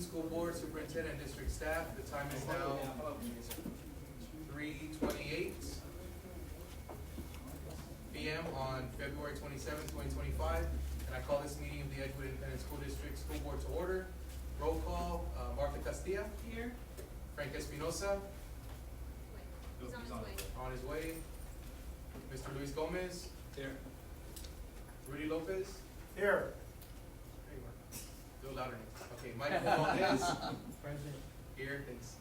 afternoon, school board, superintendent, and district staff. The time is now 3:28 p.m. on February 27, 2025, and I call this meeting of the Edgewood Independent School District School Board to order. Roll call, Martha Castilla. Here. Frank Espinosa. He's on his way. On his way. Mr. Luis Gomez. Here. Rudy Lopez. Here. There you are. A little louder. Okay, Michael Valdez. Present. Here, thanks.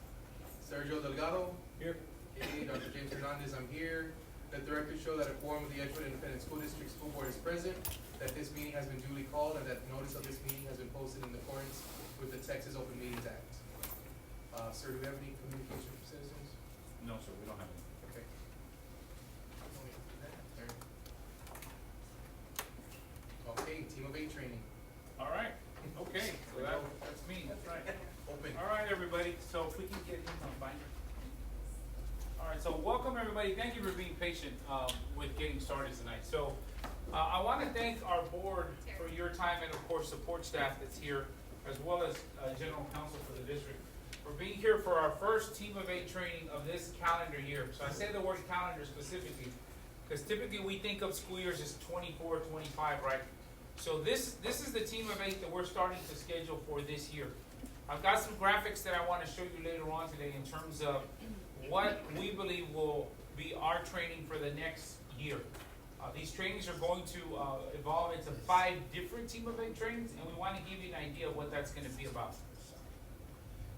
Sergio Delgado. Here. Okay, Dr. James Hernandez, I'm here. Let the record show that a quorum of the Edgewood Independent School District School Board is present, that this meeting has been duly called, and that notice of this meeting has been posted in accordance with the Texas Open Meetings Act. Sir, do we have any communication from citizens? No, sir, we don't have any. Okay. Okay, Team of 8 training. All right, okay, so that's me, that's right. Open. All right, everybody, so if we can get him on binder. All right, so welcome, everybody. Thank you for being patient with getting started tonight. So I want to thank our board for your time and, of course, support staff that's here, as well as general counsel for the district, for being here for our first Team of 8 training of this calendar year. So I say the word calendar specifically, because typically we think of school years as 24, 25, right? So this is the Team of 8 that we're starting to schedule for this year. I've got some graphics that I want to show you later on today in terms of what we believe will be our training for the next year. These trainings are going to evolve into 5 different Team of 8 trainings, and we want to give you an idea of what that's going to be about.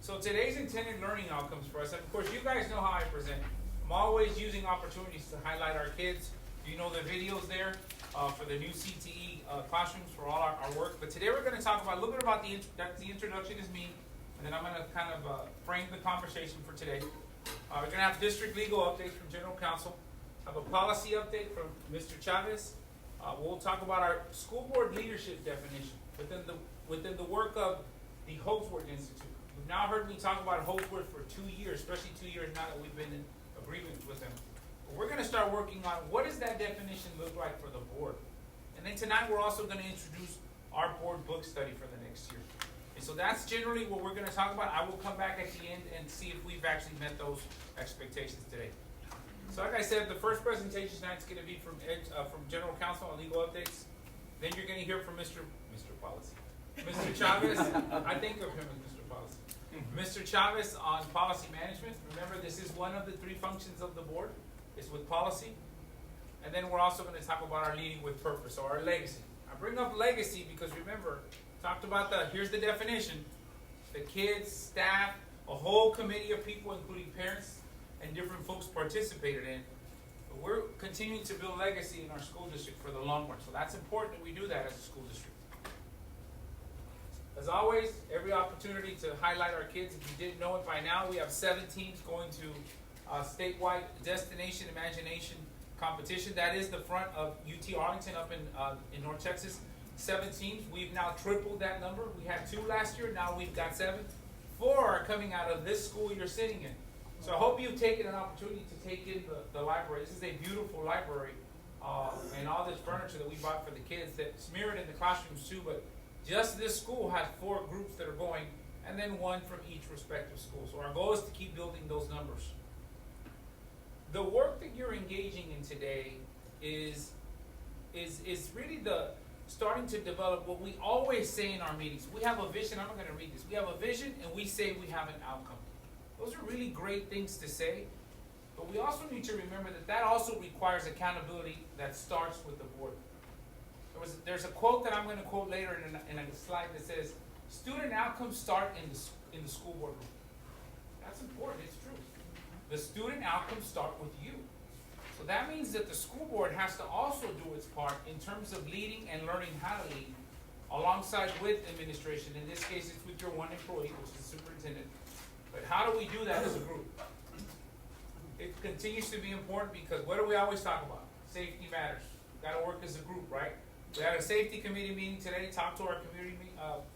So today's intended learning outcomes for us, and of course you guys know how I present. I'm always using opportunities to highlight our kids. You know the videos there for the new CTE classrooms for all our work. But today we're going to talk about a little bit about the introduction is me, and then I'm going to kind of frame the conversation for today. We're going to have district legal updates from general counsel, have a policy update from Mr. Chavez. We'll talk about our school board leadership definition within the work of the Holdsworth Institute. You've now heard me talk about Holdsworth for 2 years, especially 2 years now that we've been in agreement with them. But we're going to start working on what does that definition look like for the board. And then tonight we're also going to introduce our board book study for the next year. And so that's generally what we're going to talk about. I will come back at the end and see if we've actually met those expectations today. So like I said, the first presentation tonight is going to be from General Counsel on legal updates. Then you're going to hear from Mr. Policy. Mr. Chavez, I think of him as Mr. Policy. Mr. Chavez on policy management. Remember, this is one of the 3 functions of the board. It's with policy. And then we're also going to talk about our leading with purpose, or our legacy. I bring up legacy because remember, talked about here's the definition. The kids, staff, a whole committee of people, including parents and different folks participated in. But we're continuing to build legacy in our school district for the long run. So that's important that we do that as a school district. As always, every opportunity to highlight our kids. If you didn't know it by now, we have 7 teams going to statewide Destination Imagination competition. That is the front of UT Arlington up in North Texas. 7 teams. We've now tripled that number. We had 2 last year. Now we've got 7. 4 are coming out of this school you're sitting in. So I hope you've taken an opportunity to take in the library. This is a beautiful library. And all this furniture that we bought for the kids that's mirrored in the classrooms too. But just this school has 4 groups that are going, and then 1 from each respective school. So our goal is to keep building those numbers. The work that you're engaging in today is really starting to develop what we always say in our meetings. We have a vision. I'm not going to read this. We have a vision, and we say we have an outcome. Those are really great things to say, but we also need to remember that also requires accountability that starts with the board. There's a quote that I'm going to quote later in a slide that says, "Student outcomes start in the school board room." That's important. It's true. The student outcomes start with you. So that means that the school board has to also do its part in terms of leading and learning how to lead alongside with administration. In this case, it's with your 1 employee, which is the superintendent. But how do we do that as a group? It continues to be important because what do we always talk about? Safety matters. We've got to work as a group, right? We had a safety committee meeting today, talked to our community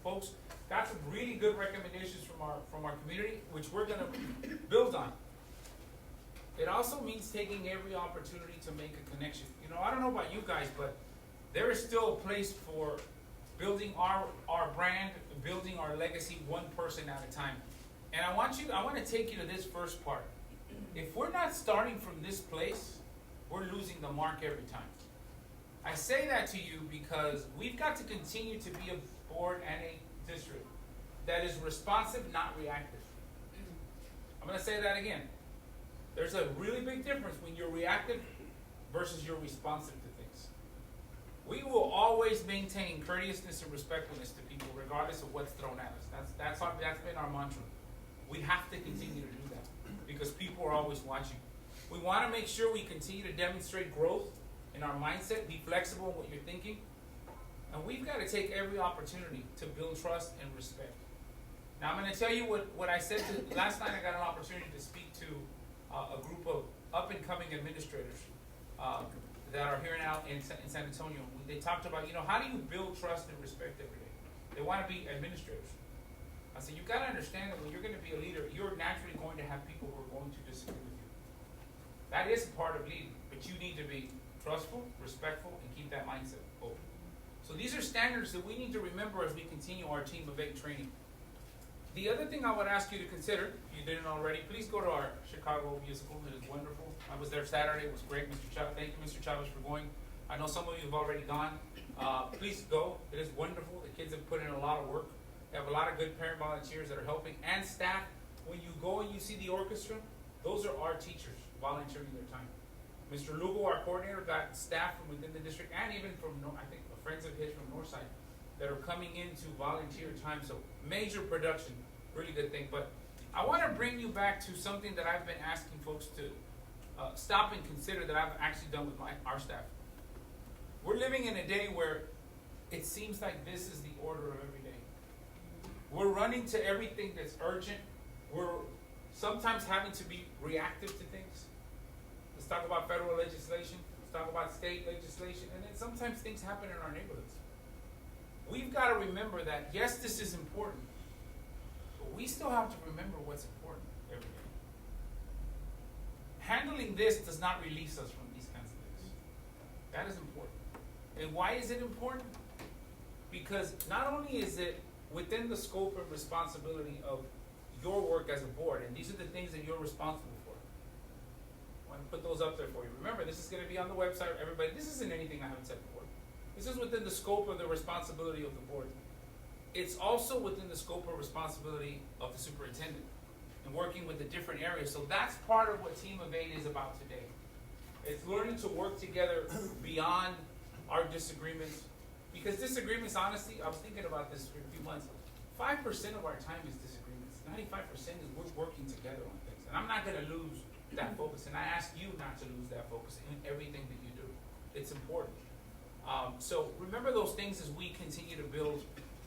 folks, got some really good recommendations from our community, which we're going to build on. It also means taking every opportunity to make a connection. You know, I don't know about you guys, but there is still a place for building our brand, building our legacy one person at a time. And I want to take you to this first part. If we're not starting from this place, we're losing the mark every time. I say that to you because we've got to continue to be a board and a district that is responsive, not reactive. I'm going to say that again. There's a really big difference when you're reactive versus you're responsive to things. We will always maintain courteousness and respectfulness to people regardless of what's thrown at us. That's been our mantra. We have to continue to do that because people are always watching. We want to make sure we continue to demonstrate growth in our mindset, be flexible in what you're thinking, and we've got to take every opportunity to build trust and respect. Now I'm going to tell you what I said last night. I got an opportunity to speak to a group of up-and-coming administrators that are here now in San Antonio. They talked about, how do you build trust and respect every day? They want to be administrators. I said, you've got to understand that when you're going to be a leader, you're naturally going to have people who are going to disagree with you. That is part of leading, but you need to be trustful, respectful, and keep that mindset open. So these are standards that we need to remember as we continue our Team of 8 training. The other thing I would ask you to consider, if you didn't already, please go to our Chicago musical. It is wonderful. I was there Saturday. It was great, Mr. Chavez. Thank you, Mr. Chavez, for going. I know some of you have already gone. Please go. It is wonderful. The kids have put in a lot of work. They have a lot of good parent volunteers that are helping, and staff. When you go and you see the orchestra, those are our teachers volunteering their time. Mr. Lugo, our coordinator, got staff from within the district and even from, I think, friends of his from Northside that are coming in to volunteer time. So major production, really good thing. But I want to bring you back to something that I've been asking folks to stop and consider that I've actually done with our staff. We're living in a day where it seems like this is the order of every day. We're running to everything that's urgent. We're sometimes having to be reactive to things. Let's talk about federal legislation. Let's talk about state legislation. And then sometimes things happen in our neighborhoods. We've got to remember that, yes, this is important, but we still have to remember what's important every day. Handling this does not release us from these kinds of things. That is important. And why is it important? Because not only is it within the scope and responsibility of your work as a board, and these are the things that you're responsible for. I want to put those up there for you. Remember, this is going to be on the website. Everybody, this isn't anything I haven't said before. This is within the scope of the responsibility of the board. It's also within the scope of responsibility of the superintendent and working with the different areas. So that's part of what Team of 8 is about today. It's learning to work together beyond our disagreements. Because disagreements, honestly, I was thinking about this for a few months. 5% of our time is disagreements. 95% is we're working together on things. And I'm not going to lose that focus. And I ask you not to lose that focus in everything that you do. It's important. So remember those things as we continue to build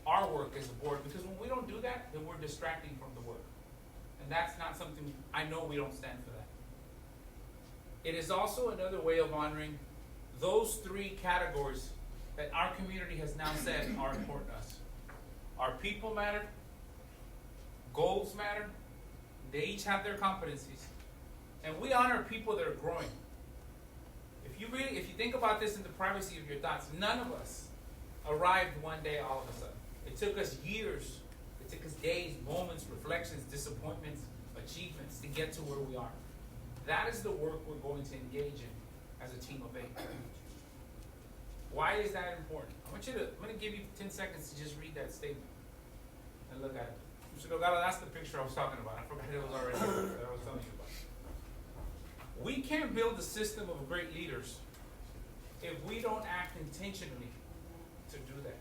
our work as a board. Because when we don't do that, then we're distracting from the work. And that's not something, I know we don't stand for that. It is also another way of honoring those 3 categories that our community has now said are important to us. Our people matter, goals matter, they each have their competencies. And we honor people that are growing. If you think about this in the privacy of your thoughts, none of us arrived one day all of a sudden. It took us years, it took us days, moments, reflections, disappointments, achievements to get to where we are. That is the work we're going to engage in as a Team of 8. Why is that important? I'm going to give you 10 seconds to just read that statement and look at it. Mr. Delgado, that's the picture I was talking about. I forgot it was already that I was telling you about. We can't build a system of great leaders if we don't act intentionally to do that.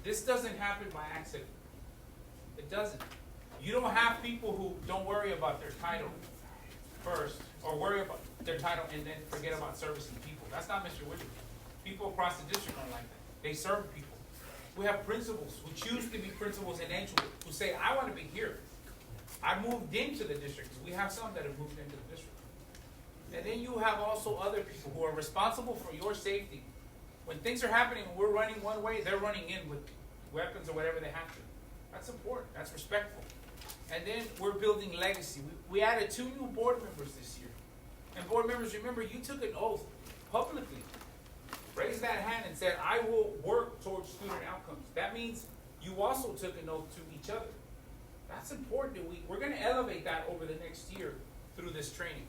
This doesn't happen by accident. It doesn't. You don't have people who don't worry about their title first, or worry about their title and then forget about servicing people. That's not Mr. Woodruff. People across the district aren't like that. They serve people. We have principals who choose to be principals in Edgewood who say, I want to be here. I moved into the district. We have some that have moved into the district. And then you have also other people who are responsible for your safety. When things are happening and we're running one way, they're running in with weapons or whatever they have to. That's important. That's respectful. And then we're building legacy. We added 2 new board members this year. And board members, remember, you took an oath publicly raised that hand and said, I will work towards student outcomes. That means you also took an oath to each other. That's important that we're going to elevate that over the next year through this training.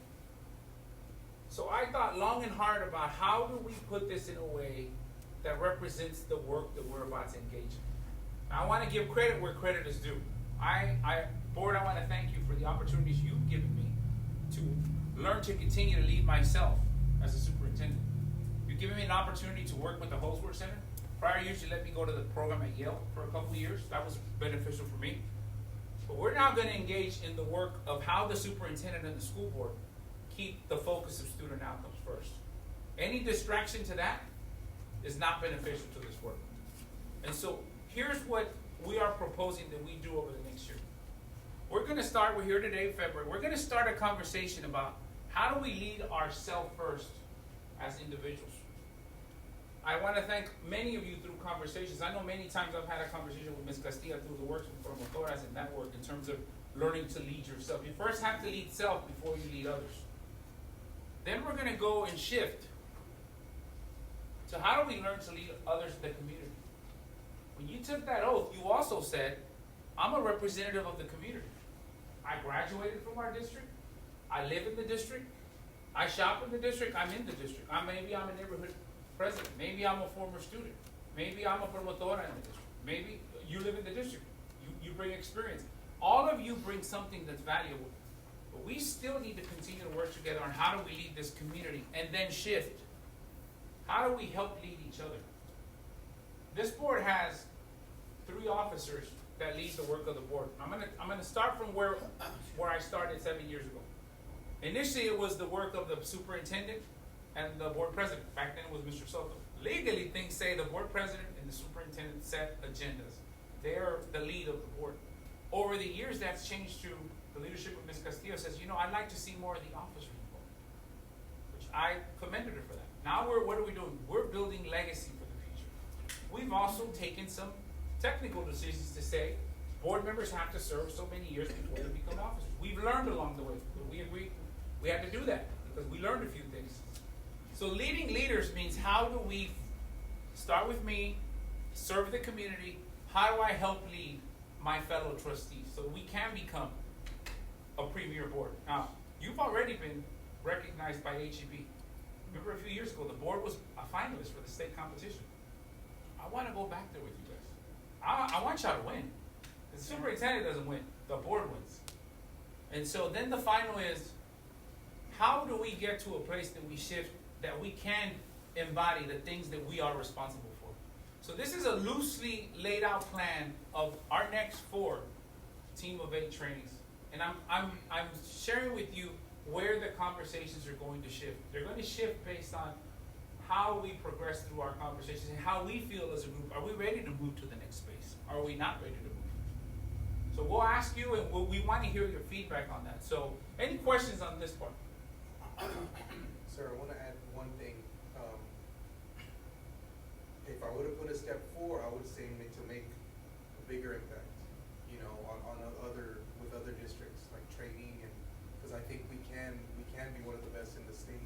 So I thought long and hard about how do we put this in a way that represents the work that we're about to engage in. Now, I want to give credit where credit is due. Board, I want to thank you for the opportunities you've given me to learn to continue to lead myself as a superintendent. You've given me an opportunity to work with the Holsworth Center. Prior years, you let me go to the program at Yale for a couple of years. That was beneficial for me. But we're now going to engage in the work of how the superintendent and the school board keep the focus of student outcomes first. Any distraction to that is not beneficial to this work. And so here's what we are proposing that we do over the next year. We're here today, February. We're going to start a conversation about how do we lead ourselves first as individuals. I want to thank many of you through conversations. I know many times I've had a conversation with Ms. Castilla through the works with Promotoras and that work in terms of learning to lead yourself. You first have to lead self before you lead others. Then we're going to go and shift to how do we learn to lead others in the community. When you took that oath, you also said, I'm a representative of the community. I graduated from our district. I live in the district. I shop in the district. I'm in the district. Maybe I'm a neighborhood president. Maybe I'm a former student. Maybe I'm a promotora in the district. Maybe you live in the district. You bring experience. All of you bring something that's valuable. But we still need to continue to work together on how do we lead this community and then shift. How do we help lead each other? This board has 3 officers that lead the work of the board. I'm gonna start from where I started 7 years ago. Initially, it was the work of the superintendent and the board president. Back then, it was Mr. Soto. Legally, things say the board president and the superintendent set agendas. They're the lead of the board. Over the years, that's changed to the leadership of Ms. Castillo says, I'd like to see more of the officers involved, which I commended her for that. Now, what are we doing? We're building legacy for the future. We've also taken some technical decisions to say board members have to serve so many years before they become officers. We've learned along the way, but we agreed we had to do that because we learned a few things. So leading leaders means how do we start with me, serve the community, how do I help lead my fellow trustees so we can become a premier board. Now, you've already been recognized by HEB. Remember a few years ago, the board was a finalist for the state competition. I want to go back there with you guys. I want y'all to win. The superintendent doesn't win, the board wins. And so then the final is, how do we get to a place that we shift, that we can embody the things that we are responsible for? So this is a loosely laid out plan of our next 4 team of 8 trainings. And I'm sharing with you where the conversations are going to shift. They're going to shift based on how we progress through our conversations and how we feel as a group. Are we ready to move to the next space? Are we not ready to move? So we'll ask you, and we want to hear your feedback on that. So any questions on this part? Sir, I want to add one thing. If I would have put a step 4, I would say to make a bigger impact, with other districts, like training, and because I think we can be one of the best in the state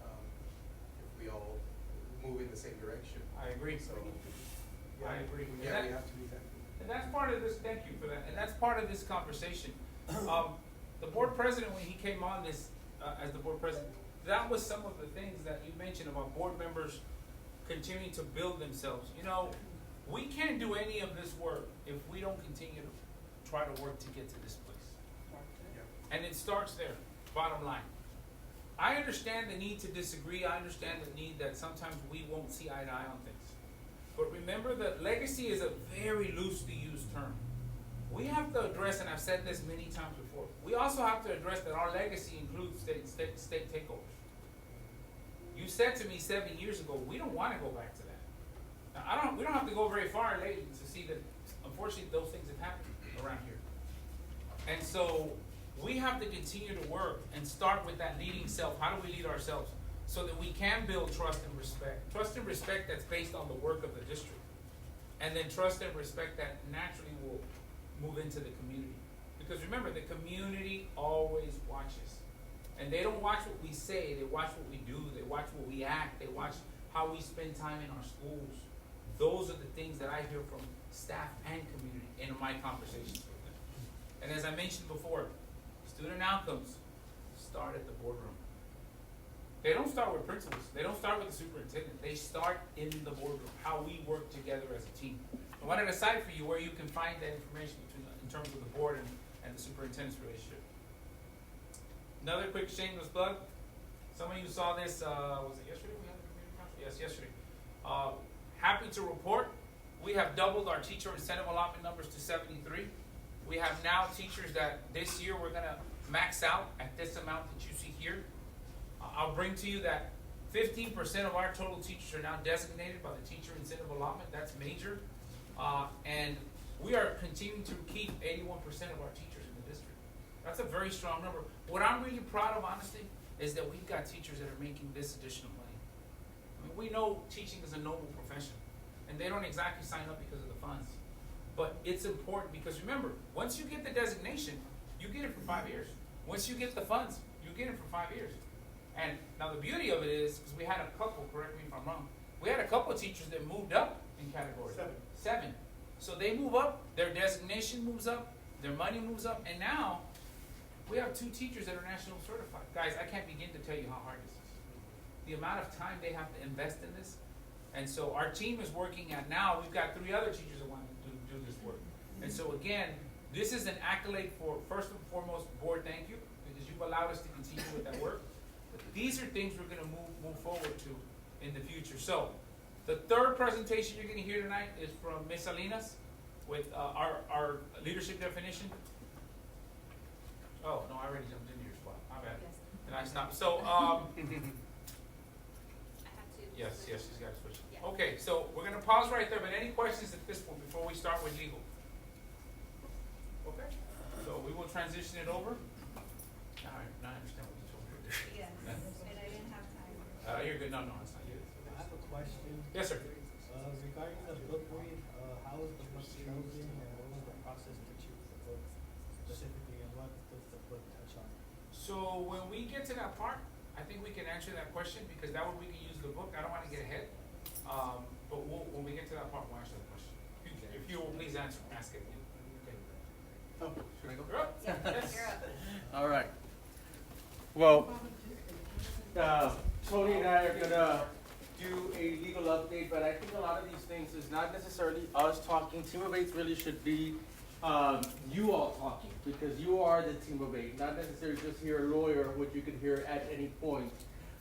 if we all move in the same direction. I agree. So I agree. Yeah, we have to be that. And that's part of this, thank you for that, and that's part of this conversation. The board president, when he came on this, as the board president, that was some of the things that you mentioned about board members continuing to build themselves. We can't do any of this work if we don't continue to try to work to get to this place. Yeah. And it starts there, bottom line. I understand the need to disagree. I understand the need that sometimes we won't see eye to eye on things. But remember that legacy is a very loosely used term. We have to address, and I've said this many times before, we also have to address that our legacy includes state takeovers. You said to me 7 years ago, we don't want to go back to that. Now, we don't have to go very far lately to see that, unfortunately, those things have happened around here. And so we have to continue to work and start with that leading self. How do we lead ourselves so that we can build trust and respect? Trust and respect that's based on the work of the district. And then trust and respect that naturally will move into the community. Because remember, the community always watches. And they don't watch what we say, they watch what we do, they watch what we act, they watch how we spend time in our schools. Those are the things that I hear from staff and community in my conversations with them. And as I mentioned before, student outcomes start at the boardroom. They don't start with principals. They don't start with the superintendent. They start in the boardroom, how we work together as a team. I wanted a site for you where you can find that information in terms of the board and the superintendent's relationship. Another quick shameless plug. Some of you saw this, was it yesterday we had the community council? Yes, yesterday. Happy to report, we have doubled our teacher incentive allotment numbers to 73. We have now teachers that this year we're gonna max out at this amount that you see here. I'll bring to you that 15% of our total teachers are now designated by the teacher incentive allotment. That's major. And we are continuing to keep 81% of our teachers in the district. That's a very strong number. What I'm really proud of, honestly, is that we've got teachers that are making this additional money. I mean, we know teaching is a noble profession, and they don't exactly sign up because of the funds. But it's important because remember, once you get the designation, you get it for 5 years. Once you get the funds, you get it for 5 years. And now the beauty of it is, because we had a couple, correct me if I'm wrong, we had a couple of teachers that moved up in category. Seven. So they move up, their designation moves up, their money moves up, and now we have 2 teachers that are national certified. Guys, I can't begin to tell you how hard this is. The amount of time they have to invest in this. And so our team is working at now, we've got 3 other teachers that want to do this work. And so again, this is an accolade for, first and foremost, board, thank you, because you've allowed us to continue with that work. But these are things we're gonna move forward to in the future. So, the third presentation you're gonna hear tonight is from Ms. Salinas with our leadership definition. Oh, no, I already jumped into your spot, my bad. Yes. Did I stop? So, I have to. yes, she's got to switch. Yeah. Okay, so we're gonna pause right there, but any questions at this point before we start with legal? Okay, so we will transition it over. Now I understand what you told me. Yes, and I didn't have time. You're good, no, it's not you. I have a question. Yes, sir. Regarding the book read, how was the book chosen and what was the process to choose the book specifically and what does the book touch on? So when we get to that part, I think we can answer that question because that way we can use the book. I don't want to get ahead. But when we get to that part, we'll answer the question. If you will please ask it. Okay. Oh, should I go? You're up. Yeah, Yes. you're up. All right. Well, Tony and I are gonna do a legal update, but I think a lot of these things is not necessarily us talking. Team of Eight really should be you all talking because you are the Team of Eight, not necessarily just hear a lawyer, which you can hear at any point.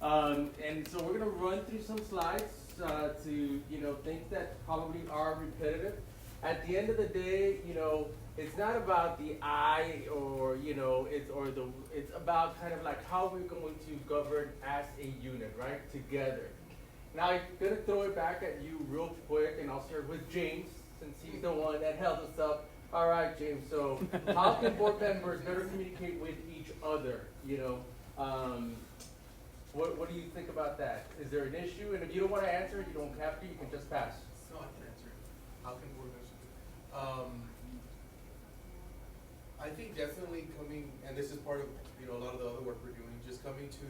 And so we're gonna run through some slides to things that probably are repetitive. At the end of the day, it's not about the I or it's about kind of like how we're going to govern as a unit, right? Together. Now I'm gonna throw it back at you real quick, and I'll start with James since he's the one that held us up. All right, James. So how can board members better communicate with each other? What do you think about that? Is there an issue? And if you don't want to answer it, you don't have to. You can just pass. No, I can answer it. How can board members? I think definitely coming, and this is part of a lot of the other work we're doing, just coming to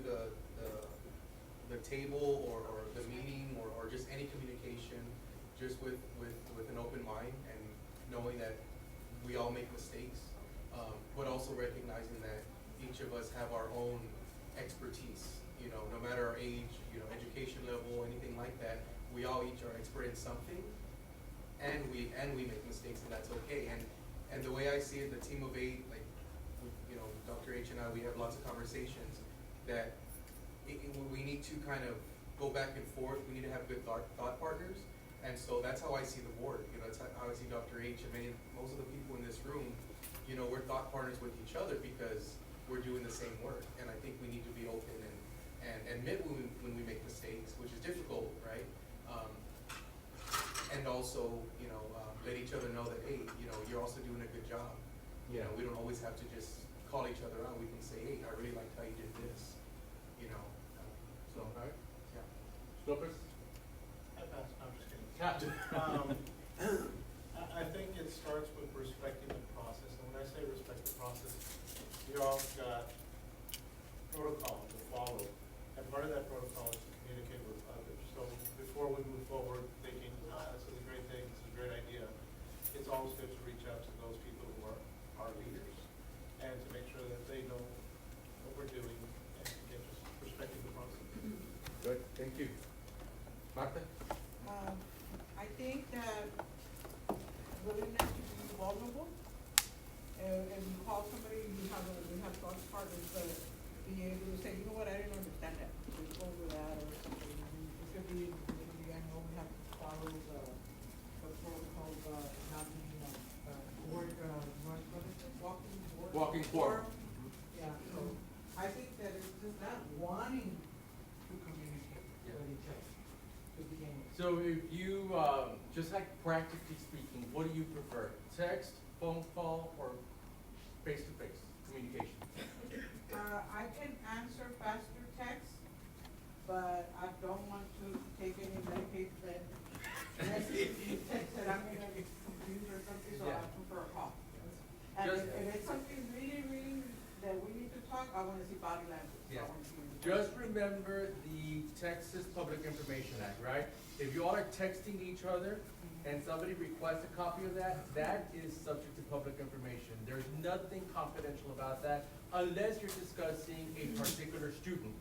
the table or the meeting or just any communication, just with an open mind and knowing that we all make mistakes, but also recognizing that each of us have our own expertise. No matter our age, education level, anything like that, we all each are expert in something, and we make mistakes, and that's okay. And the way I see it, the Team of Eight, like Dr. H and I, we have lots of conversations that we need to kind of go back and forth. We need to have good thought partners, and so that's how I see the board. That's how I see Dr. H. And most of the people in this room, we're thought partners with each other because we're doing the same work. And I think we need to be open and admit when we make mistakes, which is difficult, right? And also, let each other know that, hey, you're also doing a good job. We don't always have to just call each other out. We can say, hey, I really liked how you did this. So, all right? Yeah. Lopez? I pass, I'm just kidding. Yeah. I think it starts with respecting the process, and when I say respect the process, you all got protocol to follow, and part of that protocol is to communicate with others. So before we move forward thinking, this is a great thing, this is a great idea, it's always good to reach out to those people who are our leaders and to make sure that they know what we're doing and get just respecting the process. Good, thank you. Martha? I think that willingness to be vulnerable, and you call somebody, you have thoughts partners, but be able to say, you know what, I didn't understand that, let's go over that or something. I mean, it could be, maybe I know we have to follow the protocol, not being, what is it, walking board? Walking forum. Yeah, so I think that it's just not wanting to communicate with each other to begin with. So if you, just like practically speaking, what do you prefer? Text, phone call, or face-to-face communication? I can answer faster text, but I don't want to take any medication that text that I'm gonna get confused or something, so I Yeah. prefer a call. And Just- if it's something really that we need to talk, I wanna see body language. I Yeah. wanna see- Just remember the Texas Public Information Act, right? If you all are texting each other and somebody requests a copy of that, that is subject to public information. There's nothing confidential about that unless you're discussing a particular student.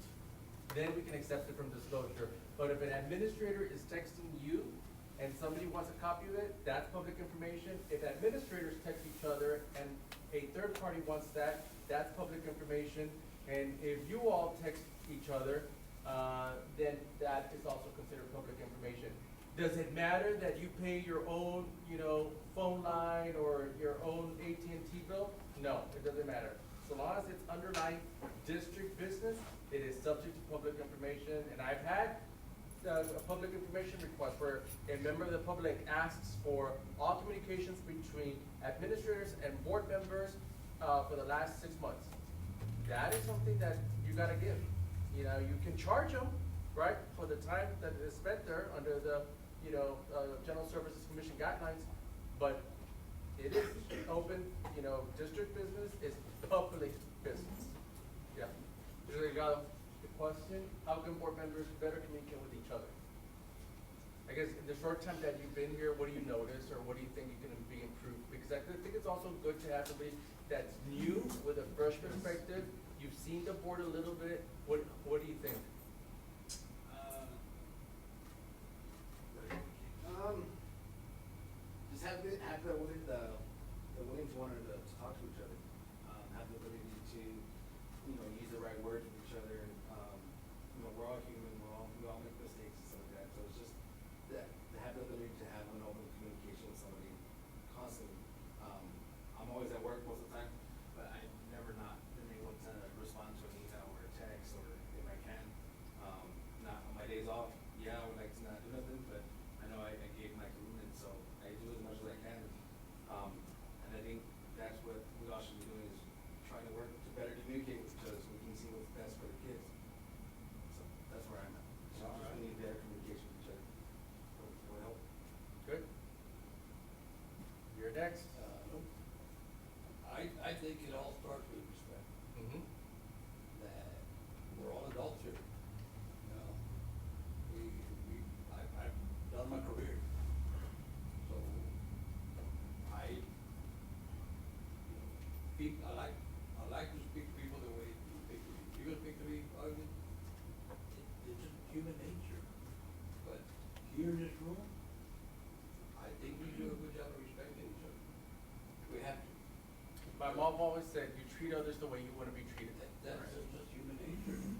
Then we can accept it from disclosure. But if an administrator is texting you and somebody wants a copy of it, that's public information. If administrators text each other and a third party wants that, that's public information. And if you all text each other, then that is also considered public information. Does it matter that you pay your own, phone line or your own AT&T bill? No, it doesn't matter. So long as it's underlying district business, it is subject to public information. And I've had a public information request where a member of the public asks for all communications between administrators and board members for the last 6 months. That is something that you gotta give. You can charge them, right, for the time that is spent there under the, General Services Commission guidelines, but it is open, district business is public business. Yeah. Mr. Delgado, the question, how can board members better communicate with each other? I guess in the short time that you've been here, what do you notice, or what do you think you can be improved? Because I think it's also good to have somebody that's new with a fresh perspective. You've seen the board a little bit. What do you think? Just have the willing to want to talk to each other, have the ability to, use the right words with each other. We're all human, we all make mistakes and stuff like that. So it's just that to have the ability to have an open communication with somebody constantly. I'm always at work most of the time, but I've never not been able to respond to an email or a text, or if I can. Not on my days off, yeah, I would like to not do nothing, but I know I gave my commitment, so I do as much as I can. And I think that's what we all should be doing, is trying to work to better communicate with each other so we can see what's best for the kids. So that's where I'm at. So we just need better communication with each other. Will help. Good. You're next. I think it all starts with respect, Mm-hmm. that we're all adults here. I've done my career. So, I like to speak to people the way you speak to me. You're gonna speak to me, ugly, it's just human nature. But here in this room, I think we do a good job of respecting each other. We have to. My mom always said, you treat others the way you want to be treated. That's just human nature, and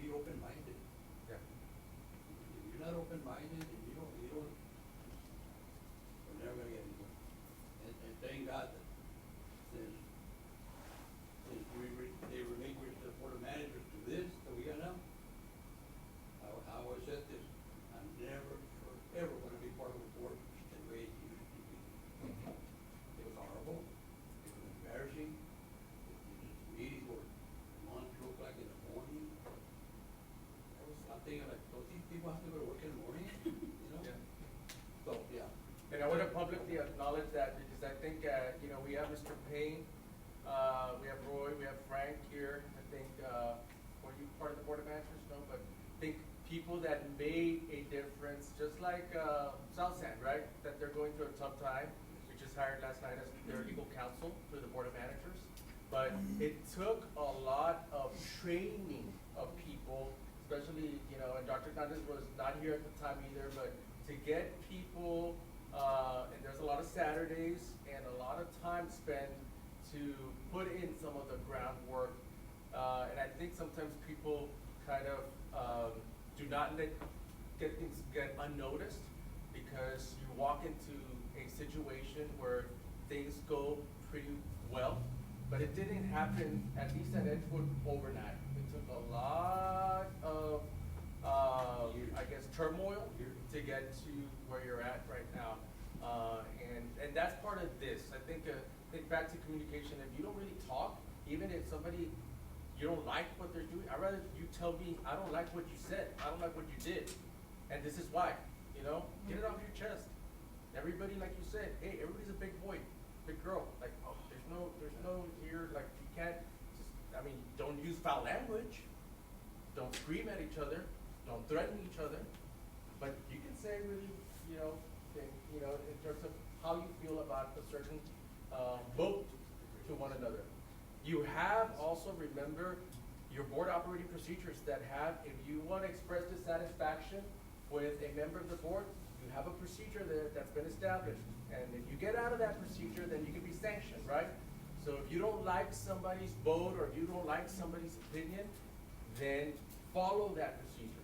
be open-minded. Yeah. If you're not open-minded, and you don't, we're never gonna get anywhere. And thank God that since they relinquished the board of managers to this that we got now, I always said this, I'm never, forever gonna be part of a board the way it used to be. It was horrible, it was embarrassing, meetings were 1, 2 o'clock in the morning. I'm thinking like, don't these people have to go to work in the morning, Yeah. So, yeah. And I want to publicly acknowledge that because I think, we have Mr. Payne, we have Roy, we have Frank here. I think, were you part of the Board of Managers? No, but I think people that made a difference, just like South Sand, right? That they're going through a tough time. We just hired last night as their legal counsel through the Board of Managers. But it took a lot of training of people, especially, you know, and Dr. Hernandez was not here at the time either, but to get people, and there's a lot of Saturdays and a lot of time spent to put in some of the groundwork. And I think sometimes people kind of do not get things get unnoticed because you walk into a situation where things go pretty well, but it didn't happen, at least at Edgewood, overnight. It took a lot of, I guess, turmoil to get to where you're at right now. And that's part of this. I think back to communication, if you don't really talk, even if somebody, you don't like what they're doing, I'd rather you tell me, I don't like what you said, I don't like what you did, and this is why, you know? Get it off your chest. Everybody, like you said, hey, everybody's a big boy, big girl, like, oh, there's no here, like, you can't, just, I mean, don't use foul language, don't scream at each other, don't threaten each other, but you can say really, you know, in terms of how you feel about a certain vote to one another. You have also, remember, your board operating procedures that have, if you want to express dissatisfaction with a member of the board, you have a procedure there that's been established. And if you get out of that procedure, then you can be sanctioned, right? So if you don't like somebody's vote or if you don't like somebody's opinion, then follow that procedure,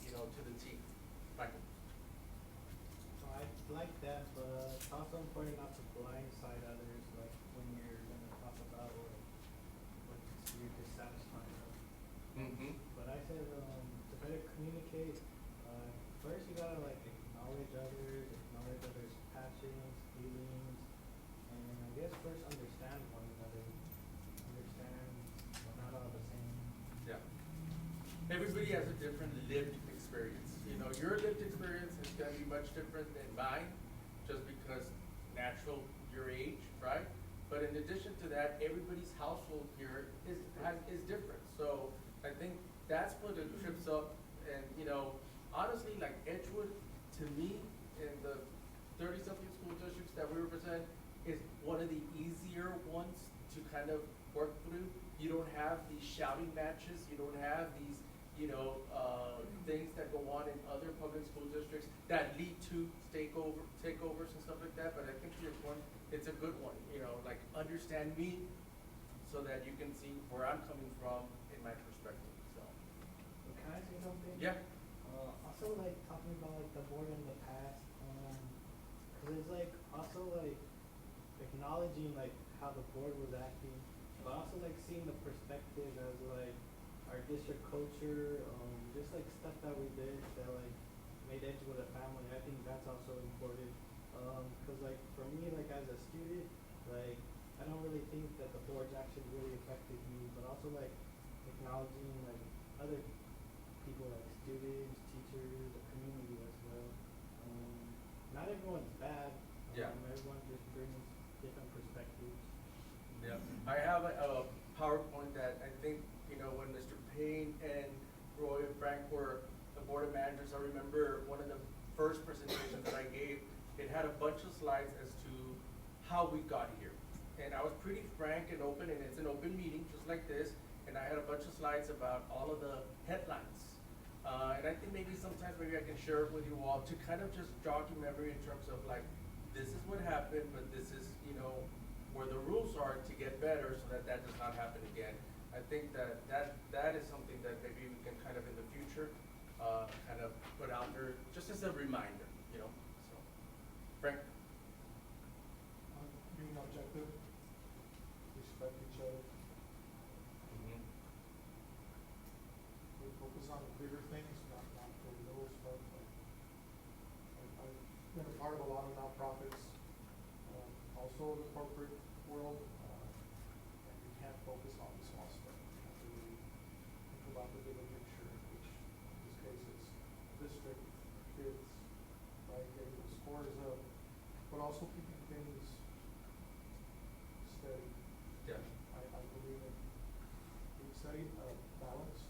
you know, to the T. Michael. So I like that, but it's also important not to blindside others, like when you're gonna talk about what you're dissatisfied with. Mm-hmm. But I said, to better communicate, first you gotta like acknowledge others passions, feelings, and I guess first understand one another. Understand we're not all the same. Yeah. Everybody has a different lived experience. You know, your lived experience is gonna be much different than mine, just because natural your age, right? But in addition to that, everybody's household here is different. So I think that's what it trips up. And you know, honestly, like Edgewood, to me, in the 30-something school districts that we represent, is one of the easier ones to kind of work through. You don't have these shouting matches. You don't have these, you know, things that go on in other public school districts that lead to takeovers and stuff like that. But I think to your point, it's a good one. You know, like understand me, so that you can see where I'm coming from in my perspective. So. Can I say something? Yeah. Also, like talking about like the board in the past, cause it's like also like acknowledging like how the board was acting, but also like seeing the perspective as like our district culture, just like stuff that we did that like made Edgewood a family. I think that's also important. Cause like for me, like as a student, like I don't really think that the board's action really affected me, but also like acknowledging like other people like students, teachers, the community as well. Not everyone's bad. Yeah. Everyone just brings different perspectives. Yeah. I have a PowerPoint that I think, you know, when Mr. Payne and Roy and Frank were the board of managers, I remember one of the first presentations that I gave, it had a bunch of slides as to how we got here. And I was pretty frank and open, and it's an open meeting, just like this, and I had a bunch of slides about all of the headlines. And I think maybe sometimes maybe I can share it with you all to kind of just jog your memory in terms of like, this is what happened, but this is, you know, where the rules are to get better so that that does not happen again. I think that is something that maybe we can kind of in the future, kind of put out there just as a reminder, you know, so. Frank? Being objective, respect each other, Mm-hmm. we focus on the bigger things, not the little stuff. I've been a part of a lot of nonprofits, also the corporate world, and you can't focus on the small stuff. You have to really think about the bigger picture, which in this case is district, kids, right, getting the scores up, but also keeping things steady. Yeah. I believe in being steady, balanced.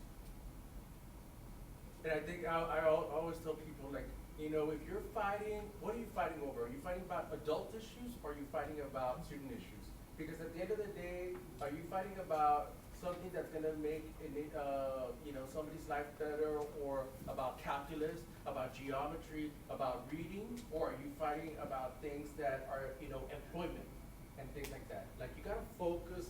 think I always tell people, like, you know, if you're fighting, what are you fighting over? Are you fighting about adult issues or are you fighting about student issues? Because at the end of the day, are you fighting about something that's gonna make, you know, somebody's life better, or about calculus, about geometry, about reading? Or are you fighting about things that are, you know, employment and things like that? Like, you gotta focus,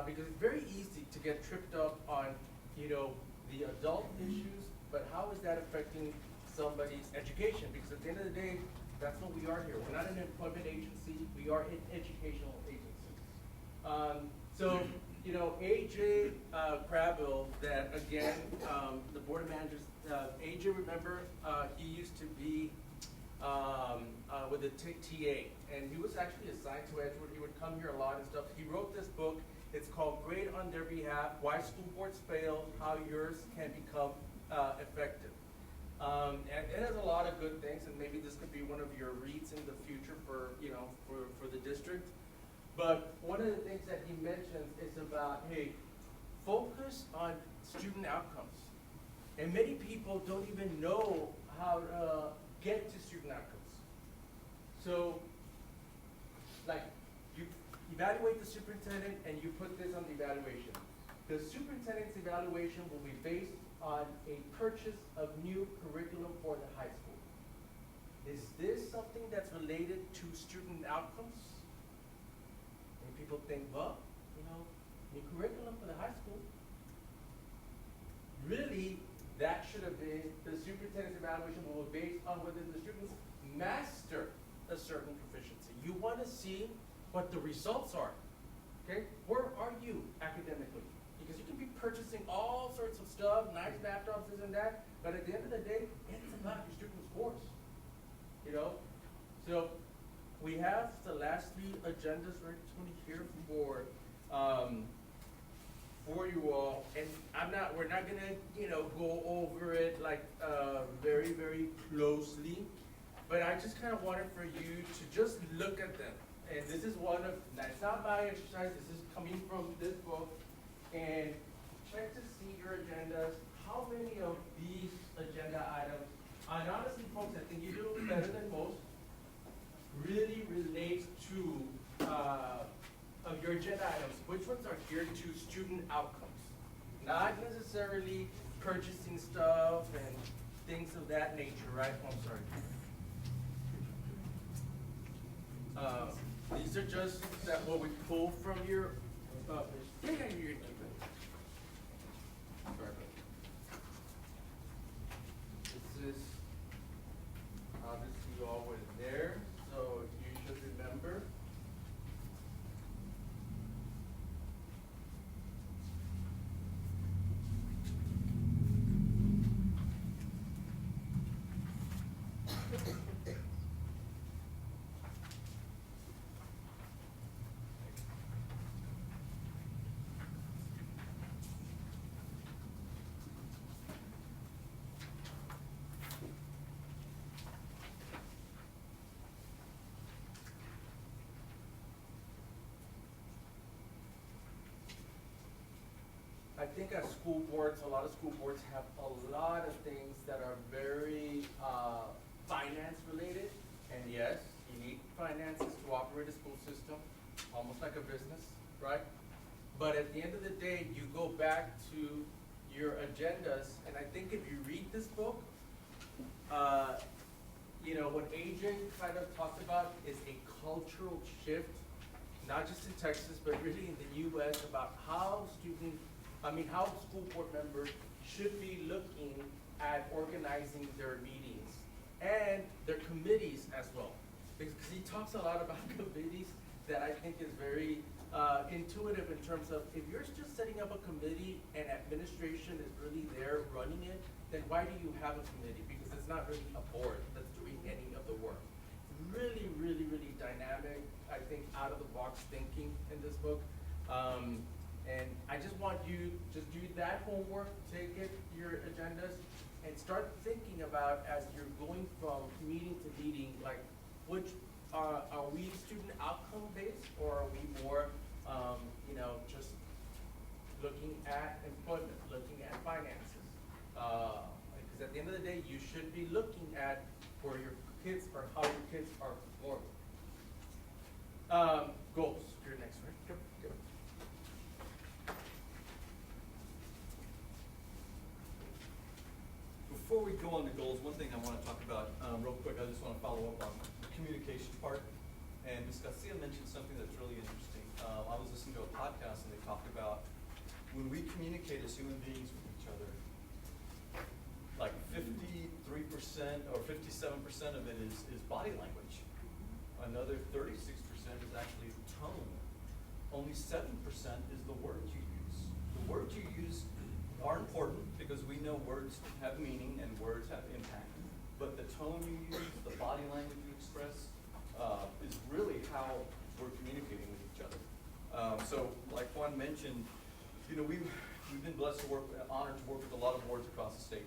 because it's very easy to get tripped up on, you know, the adult issues, but how is that affecting somebody's education? Because at the end of the day, that's what we are here. We're not an employment agency, we are an educational agency. So, you know, AJ Crabbill, that again, the Board of Managers, AJ, remember, he used to be with the TA, and he was actually assigned to Edgewood. He would come here a lot and stuff. He wrote this book. It's called Grade on Their Behalf, Why School Boards Fail, How Yours Can Become Effective. And it has a lot of good things, and maybe this could be one of your reads in the future for, you know, for the district. But one of the things that he mentions is about, hey, focus on student outcomes. And many people don't even know how to get to student outcomes. So, like, you evaluate the superintendent and you put this on the evaluation. The superintendent's evaluation will be based on a purchase of new curriculum for the high school. Is this something that's related to student outcomes? And people think, well, you know, new curriculum for the high school. Really, that should have been, the superintendent's evaluation will be based on whether the students master a certain proficiency. You want to see what the results are, okay? Where are you academically? Because you can be purchasing all sorts of stuff, nice laptops, this and that, but at the end of the day, it's about your student scores, you know? So we have the last 3 agendas right here for you all, and we're not gonna, you know, go over it like very, very closely, but I just kind of wanted for you to just look at them. And this is one of, it's not my exercise, this is coming from this book, and check to see your agendas, how many of these agenda items, and honestly folks, I think you do better than most, really relates to of your agenda items. Which ones are geared to student outcomes? Not necessarily purchasing stuff and things of that nature, right? Oh, I'm sorry. These are just what we pull from your, yeah, you're gonna keep it. Sorry about that. This is, obviously you all were there, so you should remember. I think as school boards, a lot of school boards have a lot of things that are very finance related. And yes, you need finances to operate a school system, almost like a business, right? But at the end of the day, you go back to your agendas, and I think if you read this book, you know, what AJ kind of talked about is a cultural shift, not just in Texas, but really in the US, about how how school board members should be looking at organizing their meetings and their committees as well. Because he talks a lot about committees that I think is very intuitive in terms of, if you're just setting up a committee and administration is really there running it, then why do you have a committee? Because it's not really a board that's doing any of the work. Really, really, really dynamic, I think, out of the box thinking in this book. And I just want you to do that homework, take it, your agendas, and start thinking about, as you're going from meeting to meeting, like, which, are we student outcome based, or are we more, you know, just looking at employment, looking at finances? Because Because at the end of the day, you should be looking at where your kids or how your kids are performing. Goals, you're next, right? Go. Before we go on to goals, one thing I want to talk about real quick, I just want to follow up on the communication part. And Ms. Garcia mentioned something that's really interesting. I was listening to a podcast and they talked about when we communicate as human beings with each other, like 53% or 57% of it is body language. Another 36% is actually tone. Only 7% is the words you use. The words you use are important because we know words have meaning and words have impact. But the tone you use, the body language you express, is really how we're communicating with each other. So like Juan mentioned, you know, we've been blessed to work, honored to work with a lot of boards across the state.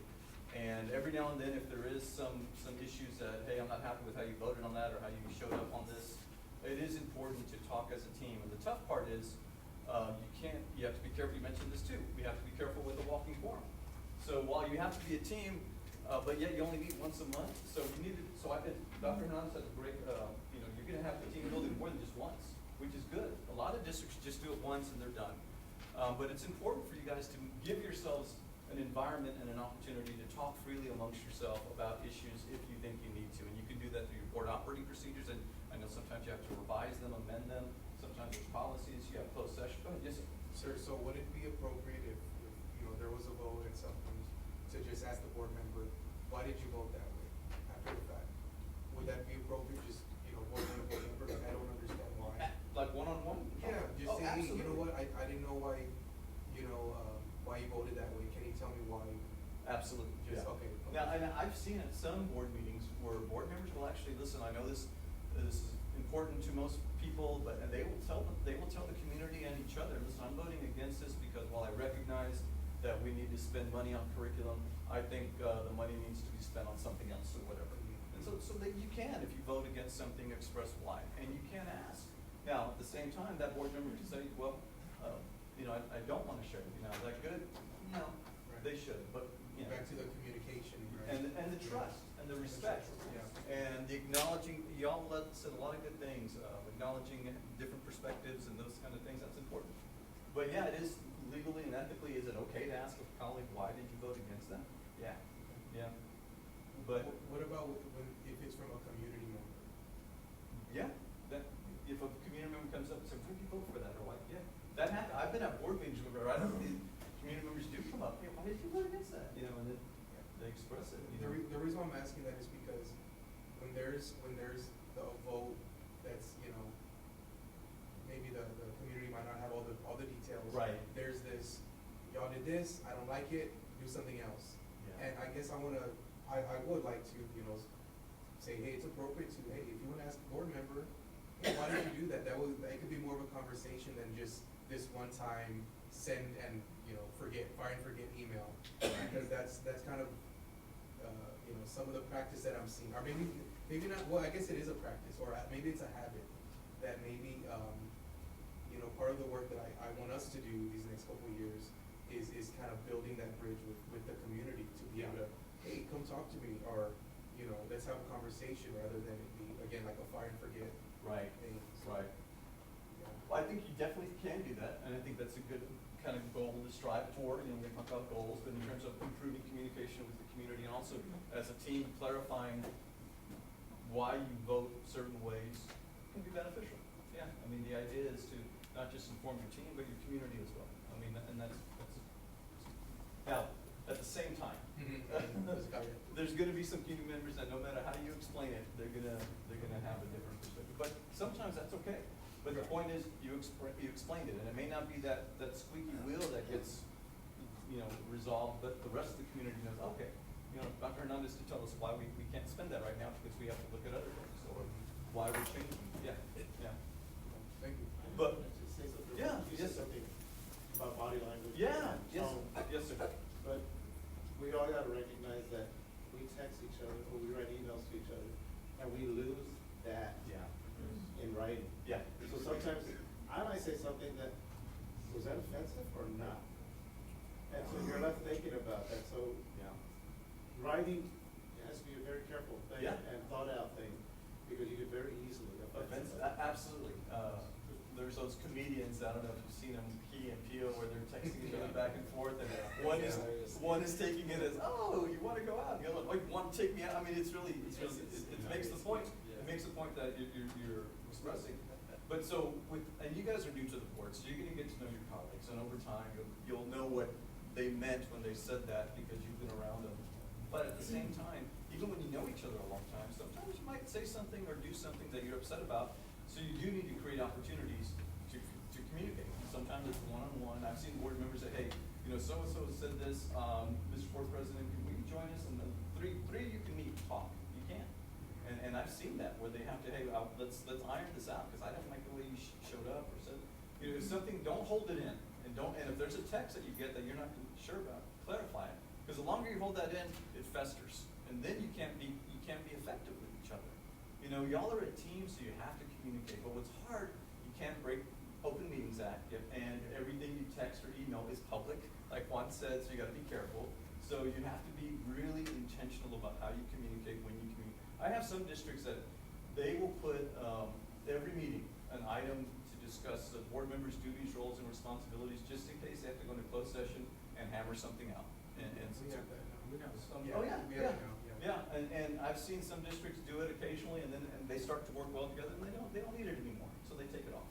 And every now and then, if there is some issues that, hey, I'm not happy with how you voted on that or how you showed up on this, it is important to talk as a team. And the tough part is, you have to be careful, you mentioned this too, we have to be careful with the walking forum. So while you have to be a team, but yet you only meet once a month, so you need to, so I think Dr. Hernandez has a great, you know, you're gonna have the team building more than just once, which is good. A lot of districts just do it once and they're done. But it's important for you guys to give yourselves an environment and an opportunity to talk freely amongst yourself about issues if you think you need to. And you can do that through your board operating procedures, and I know sometimes you have to revise them, amend them, sometimes there's policies, you have closed session. Go ahead, yes, sir. Sir, so would it be appropriate if, you know, there was a vote and something, to just ask the board member, why did you vote that way after the fact? Would that be appropriate, just, you know, vote on the board member, I don't understand why? Like one-on-one? Yeah, just Oh, say, hey, you know absolutely. what, I didn't know why, you know, why you voted that way, can you tell me why? Absolutely, Just, yeah. okay. Now, and I've seen at some board meetings where board members will actually listen, I know this is important to most people, but and they will tell the community and each other, listen, I'm voting against this because while I recognize that we need to spend money on curriculum, I think the money needs to be spent on something else or whatever. And so that you can, if you vote against something, express why, and you can ask. Now, at the same time, that board member can say, well, you know, I don't want to share with you now, is that good? No, they should, but, you know. Back to the communication, right? And the trust, and the respect, Yeah. and the acknowledging, y'all said a lot of good things, acknowledging different perspectives and those kind of things, that's important. But yeah, it is legally and ethically, is it okay to ask a colleague, why did you vote against that? Yeah, yeah. But, What about when, if it's from a community member? yeah, that, if a community member comes up and says, why did you vote for that, or why, yeah, that happened, I've been at board meetings where I don't know, community members do come up, hey, why did you vote against that, you know, and then they express it, you know. The reason why I'm asking that is because when there's the vote that's, you know, maybe the community might not have all the details. Right. There's this, y'all did this, I don't like it, do something else. Yeah. And I guess I would like to, you know, say, hey, it's appropriate to, hey, if you wanna ask a board member, hey, why did you do that? That could be more of a conversation than just this one time send and, you know, fire and forget email. Because that's kind of, you know, some of the practice that I'm seeing, or maybe not, well, I guess it is a practice, or maybe it's a habit, that maybe, you know, part of the work that I want us to do these next couple of years is kind of building that bridge with the community to be able to, hey, come talk to me, or, you know, let's have a conversation rather than it be, again, like a fire and forget Right, thing. So, right. yeah. Well, I think you definitely can do that, and I think that's a good kind of goal to strive toward. You know, we talk about goals, but in terms of improving communication with the community, and also as a team clarifying why you vote certain ways can be beneficial. Yeah, I mean, the idea is to not just inform your team, but your community as well. I mean, and that's now, at the same time, there's gonna be some community members that no matter how you explain it, they're gonna have a different perspective. But sometimes that's okay. But the point is, you explained it, and it may not be that squeaky wheel that gets, you know, resolved, but the rest of the community knows, okay, you know, Dr. Hernandez can tell us why we can't spend that right now because we have to look at other things, or why we're changing. Yeah, yeah. Thank you. But, Just say something. yeah, You yes, said sir. something about body language. Yeah, yes, Um, yes, sir. But we all gotta recognize that we text each other, or we write emails to each other, and we lose that Yeah. in writing. Yeah. So sometimes, I might say something that, was that offensive or not? And so you're left thinking about that, so Yeah. writing, it has to be a very careful thing Yeah. and thought out thing, because you could very easily offend Offensive, somebody. absolutely. There's those comedians, I don't know if you've seen them, Key and Peele, where they're texting each other back and forth, and one is taking it as, oh, you wanna go out, and the other, oh, you wanna take me out, I mean, it makes the point, it makes the point that you're expressing. But so, and you guys are new to the board, so you're gonna get to know your colleagues, and over time, you'll know what they meant when they said that, because you've been around them. But at the same time, even when you know each other a long time, sometimes you might say something or do something that you're upset about, so you do need to create opportunities to communicate. Sometimes it's one-on-one. I've seen board members say, hey, you know, so-and-so said this, Mr. Board President, can we join us? And then three of you can meet, talk. You can. And I've seen that where they have to, hey, let's iron this out, because I don't like the way you showed up or said, you know, if something, don't hold it in. And if there's a text that you get that you're not sure about, clarify it. Because the longer you hold that in, it festers. And then you can't be effective with each other. You know, y'all are a team, so you have to communicate. But what's hard, you can't break Open Meetings Act, and everything you text or email is public, like Juan said, so you gotta be careful. So you have to be really intentional about how you communicate when you communicate. I have some districts that they will put, every meeting, an item to discuss the board members' duties, roles, and responsibilities, just in case they have to go into closed session and hammer something out. And We have that now. We have some. Oh, yeah, We yeah. have it now, Yeah, and I've seen some districts do it occasionally, and then they start to work well together, and they don't need it anymore, so they take it off.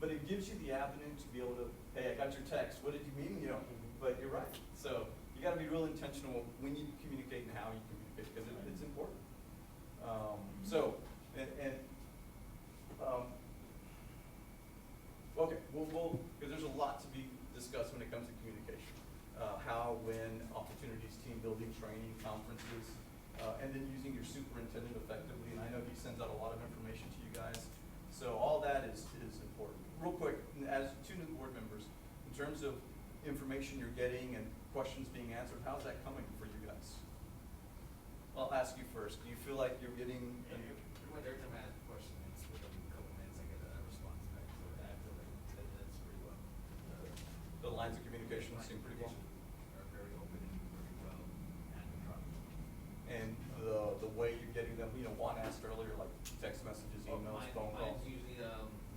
But it gives you the avenue to be able to, hey, I got your text, what did you mean? You know, but you're right. So you gotta be real intentional when you communicate and how you communicate, because it's important. Okay, because there's a lot to be discussed when it comes to communication. How, when, opportunities, team building, training, conferences, and then using your superintendent effectively. And I know he sends out a lot of information to you guys. So all that is important. Real quick, as two new board members, in terms of information you're getting and questions being answered, how's that coming for you guys? I'll ask you first. Do you feel like you're getting? Every time I ask a question, it's within a couple minutes I get a response back. So I feel like that's pretty well. The lines of communication seem pretty well. Are very open and very well handled. And the way you're getting them, you know, Juan asked earlier, like text messages, emails, phone calls. Mine's usually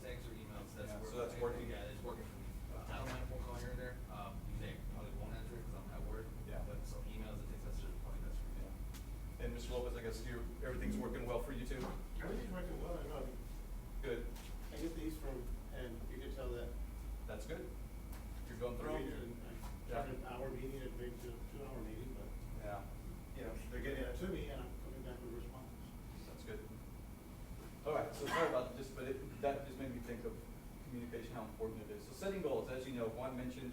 text or emails. Yeah, so that's working. Yeah, it's working for me. I don't mind a phone call here and there. Usually I probably won't answer it because I'm at work. Yeah. But so emails and text messages are probably best for me. Yeah. And Mr. Lopez, I guess everything's working well for you too? Everything's working well, I know. Good. I get these from, and you can tell that. That's good. You're going through. I started an hour meeting, it made to a 2-hour meeting, but, Yeah. you know, they're getting it to me and I'm coming back with responses. That's good. All right, so sorry about this, but that just made me think of communication, how important it is. So setting goals, as you know, Juan mentioned,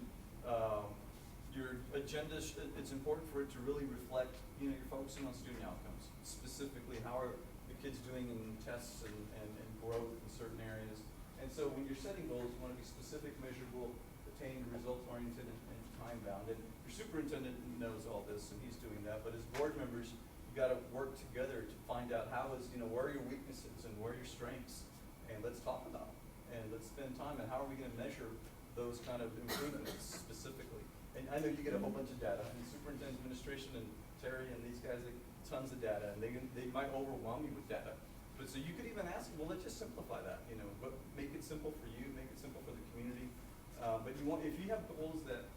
your agenda, it's important for it to really reflect, you know, you're focusing on student outcomes. Specifically, how are the kids doing in tests and growth in certain areas. And so when you're setting goals, you want to be specific, measurable, attained, results-oriented, and time-bound. And your superintendent knows all this, and he's doing that. But as board members, you got to work together to find out where are your weaknesses and where are your strengths, and let's talk about them. And let's spend time, and how are we going to measure those kind of improvements specifically? And I know you get a whole bunch of data, and the superintendent administration and Terry and these guys, tons of data, and they might overwhelm you with data. But so you could even ask them, well, let's just simplify that, you know, but make it simple for you, make it simple for the community. But if you have goals that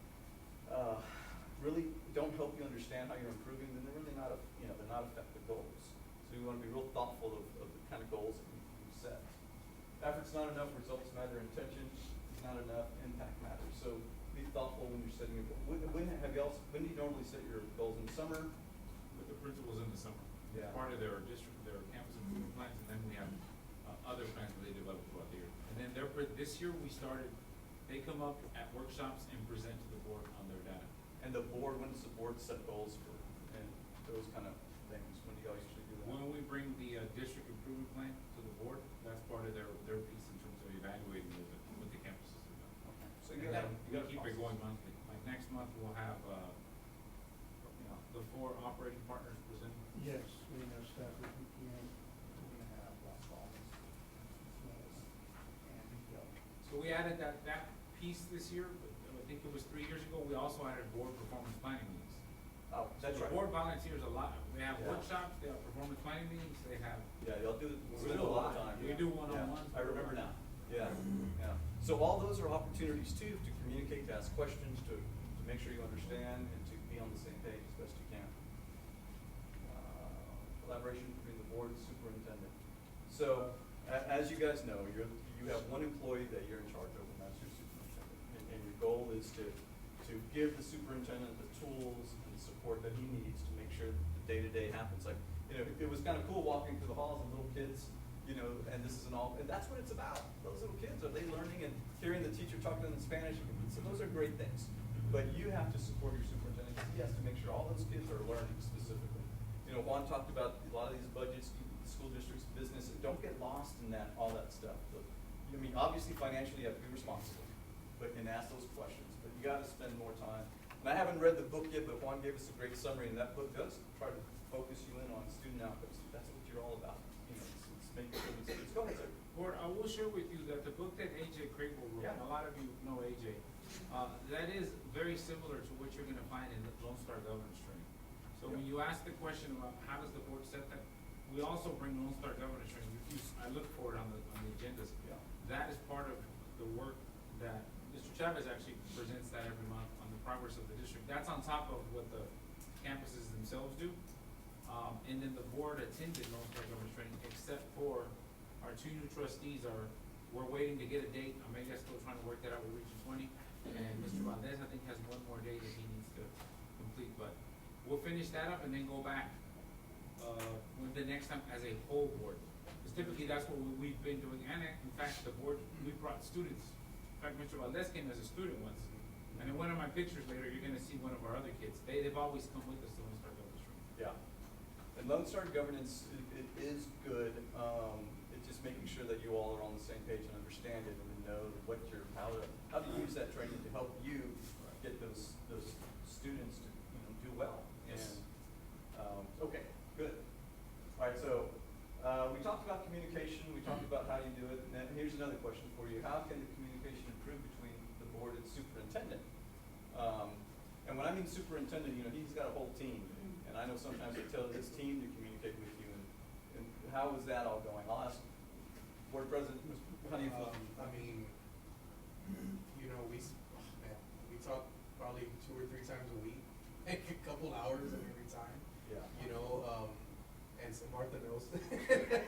really don't help you understand how you're improving, then they're really not, they're not effective goals. So you want to be real thoughtful of the kind of goals that you set. Effort's not enough, results matter, intention is not enough, impact matters. So be thoughtful when you're setting your goals. When do you normally set your goals? In the summer? With the principals in the summer. Yeah. Part of their district, their campus improvement plans, and then we have other plans that they develop throughout the year. And then this year we started, they come up at workshops and present to the board on their data. And the board, when does the board set goals for, and those kind of things? When do y'all usually do that? When we bring the district improvement plan to the board, that's part of their piece in terms of evaluating what the campuses have done. Okay. So And you then have, we keep it going monthly. Like next month, we'll have, the 4 operating partners present. Yes, we have staff with BPM, we're gonna have Las Palmas, Smells, and Miguel. So we added that piece this year, but I think it was 3 years ago, we also added board performance planning meetings. Oh, So that's the right. board volunteers a lot. They have Yeah. workshops, they have performance planning meetings, they have, Yeah, y'all do, We spend do a a lot lot. of time. We yeah. do one-on-ones. Yeah, I remember now, yeah, yeah. So all those are opportunities too, to communicate, to ask questions, to make sure you understand, and to be on the same page as best you can. Collaboration between the board and superintendent. So, as you guys know, you have one employee that you're in charge of, and that's your superintendent. And your goal is to give the superintendent the tools and the support that he needs to make sure that the day-to-day happens. Like, it was kind of cool walking through the halls and little kids, and this is and that's what it's about. Those little kids, are they learning and hearing the teacher talk to them in Spanish? So those are great things. But you have to support your superintendent, because he has to make sure all those kids are learning specifically. Juan talked about a lot of these budgets, school districts, business, don't get lost in all that stuff. But, obviously financially you have to be responsible, and ask those questions, but you gotta spend more time. And I haven't read the book yet, but Juan gave us a great summary, and that book does try to focus you in on student outcomes. That's what you're all about, it's making sure these students go ahead, sir. Board, I will share with you that the book that AJ Crable wrote, Yeah. and a lot of you know AJ, that is very similar to what you're gonna find in the Lone Star Governance Training. So when you ask the question about how does the board set that, we also bring Lone Star Governance Training. I look for it on the agendas. Yeah. That is part of the work that Mr. Chavez actually presents that every month on the progress of the district. That's on top of what the campuses themselves do. And then the board attended Lone Star Governance Training, except for our two new trustees we're waiting to get a date. Amelia's still trying to work that out with Region 20. And Mr. Valdez, I think, has one more day that he needs to complete, but we'll finish that up and then go back, with the next time as a whole board. Because typically that's what we've been doing, and in fact, the board, we brought students. In fact, Mr. Valdez came as a student once, and in one of my pictures later, you're gonna see one of our other kids. They've always come with us to Lone Star Governance Training. Yeah. And Lone Star Governance, it is good, it's just making sure that you all are on the same page and understand it and know how to use that training to help you get those students to, do well. Yes. And, okay, good. All right, so, we talked about communication, we talked about how you do it, and then here's another question for you. How can the communication improve between the board and superintendent? And when I mean superintendent, he's got a whole team, and I know sometimes he tells his team to communicate with you, and how is that all going? I'll ask board president, how do you feel? We talk probably 2 or 3 times a week, like a couple hours every time. Yeah. And so Martha knows.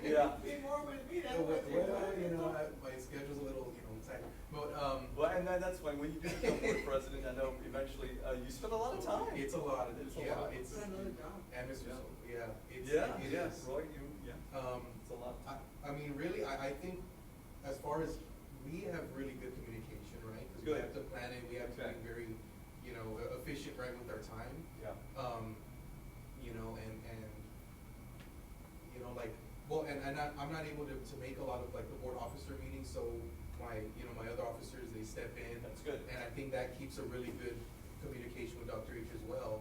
Yeah. Be more with me, that's Well, what my schedule's a little, tight, but, Well, and that's fine, when you do become board president, I know eventually, you spend a lot of time. it's a lot, It's a yeah, lot. it's, It's another job. and Mr. Yeah. Sol, yeah, it Yeah, is. Roy, yeah, Um, it's a lot. really, I think as far as, we have really good communication, right? 'Cause we Good. have to plan it, we have to Okay. be very, efficient, right, with our time. Yeah. I'm not able to make a lot of like the board officer meetings, so my other officers, they step in. That's good. And I think that keeps a really good communication with Dr. H as well.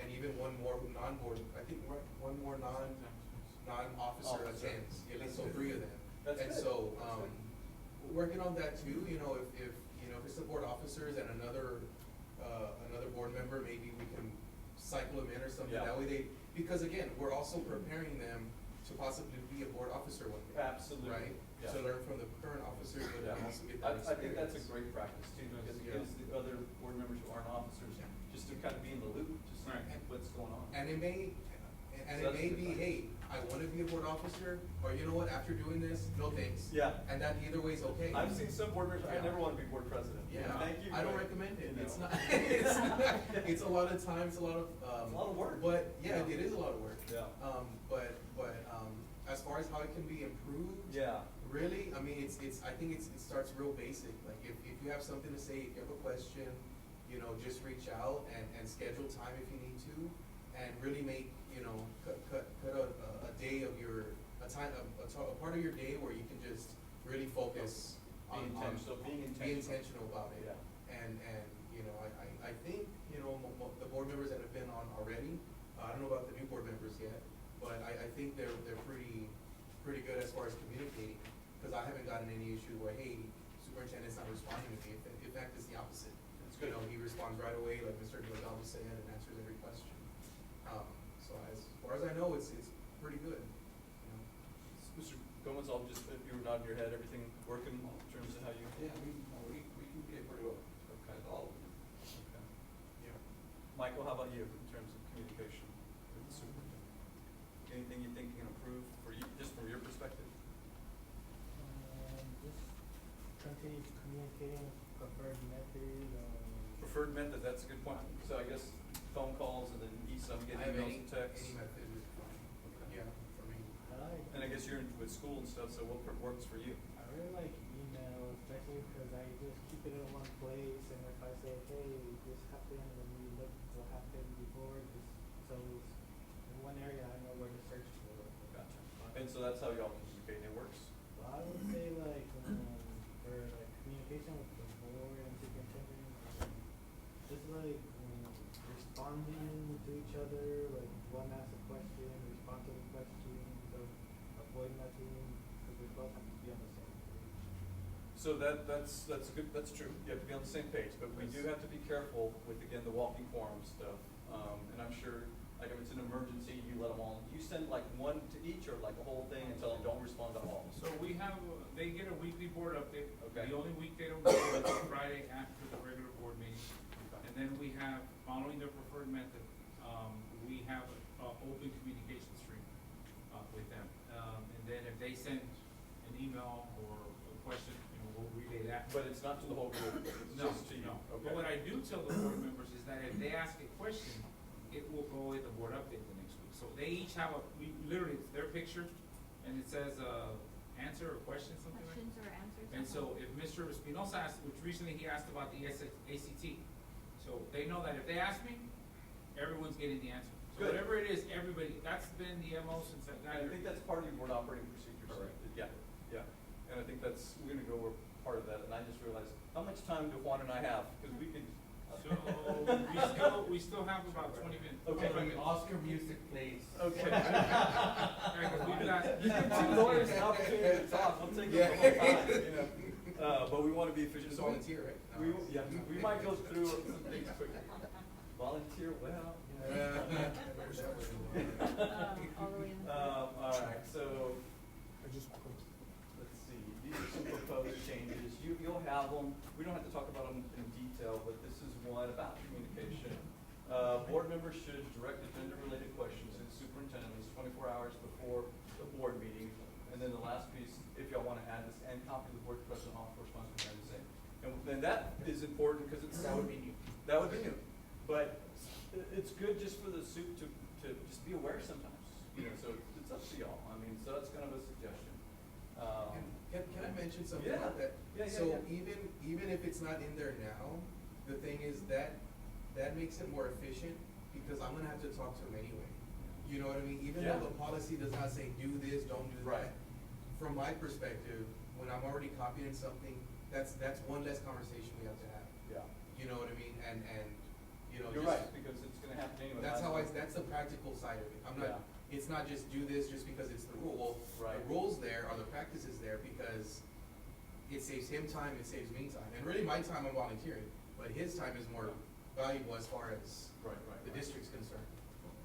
And even one more non-board, I think one more non-officer Officer. attends, at least so 3 of them. That's And good. so, That's good. working on that too, if it's the board officers and another board member, maybe we can cycle them in or something, Yeah. that way because again, we're also preparing them to possibly be a board officer one day. Absolutely. Right? Yeah. To learn from the current officers, but Yeah. then also get that I think that's a experience. great practice too, because it Yeah. gives the other board members who aren't officers, Yeah. just to kind of be in the loop, just Right. what's going on. And it may, So it that's may good be, practice. hey, I wanna be a board officer, or you know what, after doing this, no thanks. Yeah. And that either way's okay. I've seen some board members, I Yeah. never want to be board president. Yeah, Thank you. I don't but, recommend it, you it's know. not, it's a lot of time, it's a lot of, It's a lot of work. But, yeah, Yeah. it is a lot of work. Yeah. But, as far as how it can be improved. Yeah. Really, I think it starts real basic, like if you have something to say, if you have a question, just reach out and schedule time if you need to, and really make, cut a day of a part of your day where you can just really focus Be on. intentional, being Be intentional. intentional about it. Yeah. And, I think, the board members that have been on already, I don't know about the new board members yet, but I think they're pretty good as far as communicating, because I haven't gotten any issue where, hey, superintendent's not responding to me. In fact, it's the opposite. That's good. He responds right away, like Mr. Gonzalez said, and answers every far as I know, it's pretty good, you know. Mr. Gomez, I'll just, if you were nodding your head, everything working in terms of how you? Yeah, we communicate pretty well, okay, all of them. Okay. Yeah. Michael, how about you in terms of communication with the superintendent? Anything you think you can improve for you, just from your perspective? Just continue communicating preferred method, Preferred method, that's a good point. So I guess phone calls and then some get I have emails and texts. any method is fine, yeah, for me. And I guess you're with school and stuff, so what works for you? I really like email, especially because I just keep it in one place, and if I say, hey, this happened, and we look what happened before, just so it's in one area, I know where to search for it. Gotcha. And so that's how y'all communicate, and it works? Well, I would say like for like communication with the board and superintendent, just like responding to each other, like one asks a question, respond to the question, so avoid nothing, because we both have to be on the same page. So that's good, that's true, you have to be on the same page, but we do have to be careful with, again, the walking forum stuff. And I'm sure, like if it's an emergency, you let them all, you send like one to each or like a whole thing and tell them don't respond to all? So we have, they get a weekly board update. Okay. The only week they don't get it is Friday after the regular board meeting. And then we have, following their preferred method, we have an open communication stream with them. And then if they send an email or a question, you know, we'll relay that. But it's not to the whole group, it's No, just to you? no. Okay. But what I do tell the board members is that if they ask a question, it will go in the board update the next week. So they each have literally, it's their picture, and it says, answer or question, something like that. Questions or answers. And so if Mr. Espinosa asked, which recently he asked about the ACT, so they know that if they ask me, everyone's getting the answer. So Good. whatever it is, everybody, that's been the MO since I got I here. think that's part of your board operating procedures. Correct. Yeah, yeah, and I think that's, we're gonna go over part of that, and I just realized, how much time do Juan and I have? Because we can. So we still have about 20 minutes. Okay. 25 minutes. Oscar music, please. Okay. Right, 'cause we've got. Just give two lawyers an opportunity to talk, I'll take them the whole time, you know. But we wanna be efficient. Just So we- volunteer, right? We, yeah, we might go through some things quickly. Volunteer, well, you know. All the way in the. All right, so, let's see, these are some proposed changes, you'll have them, we don't have to talk about them in detail, but this is one about communication. Board members should direct agenda-related questions to the superintendent at least 24 hours before the board meeting. And then the last piece, if y'all wanna add this, and copy the board president all correspondence with the same. And then that is important, because it's. That would be new. That would be new, but it's good just for the soup to just be aware sometimes, you know, so it's up to y'all, I mean, so that's kind of a suggestion. Can I mention something Yeah. about that? Yeah, yeah, So yeah. even if it's not in there now, the thing is that makes it more efficient, because I'm gonna have to talk to him anyway. You know what I mean? Even Yeah. though the policy does not say do this, don't do Right. that. From my perspective, when I'm already copying something, that's one less conversation we have to have. Yeah. You know what I mean? And you know, You're just. right, because it's gonna happen anyway. That's the practical side of it. I'm not, Yeah. it's not just do this just because it's the rule. Well, Right. the rules there are the practices there because it saves him time, it saves me time. And really my time I'm volunteering, but his time is more valuable as far as Right. the district's concerned.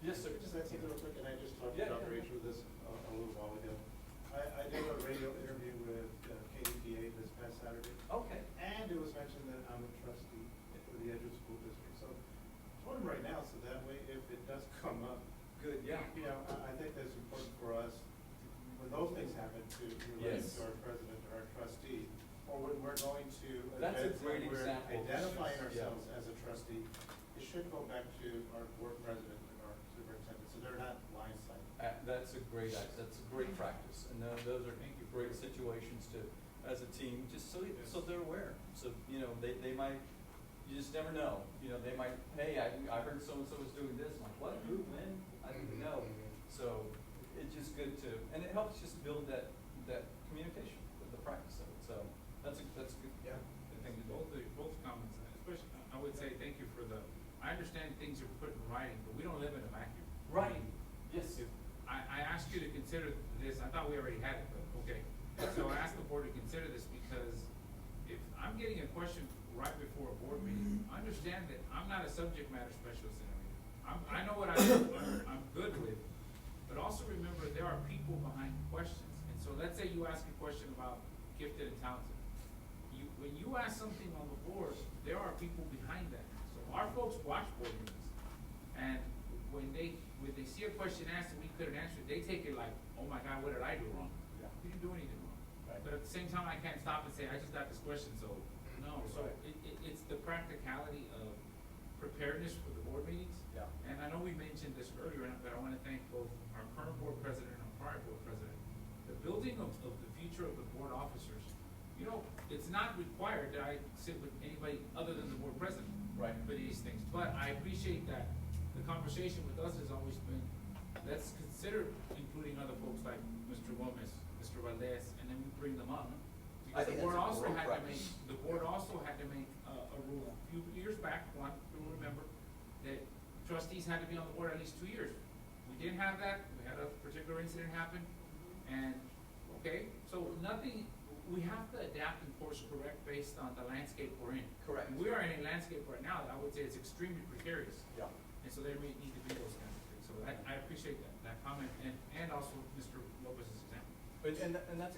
Yes, sir. Just add something real quick, and I just talked Yeah, to yeah. Dr. Rachel this a little while ago. I did a radio interview with KDPA this past Saturday, Okay. and it was mentioned that I'm a trustee for the Edgewood School District. So I told him right now, so that way if it does come up, Good, yeah. you know, I think that's important for us, when those things happen, to relate Yes. to our president or our trustee, or when we're going to That's a events great and we're example. identifying Yeah. ourselves as a trustee, it should go back to our board president and our superintendent, so they're not blindsided. That's a great practice, and those are great situations to, as a team, just so they're aware. So, you know, they might, you just never know, you know, they might, hey, I heard so-and-so was doing this, I'm like, what, who, when, I didn't even know. So, it's just good to, and it helps just build that communication, the practice of it, so, that's a good Yeah. thing to do. Both comments, especially, I would say thank you for I understand things are put in writing, but we don't live in a vacuum. Right. Yes. If I asked you to consider this, I thought we already had it, but okay. So I asked the board to consider this because if I'm getting a question right before a board meeting, understand that I'm not a subject matter specialist in everything. I know what I'm good with, But also remember, there are people behind questions. And so let's say you ask a question about gifted and talented. When you ask something on the board, there are people behind that. So our folks watch board meetings. And when they see a question asked and we couldn't answer it, they take it like, oh my God, what did I do wrong? Yeah. We didn't do anything wrong. Right. But at the same time, I can't stop and say, I just got this question, so, no. So Right. it's the practicality of preparedness for the board meetings. Yeah. And I know we mentioned this earlier, but I wanna thank both our current board president and our prior board president. The building of the future of the board officers, you know, it's not required that I sit with anybody other than the board president. Right. For these things, but I appreciate that the conversation with us has always been, let's consider including other folks like Mr. Gomez, Mr. Valdez, and then we bring them up. I Because the think board that's a also great had to make, practice. the board also had to make a rule a few years back, you'll remember, that trustees had to be on the board at least 2 years. We didn't have that, we had a particular incident happen, and, okay, so nothing, we have to adapt and course correct based on the landscape we're in. Correct. And we are in a landscape right now that I would say is extremely precarious. Yeah. And so there may need to be those kinds of things. So I appreciate that comment, and also Mr. Lopez's example. And that's,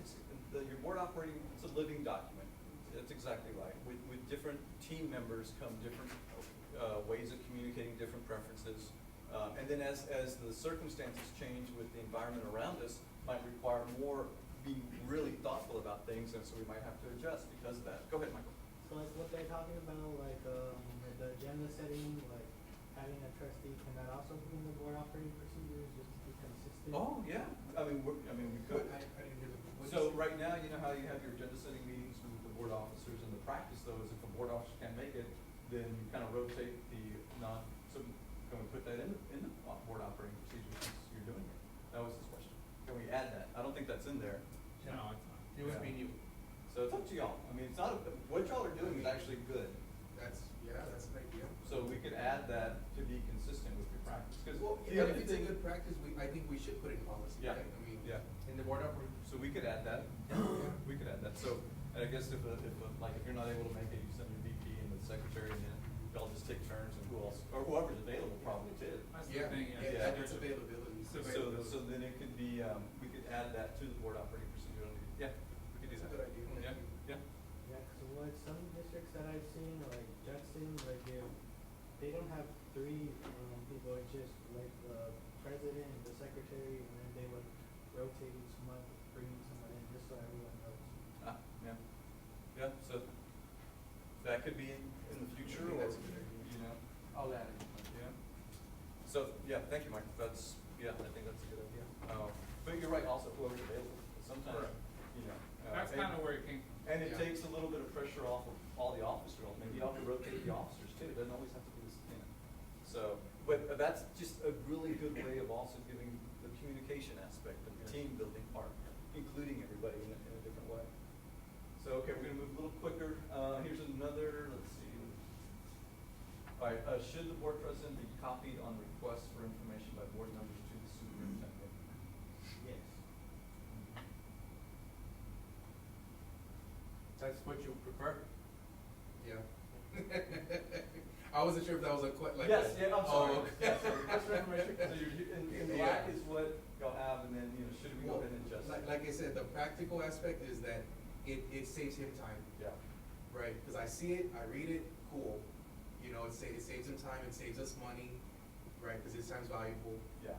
your board operating, it's a living document. That's exactly right. With different team members come different, ways of communicating, different preferences. And then as the circumstances change with the environment around us, might require more being really thoughtful about things, and so we might have to adjust because of that. Go ahead, Michael. So like what they're talking about, like, the agenda setting, like having a trustee, can that also be in the board operating procedures just to be consistent? Oh, yeah. I mean, we could. I didn't hear the. what So you said? right now, you know how you have your agenda setting meetings with the board officers, and the practice though is if a board officer can't make it, then you kind of rotate so can we put that in the board operating procedures since you're doing it? That was his question. Can we add that? I don't think that's in there. No, it's not. It was me and you. So it's up to y'all. I mean, it's not, what y'all are doing is actually good. That's an idea. So we could add that to be consistent with your practice, cause Well, the yeah, other if it's a thing- good practice, I think we should put it in policy, Yeah. right? I mean, Yeah. in the board operating. So we could add that. We could add that. So, and I guess if you're not able to make it, you send your VP and the secretary, and then y'all just take turns, and who else, or whoever's available probably too. That's Yeah, the thing, yeah, it's availability. It's So availability. then it could be, we could add that to the board operating procedure. Yeah, we could do That's a that. good idea. Thank Yeah, you. yeah. Yeah, cause like some districts that I've seen, like Judson, like they don't have three, people, it's just like the president and the secretary, and then they would rotate each month, bringing someone in, just so everyone knows. Yeah. Yeah, so that could be in the future, I think or, that's a good idea. you know, I'll add it. yeah. So, yeah, thank you, Mike. That's, I think that's a good idea. But you're right, also whoever's available. Sometimes, Correct. you know. That's and- kind of where it came from. And it Yeah. takes a little bit of pressure off of all the officer roles. Maybe y'all can rotate the officers too. It doesn't always have to be the same. So, but that's just a really good way of also giving the communication aspect of the team building part, including everybody in a different way. So, okay, we're gonna move a little quicker. Here's another, let's see. All right, should the board president be copied on requests for information by board members to the superintendent? Yes. That's what you prefer? Yeah. I wasn't sure if that was a like. Yes, yeah, I'm sorry. Oh, okay. Yeah, so request for information, so in black is what y'all have, and then, should we go Well, ahead and adjust? like I said, the practical aspect is that it saves him time, Yeah. right? Cause I see it, I read it, cool. It saves him time, it saves us money, right? Cause his time's valuable. Yeah.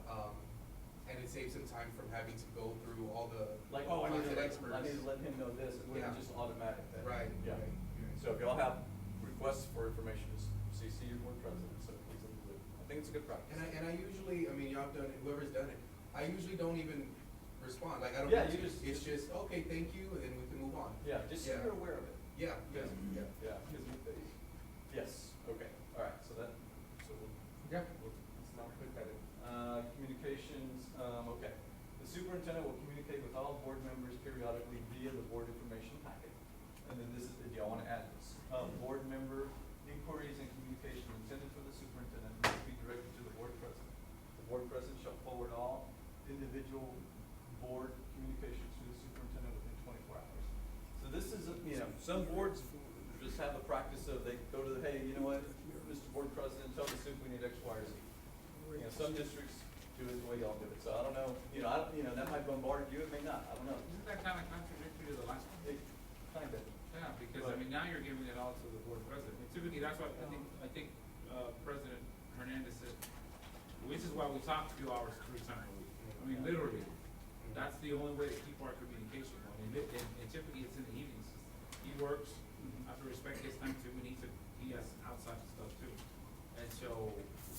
And it saves him time from having to go through all the Like, oh, I need content to experts. let him know this, it wouldn't Yeah. just automatic then. Right, Yeah. right. So if y'all have requests for information, just CC your board president, so he's included. I think it's a good practice. And I usually, y'all have done it, whoever's done it, I usually don't even respond, like, I don't. Yeah, need you to. just- It's just, okay, thank you, and then we can move on. Yeah, just so Yeah. you're aware of it. Yeah, yeah, yeah. Yeah, because yes, okay, all right, so we'll. Yeah. Let's not put that in. Communications, okay. The superintendent will communicate with all board members periodically via the board information packet. And then this is, if y'all wanna add this, board member inquiries and communication intended for the superintendent must be directed to the board president. The board president shall forward all individual board communications to the superintendent within 24 hours. So this is, some boards just have a practice of they go to the, hey, you know what, Mr. Board President, tell the soup we need X, Y, or Z. Some districts do it the way y'all do it. So I don't know, that might bombard you, it may not, I don't know. Isn't that kind of contradictory to the last one? It, kind of. Yeah, because I mean, now you're giving it all to the board president. And typically, that's what I think, President Hernandez said, which is why we talk 2 hours 3 times a week. I mean, literally, that's the only way to keep our communication going. And typically, it's in the evenings. He works, I have to respect his time too, and he has outside stuff too. And so,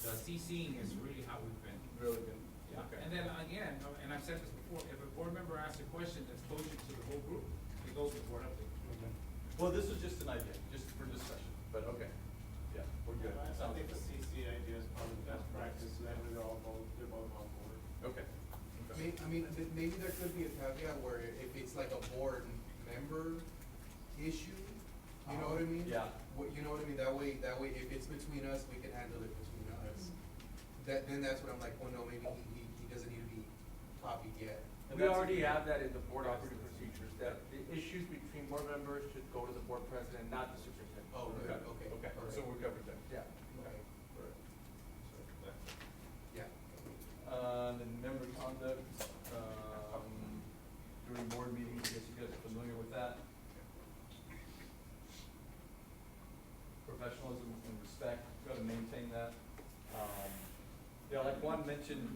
the CCing is really how we've been. Really good. Yeah, Okay. and then again, and I've said this before, if a board member asks a question that's cogent to the whole group, it goes with board update. Well, this was just an idea, just for discussion, but okay. Yeah, we're good. I Sounds think the good. CC idea is probably the best practice, and then they're both on board. Okay. Maybe there could be a caveat where if it's like a board member issue, you know what I mean? Yeah. You know what I mean? That way, if it's between us, we can handle it between us. Then that's when I'm like, well, no, maybe he doesn't need to be copied yet. We already have that in the board operating procedures, that the issues between board members should go to the board president, not the superintendent. Oh, good, okay. Okay, all so right. we're covered there. Yeah. Okay. Yeah. Then member conduct, during board meetings, I guess you guys are familiar with that. Professionalism and respect, gotta maintain that. Yeah, like Juan mentioned,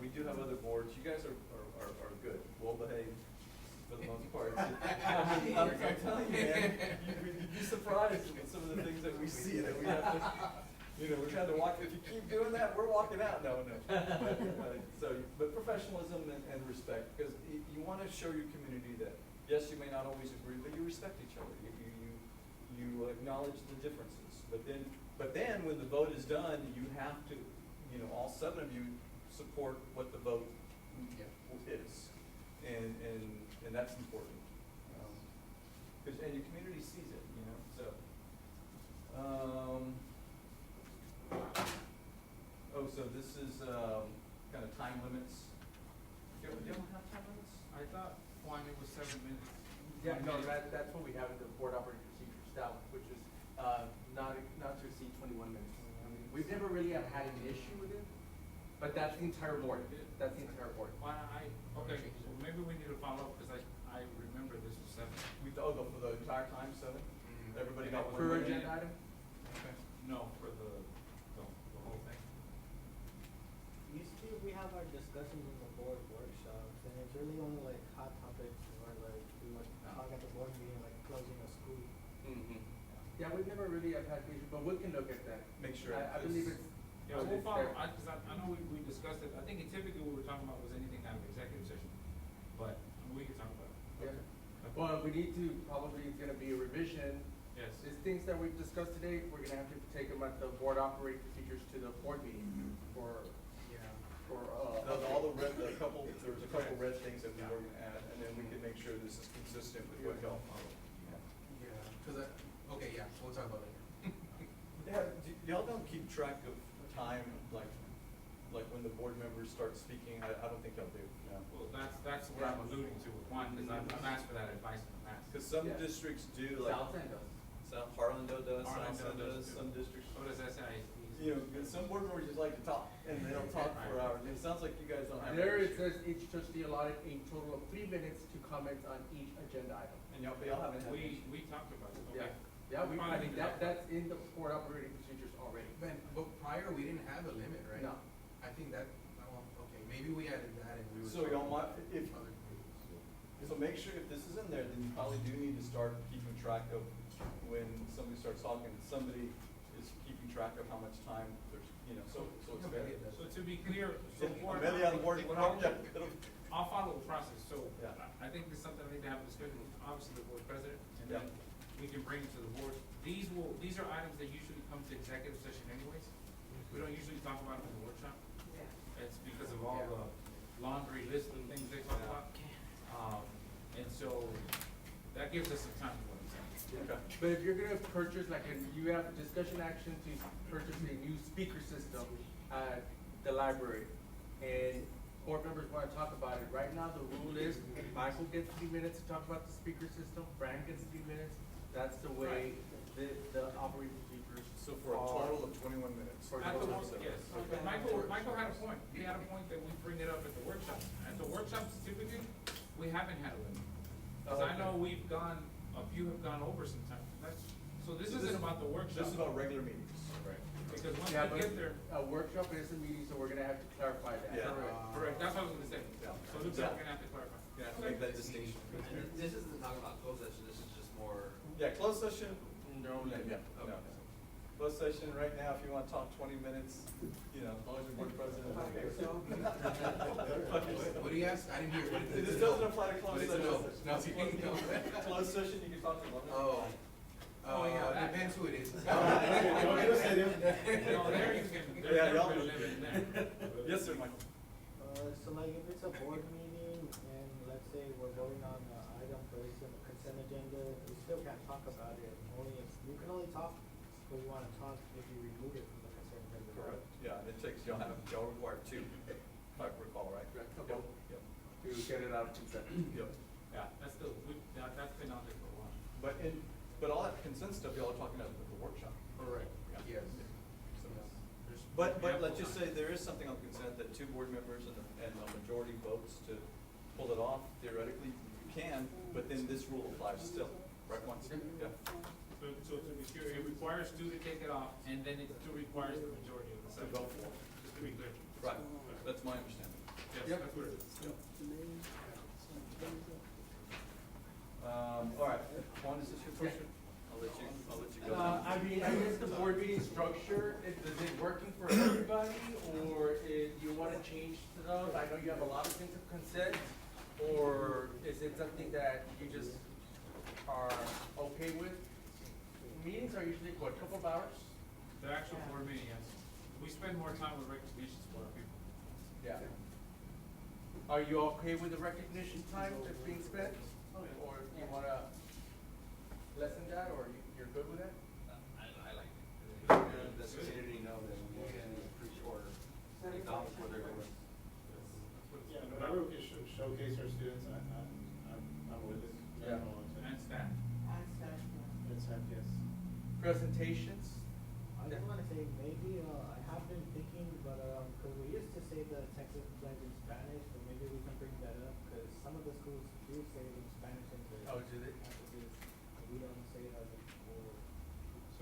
we do have other boards, you guys are good, well behaved for the most part. I'm telling you, man, you'd be surprised with some of the things that we see that we have to, we had to walk, if you keep doing that, we're walking out, no. But professionalism and respect, because you wanna show your community that, yes, you may not always agree, but you respect each other, you acknowledge the differences, but then when the vote is done, you have to, all 7 of you support what the vote is, and that's important. And your community sees it, so. So this is, kind of time limits. Do you have time limits? I thought, Juan, it was 7 minutes. Yeah, no, that's what we have in the board operating procedures now, which is, not to exceed 21 minutes. We've never really had an issue with it, but that's the entire board, that's the entire board. Why, okay, well, maybe we need to follow up, because I remember this was 7. For the entire time, 7? Everybody got one Per minute? agenda item? No, for the whole thing. Usually we have our discussions in the board workshops, and it's really only like hot topics, or like we would talk at the board meeting, like closing a school. Yeah, we've never really had an issue, but we can look at that. Make sure I it's- believe it's. Yeah, we'll follow, because I know we discussed it, I think typically what we were talking about was anything out of executive session, but we can talk about it. Yeah. Well, we need to, probably it's gonna be a revision. Yes. These things that we've discussed today, we're gonna have to take them at the board operating procedures to the board meeting for, All the red, there was a couple red things that we were gonna add, and then we can make sure this is consistent with what y'all follow. Okay, yeah, we'll talk about it later. Y'all don't keep track of time, like when the board members start speaking, I don't think y'all do, no. Well, that's what I'm alluding to with Juan, because I've asked for that advice in the past. Cause some Yeah. districts do, like. South End does. Harlandale does, Harlandale South End does does, too. some districts. So does SISD. Some board members just like to talk, and they don't talk for hours, and it sounds like you guys don't have. There that it issue. says each trustee allotted a total of 3 minutes to comment on each agenda item. And y'all haven't had. We talked about it, okay. Yeah, We I probably mean, need to talk about that's in the board operating procedures already. But prior, we didn't have a limit, right? No. I think that, okay, maybe we added that and we were. So y'all might, if, Other groups. so make sure if this is in there, then you probably do need to start keeping track of when somebody starts talking, somebody is keeping track of how much time there's, so it's fair. So to be clear, so board. Amelia on board, it'll. I'll follow the process, so Yeah. I think this is something I need to have a discussion with, obviously, the board president, and then Yeah. we can bring it to the board. These are items that usually come to executive session anyways. We don't usually talk about them in the workshop. It's because of all the laundry list of things they talk about. And so that gives us some time to what I'm saying. Okay. But if you're gonna purchase, you have discussion action to purchase a new speaker system at the library, and board members wanna talk about it, right now, the rule is, Michael gets 3 minutes to talk about the speaker system, Frank gets 3 minutes, that's the way the operating procedures. So for a total of 21 minutes. For At the total most, of yes, seven. but Michael had a point, he at a point that we bring it up at the workshop. At the workshops typically, we haven't had a limit. Cause I know we've gone, a few have gone over sometimes, so this isn't about the workshop. This is about regular meetings. Right. Because once Yeah, we but get there, a workshop is a meeting, so we're gonna have to clarify that. Yeah. correct, that's what I was gonna say. Yeah. So it looks like we're gonna have to clarify. You have to make that distinction. And this isn't talking about closed session, this is just more. Yeah, closed session, No, yeah, Okay. no. Closed session, right now, if you wanna talk 20 minutes, you know, as long as you're board president. What do you ask? I didn't hear. What is This it? doesn't apply to What closed is it? session. No, you can't go. Closed session, you can talk to one. Oh. Oh, yeah, that- Depends who it is. No, there you can, there's Yeah, never y'all- been a limit in there. Yes, sir, Michael. So like if it's a board meeting and let's say we're voting on an item for instance, the consent agenda, we still can't talk about it. You can only talk when you wanna talk if you remove it from the consent agenda. Correct, yeah, and it takes, y'all require two, if I recall, right? Right, Yep, okay. yep, To get it out of consent. yep. Yeah, that's still, that's been out there for a while. But all that consent stuff, y'all are talking about at the workshop. Correct, yes. There's But let's ample just time. say there is something on consent that two board members and a majority votes to pull it off, theoretically, you can, but then this rule applies still, right, once, yeah. So to be clear, it requires two to take it off, and then it still requires the majority of the To seven. vote for it. Just to be clear. Right, that's my understanding. Yes, Yep. that's what it is. All right, Juan, is this your question? I'll let you go. I mean, I guess the board meeting structure, is it working for everybody, or do you wanna change to those? I know you have a lot of things of consent, or is it something that you just are okay with? Meetings are usually, what, a couple of hours? The actual board meeting, yes. We spend more time with recognitions for our people. Yeah. Are you okay with the recognition time that's being spent? Or you wanna lessen that, or you're good with that? I like it. Does the community know that we can appreciate or acknowledge where they're going? Yeah, whenever we can showcase our students, I'm with it. Yeah. And staff. It's, yes. Presentations? I just wanna say maybe, I have been thinking, but, cause we used to say the Texas pledge in Spanish, but maybe we can bring that up, cause some of the schools do say it in Spanish in the. Oh, do they? campuses, but we don't say it as a school.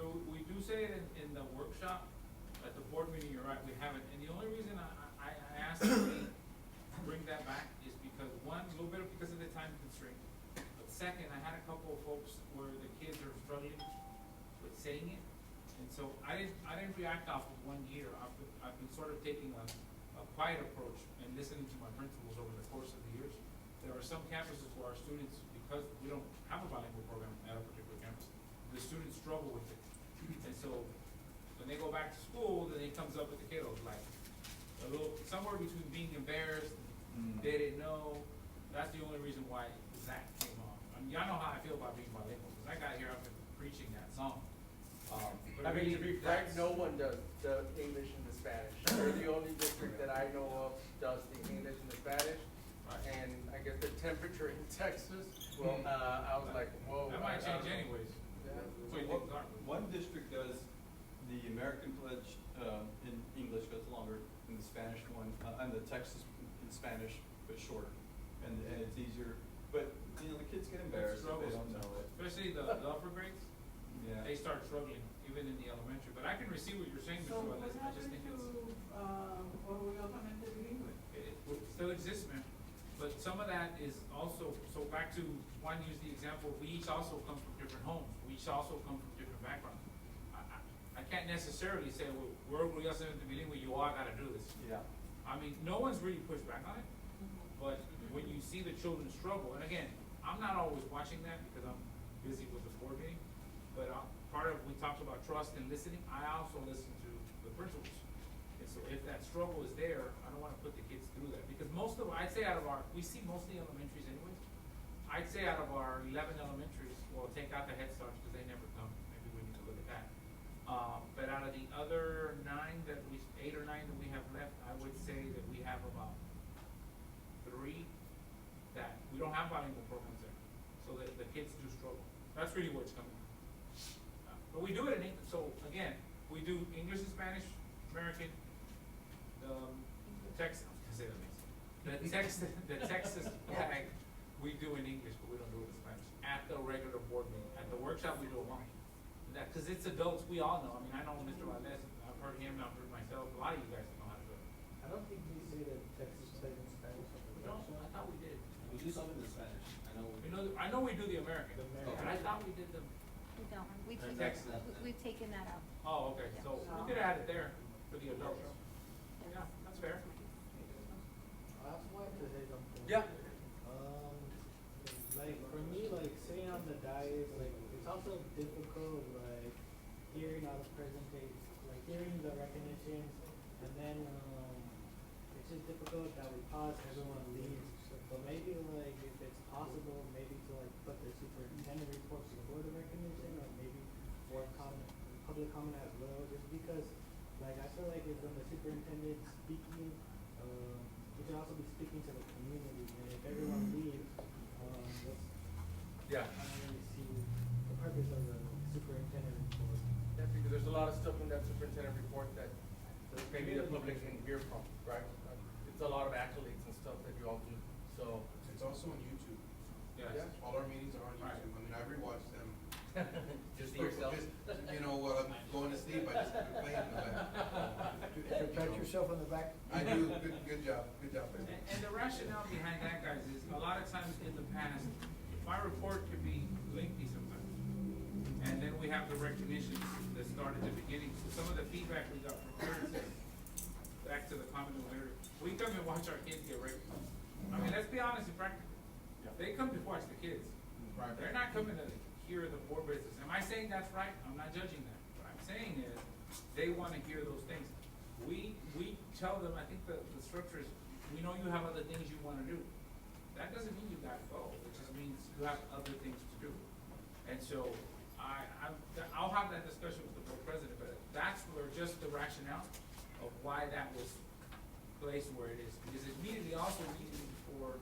So we do say it in the workshop, at the board meeting, you're right, we haven't, and the only reason I asked that we bring that back is because, one, a little bit because of the time constraint. But second, I had a couple of folks where the kids are struggling with saying it, and so I didn't react off of 1 year. I've been sort of taking a quiet approach and listening to my principals over the course of the years. There are some campuses where our students, because we don't have a bilingual program at a particular campus, the students struggle with it. And so, when they go back to school, then it comes up with the kiddos, like, a little, somewhere between being embarrassed, they didn't know. That's the only reason why that came off. I mean, y'all know how I feel about being bilingual, because I got here, I've been preaching that song. But I mean, to really, be frank, that's- no one does the English and the Spanish. We're the only district that I know of does the English and the Spanish. And I guess the temperature in Texas, I was like, whoa. That might change anyways. Yeah. So you think, One district does the American pledge, in English, goes longer, and the Spanish one, and the Texas in Spanish, but shorter. And it's easier, but, you know, the kids get embarrassed if they don't know it. Especially the upper grades, Yeah. they start struggling, even in the elementary. But I can receive what you're saying, Mr. So what Valdez, I just happened think to, it's, Orgullo Bilingüe? it still exists, man. But some of that is also, so back to, one used the example, we each also come from different homes, we each also come from different backgrounds. I can't necessarily say, well, we're orgullosamente bilingüe, you all gotta do this. Yeah. I mean, no one's really pushed back on it, but when you see the children struggle, and again, I'm not always watching that because I'm busy with the board meeting, but part of, we talked about trust and listening, I also listen to the principals. And so if that struggle is there, I don't wanna put the kids through that, because most of, I'd say out of our, we see mostly elementaries anyways. I'd say out of our 11 elementaries, well, take out the Head Starts, because they never come, maybe we need to look at that. But out of the other 8 or 9 that we have left, I would say that we have about 3 that, we don't have bilingual programs there, so that the kids do struggle. That's really where it's coming from. But we do it in English, so again, we do English and Spanish, American, Texas, the Texas flag, we do in English, but we don't do it in Spanish, at the regular board meeting. At the workshop, we do it wrong. That, cause it's adults, we all know, I mean, I know Mr. Valdez, I've heard him, I've heard myself, a lot of you guys know how to do it. I don't think we say that Texas plays in Spanish. We don't, I thought we did. We do something in Spanish, I know. I know we do the American, The American. and I thought we did the, We don't, And that's- we've taken that out. oh, okay, so we could have had it there for the adults. Yeah, that's fair. I also wanted to say something. Yeah. Like for me, like sitting on the dais, like it's also difficult, like hearing all the presentations, like hearing the recognitions, and then it's just difficult that we pause, everyone leaves. But maybe like if it's possible, maybe to like put the superintendent report before the recognition, or maybe for public comment as well, just because like I feel like if when the superintendent's speaking, he should also be speaking to the community, and if everyone leaves, Yeah. I don't really see the purpose of the superintendent report. Yeah, because there's a lot of stuff in that superintendent report that maybe the public can hear from, right? It's a lot of accolades and stuff that you all do, so. It's also on YouTube. Yes. All our meetings are on Right. YouTube. I mean, I rewatched them. Just for- yourself? You know, while I'm going to sleep, I just put it playing in the back. You pat yourself on the back. I do, good job, And the rationale behind that, guys, is a lot of times in the past, my report could be lengthy sometimes. And then we have the recognitions that start at the beginning. So some of the feedback we got from parents is, back to the common denominator, we come and watch our kids get recognized. I mean, let's be honest and practical. They come to watch the kids. Right. They're not coming to hear the board business. Am I saying that's right? I'm not judging that. What I'm saying is, they wanna hear those things. We tell them, I think the structure is, we know you have other things you wanna do. That doesn't mean you gotta go, it just means you have other things to do. And so, I'll have that discussion with the board president, but that's where just the rationale of why that was placed where it is. Because immediately also leading for,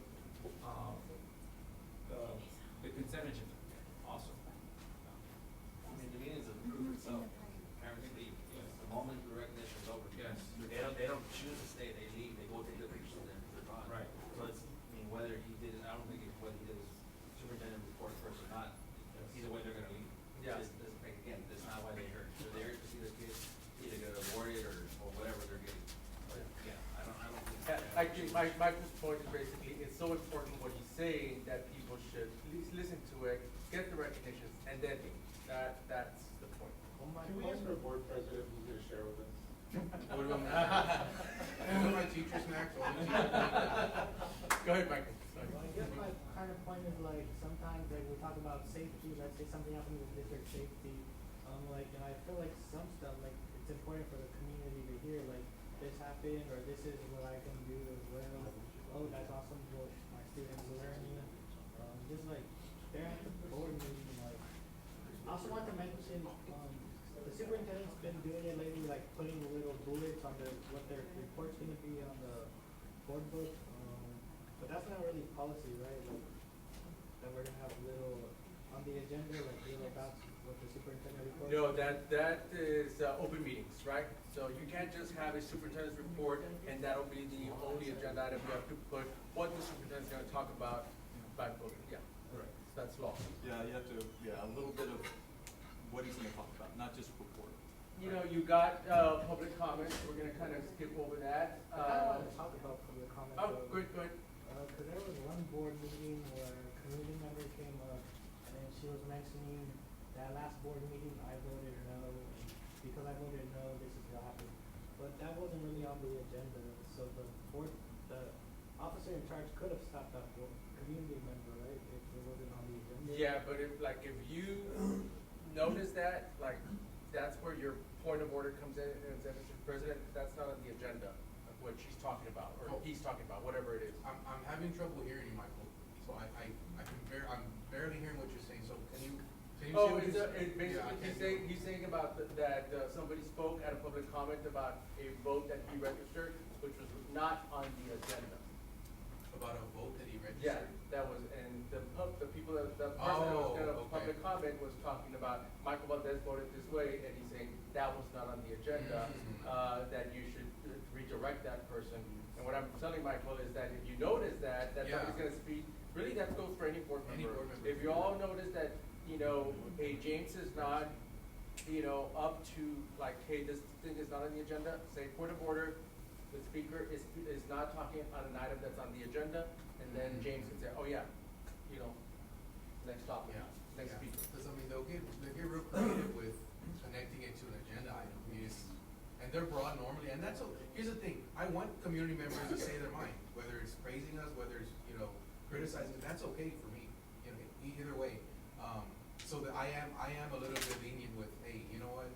the consent agenda also. I mean, the meetings have proved itself, parents leave, the moment the recognition is over. Yes. They don't choose to stay, they leave, they go take the pictures and they're gone. Right. So it's, I mean, whether he did it, I don't think it's whether he did his superintendent report first or not, either way they're gonna leave. Yeah. It's just, like, again, that's not why they're here, they're there to see their kids, either get awarded or whatever they're getting. But, yeah, I don't think. I think Michael's point is basically, it's so important what he's saying that people should at least listen to it, get the recognitions, and then leave. That's the point. Can we ask our board president who's gonna share with us? What do I Those are my teachers, Max, only teachers. Go ahead, Michael. Sorry. Well, I guess my kind of point is like, sometimes like we talk about safety, let's say something happened with district safety, like, and I feel like some stuff, like, it's important for the community to hear, like, this happened, or this is what I can do as well. Oh, that's awesome, what my students are learning, just like, they're at the board meeting, like, I also want to mention, the superintendent's been doing it lately, like putting little bullets on what their report's gonna be on the board book, but that's not really policy, right? Like, that we're gonna have little, on the agenda, like little about what the superintendent report. No, that is open meetings, right? So you can't just have a superintendent's report and that'll be the only agenda item. You have to put what the superintendent's gonna talk about by book, yeah. Correct. That's law. Yeah, you have to, a little bit of what he's gonna talk about, not just report. You know, you got, public comments, we're gonna kind of skip over that. I kinda wanna talk about public comment. Oh, though. good, good. Cause there was one board meeting where a community member came up and she was mentioning that last board meeting I voted no, and because I voted no, this is what happened. But that wasn't really on the agenda, so the officer in charge could have stopped that community member, right, if it wasn't on the agenda? Yeah, but if you notice that, like, that's where your point of order comes in, and Mr. President, that's not on the agenda of what she's talking about, or he's talking about, whatever it is. I'm having trouble hearing you, Michael, so I'm barely hearing what you're saying, so can you say Oh, what it's, you're it's Yeah, I basically, can't- he's saying about that somebody spoke at a public comment about a vote that he registered, which was not on the agenda. About a vote that he Yeah, registered? that was, and the people that, the person that was gonna Oh, okay. public comment was talking about, Michael Valdez voted this way, and he's saying that was not on the agenda, Mhm. that you should redirect that person. And what I'm telling Michael is that if you notice that Yeah. somebody's gonna speak, really that goes for any board Any member. board member. If you all notice that, you know, hey, James is not, you know, up to, like, hey, this thing is not on the agenda, say point of order, the speaker is not talking on an item that's on the agenda, and then Mhm. James can say, oh yeah, you know, next topic, Yeah. next Yeah. speaker. Cause I mean, they'll get real creative with connecting it to an agenda item. I mean, and they're broad normally, and that's, here's the thing, I want community members to say their mind, whether it's praising us, whether it's, you know, criticizing, that's okay for me, you know, either way. So that I am a little bit lenient with, hey, you know what,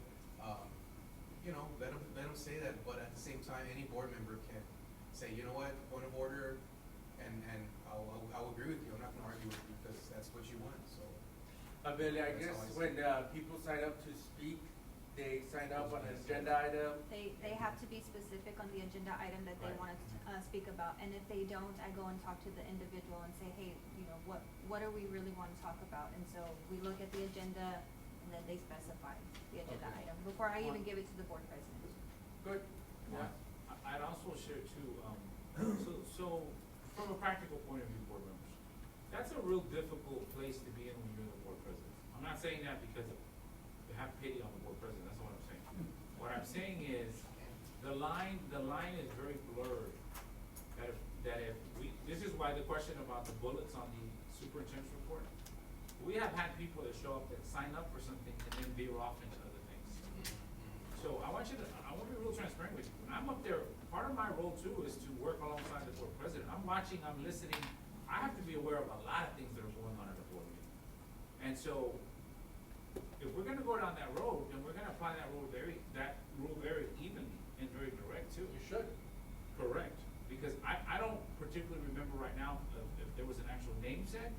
you know, let them say that, but at the same time, any board member can say, you know what, point of order, and I'll agree with you, I'm not gonna argue with you, because that's what you want, so. Billy, I That's guess how I see when, it. people sign up to speak, they sign up on an agenda item. They have to be specific on the agenda item that they Right. wanna, speak about, and if they don't, I go and talk to the individual and say, hey, you know, what are we really wanna talk about? And so we look at the agenda, and then they specify the agenda Okay. item, before I even give it to the board president. Good. Yeah, I'd also share too, so from a practical point of view, board members, that's a real difficult place to be in when you're the board president. I'm not saying that because you have pity on the board president, that's not what I'm saying. What I'm saying is, the line is very blurred. That if we, this is why the question about the bullets on the superintendent's report. We have had people that show up that sign up for something and then veer off into other things. So I want to be real transparent with you. When I'm up there, part of my role too is to work alongside the board president. I'm watching, I'm listening. I have to be aware of a lot of things that are going on at the board meeting. And so, if we're gonna go down that road, then we're gonna apply that rule very evenly and very direct too. You should. Correct, because I don't particularly remember right now if there was an actual name said,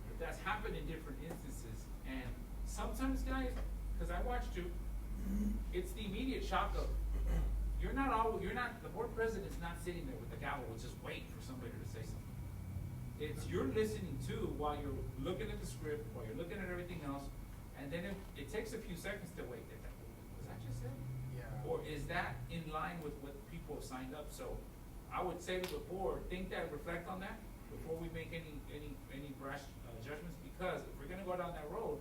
but that's happened in different instances. And sometimes, guys, cause I watch too, it's the immediate shock of, the board president is not sitting there with the gavel, just waiting for somebody to say something. It's, you're listening too while you're looking at the script, while you're looking at everything else, and then it takes a few seconds to wait, was that just it? Yeah. Or is that in line with what people have signed up? So I would say to the board, think that, reflect on that before we make any brash judgments, because if we're gonna go down that road,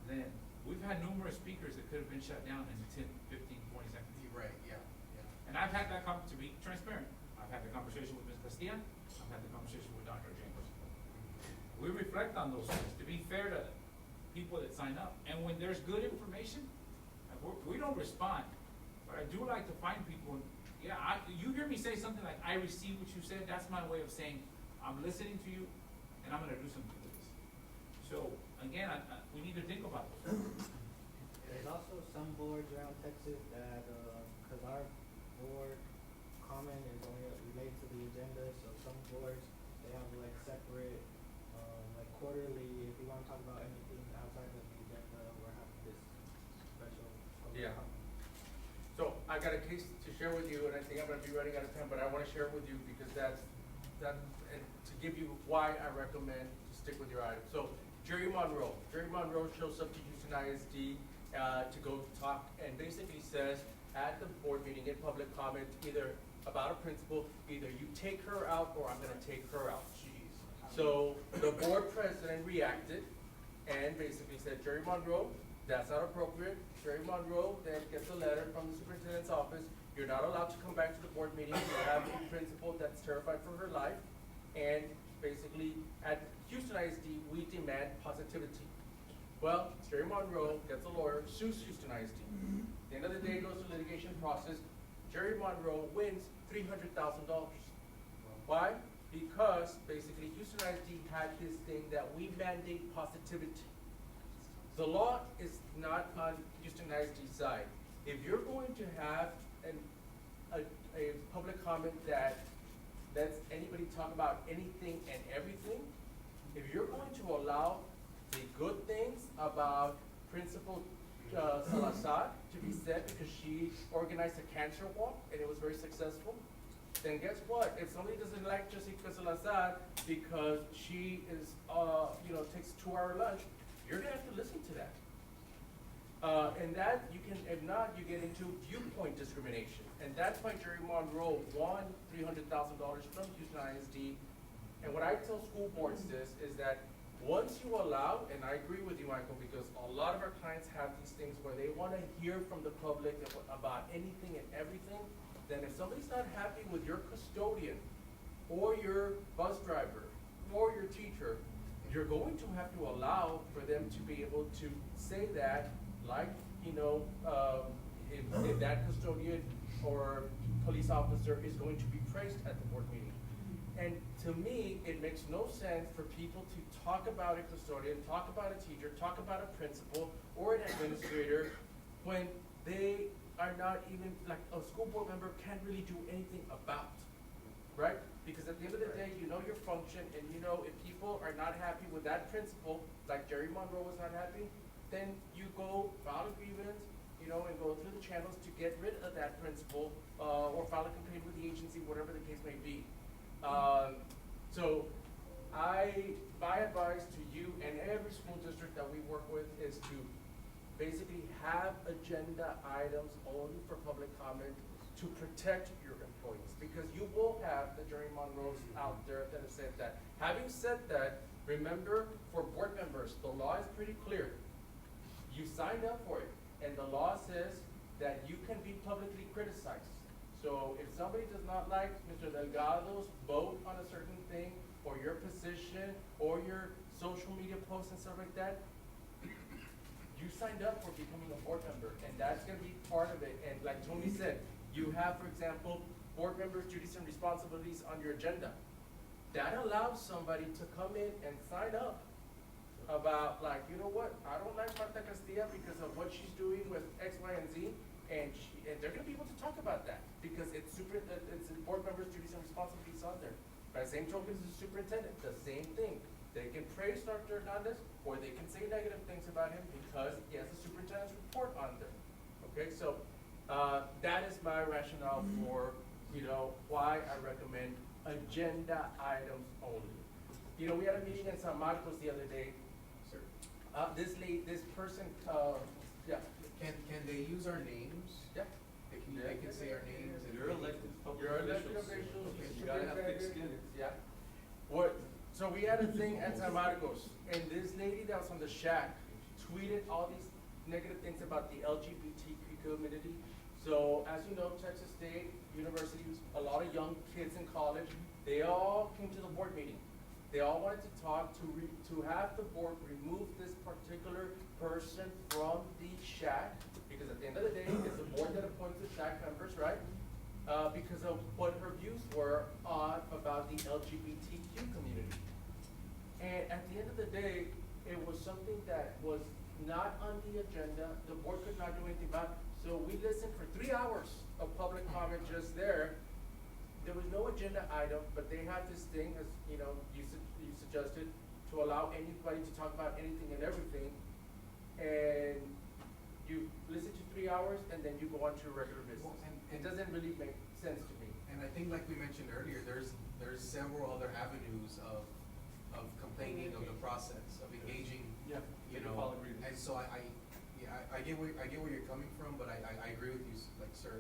then we've had numerous speakers that could have been shut down in 10, 15, 20 seconds. You're right, yeah, yeah. And I've had that to be transparent, I've had the conversation with Ms. Castilla, I've had the conversation with Dr. James. We reflect on those things to be fair to people that sign up. And when there's good information, we don't respond. But I do like to find people, yeah, you hear me say something like, I receive what you said, that's my way of saying, I'm listening to you, and I'm gonna do something with this. So, again, we need to think about those. There's also some boards around Texas that, cause our board comment is only related to the agenda, so some boards, they have like separate, like quarterly, if you wanna talk about anything outside of the agenda, we're having this special. public Yeah. comment. So I got a case to share with you, and I think I'm gonna be running out of time, but I wanna share it with you because and to give you why I recommend to stick with your item. So Jerry Monroe shows up to Houston ISD, to go talk, and basically says at the board meeting in public comment, either about a principal, either you take her out or I'm gonna take her out. So the board president reacted and basically said, Jerry Monroe, that's not appropriate. Jerry Monroe then gets a letter from the superintendent's office. You're not allowed to come back to the board meeting. You have a principal that's terrified for her life. And basically, at Houston ISD, we demand positivity. Well, Jerry Monroe gets a lawyer, sues Houston ISD. At the end of the day, goes to litigation process. Jerry Monroe wins $300,000. Why? Because basically Houston ISD had this thing that we mandate positivity. The law is not on Houston ISD's side. If you're going to have a public comment that lets anybody talk about anything and everything, if you're going to allow the good things about Principal Salazar to be said because she organized a cancer walk and it was very successful, then guess what? If somebody doesn't like Jessica Salazar because she is, takes a 2-hour lunch, you're gonna have to listen to that. And that, you can, if not, you get into viewpoint discrimination. And that's why Jerry Monroe won $300,000 from Houston ISD. And what I tell school boards is that once you allow, and I agree with you, Michael, because a lot of our clients have these things where they wanna hear from the public about anything and everything, then if somebody's not happy with your custodian, or your bus driver, or your teacher, you're going to have to allow for them to be able to say that, like, if that custodian or police officer is going to be praised at the board meeting. And to me, it makes no sense for people to talk about a custodian, talk about a teacher, talk about a principal or an administrator when they are not even, like, a school board member can't really do anything about, right? Because at the end of the day, you know your function, and you know if people are not happy with that principal, like Jerry Monroe was not happy, then you go file a grievance, and go through the channels to get rid of that principal, or file a complaint with the agency, whatever the case may be. So my advice to you and every school district that we work with is to basically have agenda items only for public comment to protect your employees, because you will have the Jerry Monroes out there that have said that. Having said that, remember, for board members, the law is pretty clear. You signed up for it, and the law says that you can be publicly criticized. So if somebody does not like Mr. Delgado's vote on a certain thing, or your position, or your social media posts and stuff like that, you signed up for becoming a board member, and that's gonna be part of it. And like Tony said, you have, for example, board members' duties and responsibilities on your agenda. That allows somebody to come in and sign up about, like, you know what, I don't like Marta Castilla because of what she's doing with X, Y, and Z, and they're gonna be able to talk about that, because it's board members' duties and responsibilities on there. By the same token as the superintendent, the same thing. They can praise Dr. Hernandez, or they can say negative things about him because he has the superintendent's report on there. Okay, so that is my rationale for, why I recommend agenda items only. We had a meeting in San Marcos the other day. Sir, This person, yeah. can they use our names? Yeah. They can say our names and. You're elected public You're elected officials. officials. You gotta have thick skin. Yeah. So we had a thing at San Marcos, and this lady that was on the shack tweeted all these negative things about the LGBTQ community. So as you know, Texas State University, a lot of young kids in college, they all came to the board meeting. They all wanted to talk to have the board remove this particular person from the shack, because at the end of the day, it's the board that appoints the shack members, right? Because of what her views were about the LGBTQ community. And at the end of the day, it was something that was not on the agenda. The board could not do anything about it. So we listened for 3 hours of public comment just there. There was no agenda item, but they had this thing, as you suggested, to allow anybody to talk about anything and everything. And you listen to 3 hours, and then you go on to your regular business. Well, and It doesn't really make sense to me. And I think, like we mentioned earlier, there's several other avenues of complaining of the process, of engaging, Yeah. File agreements. And so I get where you're coming from, but I agree with you, like, sir,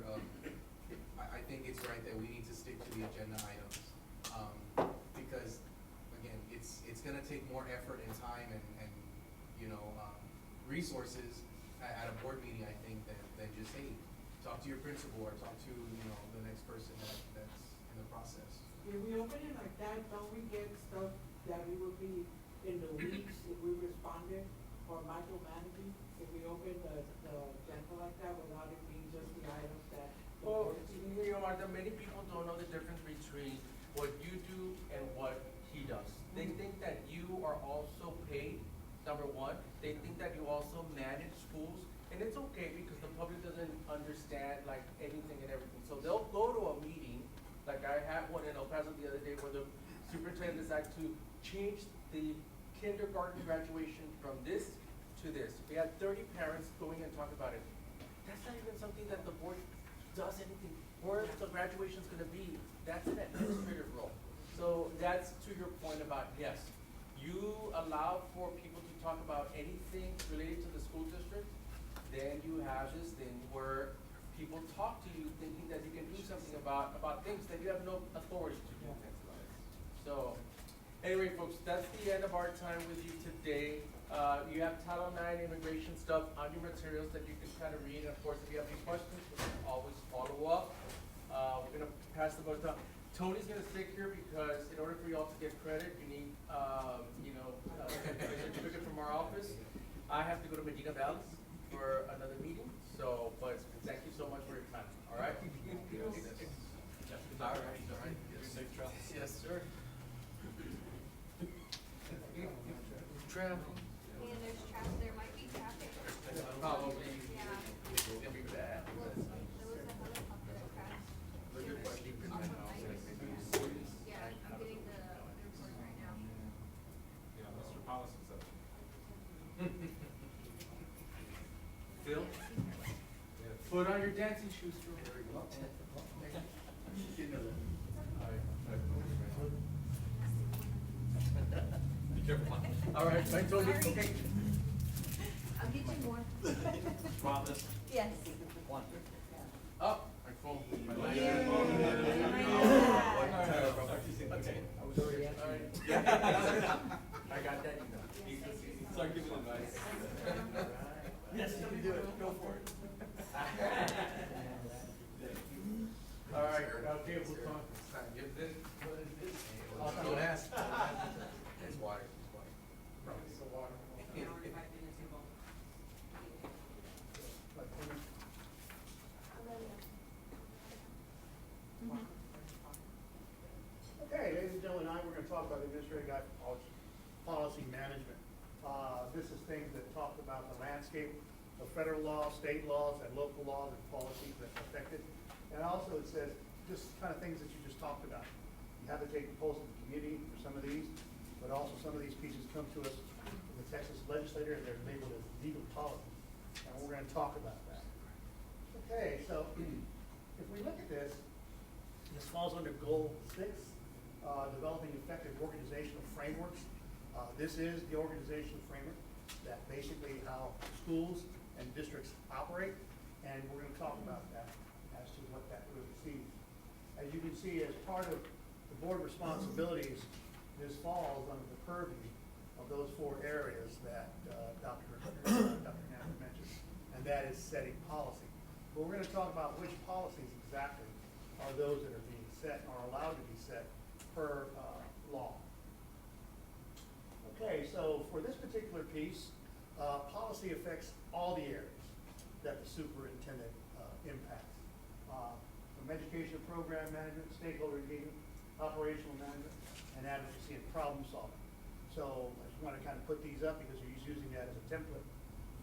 I think it's right that we need to stick to the agenda items. Because, again, it's gonna take more effort and time and resources at a board meeting, I think, than just, hey, talk to your principal or talk to, the next person that's in the process. If we open it like that, don't we get stuff that we would be in the weeks if we responded, or micromanaging? If we open the agenda like that without it being just the items that. the Well, board- Martha, many people don't know the difference between what you do and what he does. They think that you are also paid, number one. They think that you also manage schools, and it's okay because the public doesn't understand like anything and everything. So they'll go to a meeting, like I had one in El Paso the other day, where the superintendent decided to change the kindergarten graduation from this to this. We had 30 parents going and talk about it. That's not even something that the board does anything, where the graduation's gonna be, that's an administrative role. So that's to your point about, yes, you allow for people to talk about anything related to the school district, then you have this thing where people talk to you thinking that you can do something about things that you have no authority to do things about. So, anyway, folks, that's the end of our time with you today. You have Title IX immigration stuff on your materials that you can kind of read. And of course, if you have any questions, you can always follow up. We're gonna pass the vote down. Tony's gonna stick here because in order for y'all to get credit, you need, a certificate from our office. I have to go to Medina Valley for another meeting, so, but thank you so much for your time, all right? All right. Safe travels. Yes, sir. Travel. And there's traffic, there might be traffic. Probably. Yeah. It's gonna be bad. Well, there was a helicopter that crashed. Look at what you've been On the doing. highway. Yeah, I'm getting the report right now. Yeah, Mr. Policy's up. Phil? Put on your dancing shoes, Phil. Be careful. All right, I told you, Sorry. okay. I'll get you more. Promise. Yes. One. Oh, my phone. My light. Yeah. Okay. I was already All right. I got that, you know. Start giving advice. Yes, you can do it, go for it. All right, okay, we'll talk. Don't ask. It's water, it's water. It's the water. Okay, ladies and gentlemen, tonight we're gonna talk about administrative guide for policy management. This is things that talk about the landscape of federal laws, state laws, and local laws and policies that affect it. And also it says, just kind of things that you just talked about. You have to take the pulse of the community for some of these, but also some of these pieces come to us from the Texas legislature, and they're labeled as legal policies. And we're gonna talk about that. Okay, so if we look at this, this falls under goal 6, developing effective organizational frameworks. This is the organizational framework that basically how schools and districts operate, and we're gonna talk about that as to what that really sees. As you can see, as part of the board responsibilities, this falls under the purview of those 4 areas that Dr. Hammer mentioned, and that is setting policy. But we're gonna talk about which policies exactly are those that are being set, or allowed to be set per law. Okay, so for this particular piece, policy affects all the areas that the superintendent impacts. From education and program management, stakeholder engagement, operational management, and advocacy and problem solving. So I just want to kind of put these up because he's using that as a template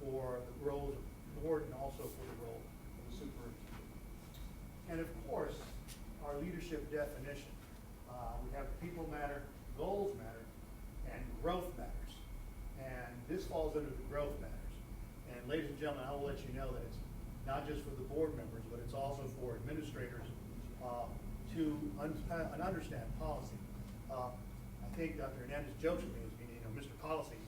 for the roles of the board and also for the role of the superintendent. And of course, our leadership definition. We have people matter, goals matter, and growth matters. And this falls under the growth matters. And ladies and gentlemen, I will let you know that it's not just for the board members, but it's also for administrators to understand policy. I think Dr. Hernandez jokes with me as being, Mr. Policy,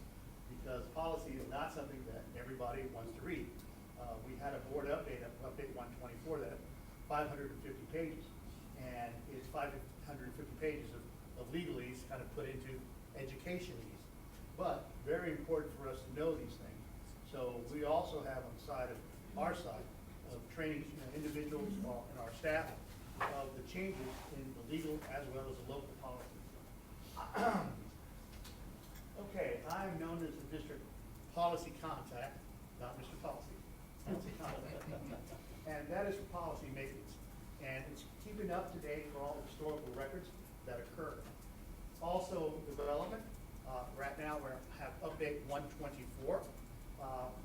because policy is not something that everybody wants to read. We had a board update 124, that 550 pages, and it's 550 pages of legalese kind of put into educationese. But very important for us to know these things. So we also have on the side of our side of training individuals and our staff of the changes in the legal as well as the local policies. Okay, I'm known as the district policy contact, not Mr. Policy. Policy contact. And that is for policy maintenance. And it's keeping up to date for all the historical records that occur. Also development. Right now we have update 124.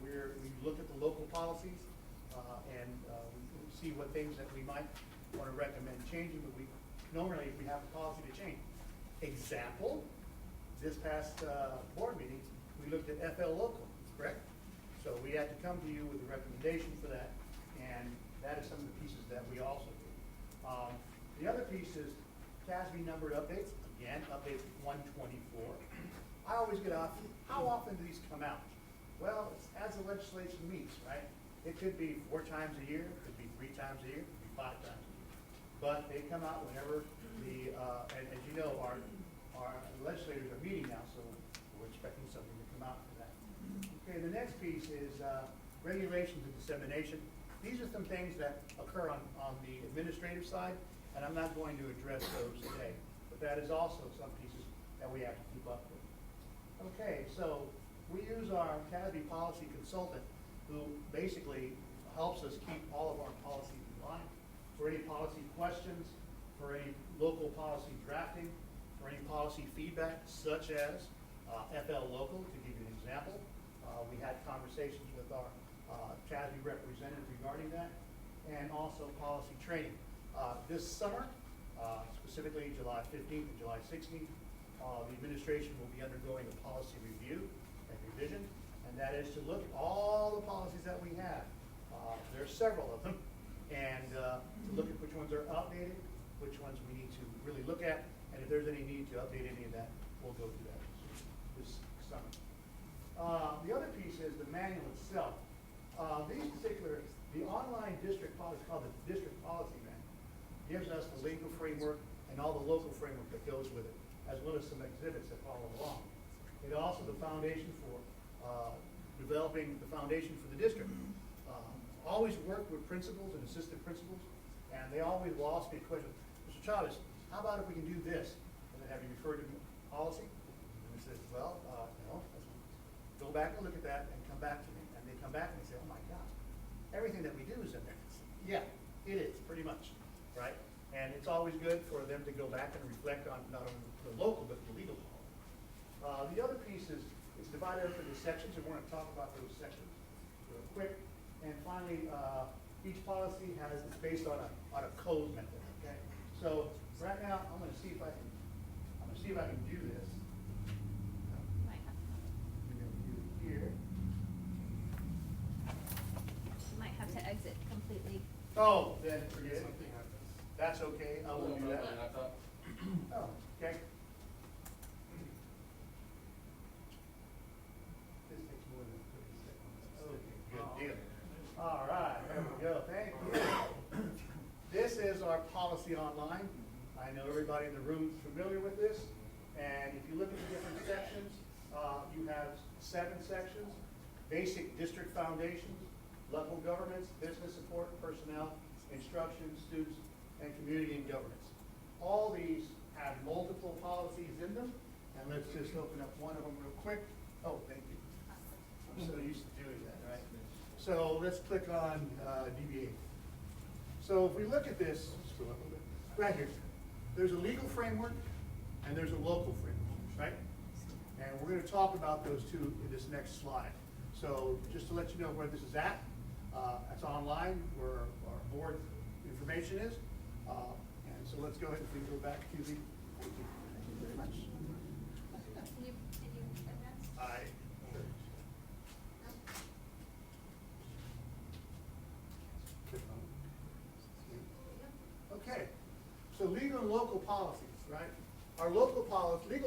We look at the local policies and we see what things that we might want to recommend changing, but normally we have a policy to change. Example, this past board meeting, we looked at FL local, correct? So we had to come to you with a recommendation for that, and That is some of the pieces that we also do. The other piece is TASB numbered updates, again, update 124. I always get asked, how often do these come out? Well, it's as the legislation meets, right? It could be 4 times a year, it could be 3 times a year, it could be 5 times a year. But they come out whenever the, and as you know, our legislators are meeting now, so we're expecting something to come out for that. Okay, the next piece is regulations and dissemination. These are some things that occur on the administrative side, and I'm not going to address those today. But that is also some pieces that we have to keep up with. Okay, so we use our TASB policy consultant, who basically helps us keep all of our policies in line. For any policy questions, for any local policy drafting, for any policy feedback, such as FL Local, to give you an example. We had conversations with our TASB representative regarding that, and also policy training. This summer, specifically July 15th and July 16th, the administration will be undergoing a policy review and revision, and that is to look at all the policies that we have. There are several of them, and to look at which ones are outdated, which ones we need to really look at, and if there's any need to update any of that, we'll go through that this summer. The other piece is the manual itself. The online district policy, called the district policy manual, gives us the legal framework and all the local framework that goes with it, as well as some exhibits that follow along. It also the foundation for developing the foundation for the district. Always work with principals and assistant principals, and they always will ask me a question, Mr. Chavez, how about if we can do this? And then have you referred to policy? And I said, well, no. Go back and look at that and come back to me. And they come back and they say, oh my God, everything that we do is in there. Yeah, it is, pretty much, right? And it's always good for them to go back and reflect on not only the local, but the legal policy. The other piece is, it's divided up into sections, and we're going to talk about those sections real quick. And finally, each policy is based on a code method, okay? So right now, I'm going to see if I can do this. Might have, I'm going to do it here. might have to exit completely. Oh, then forget it. Something happens. That's okay, I will do that. Oh, okay. This takes more than 30 seconds. Okay, good deal. All right, there we go, thank you. This is our policy online. I know everybody in the room is familiar with this. And if you look at the different sections, you have 7 sections: basic district foundations, local governments, business support, personnel, instruction, students, and community and governance. All these have multiple policies in them, and let's just open up one of them real quick. Oh, thank you. I'm so used to doing that, right? So let's click on DBA. So if we look at this, right here, there's a legal framework and there's a local framework, right? And we're going to talk about those two in this next slide. So just to let you know where this is at, it's online where our board information is. And so let's go ahead and go back to the, thank you very much. Can you advance? Okay, so legal and local policies, right? Our legal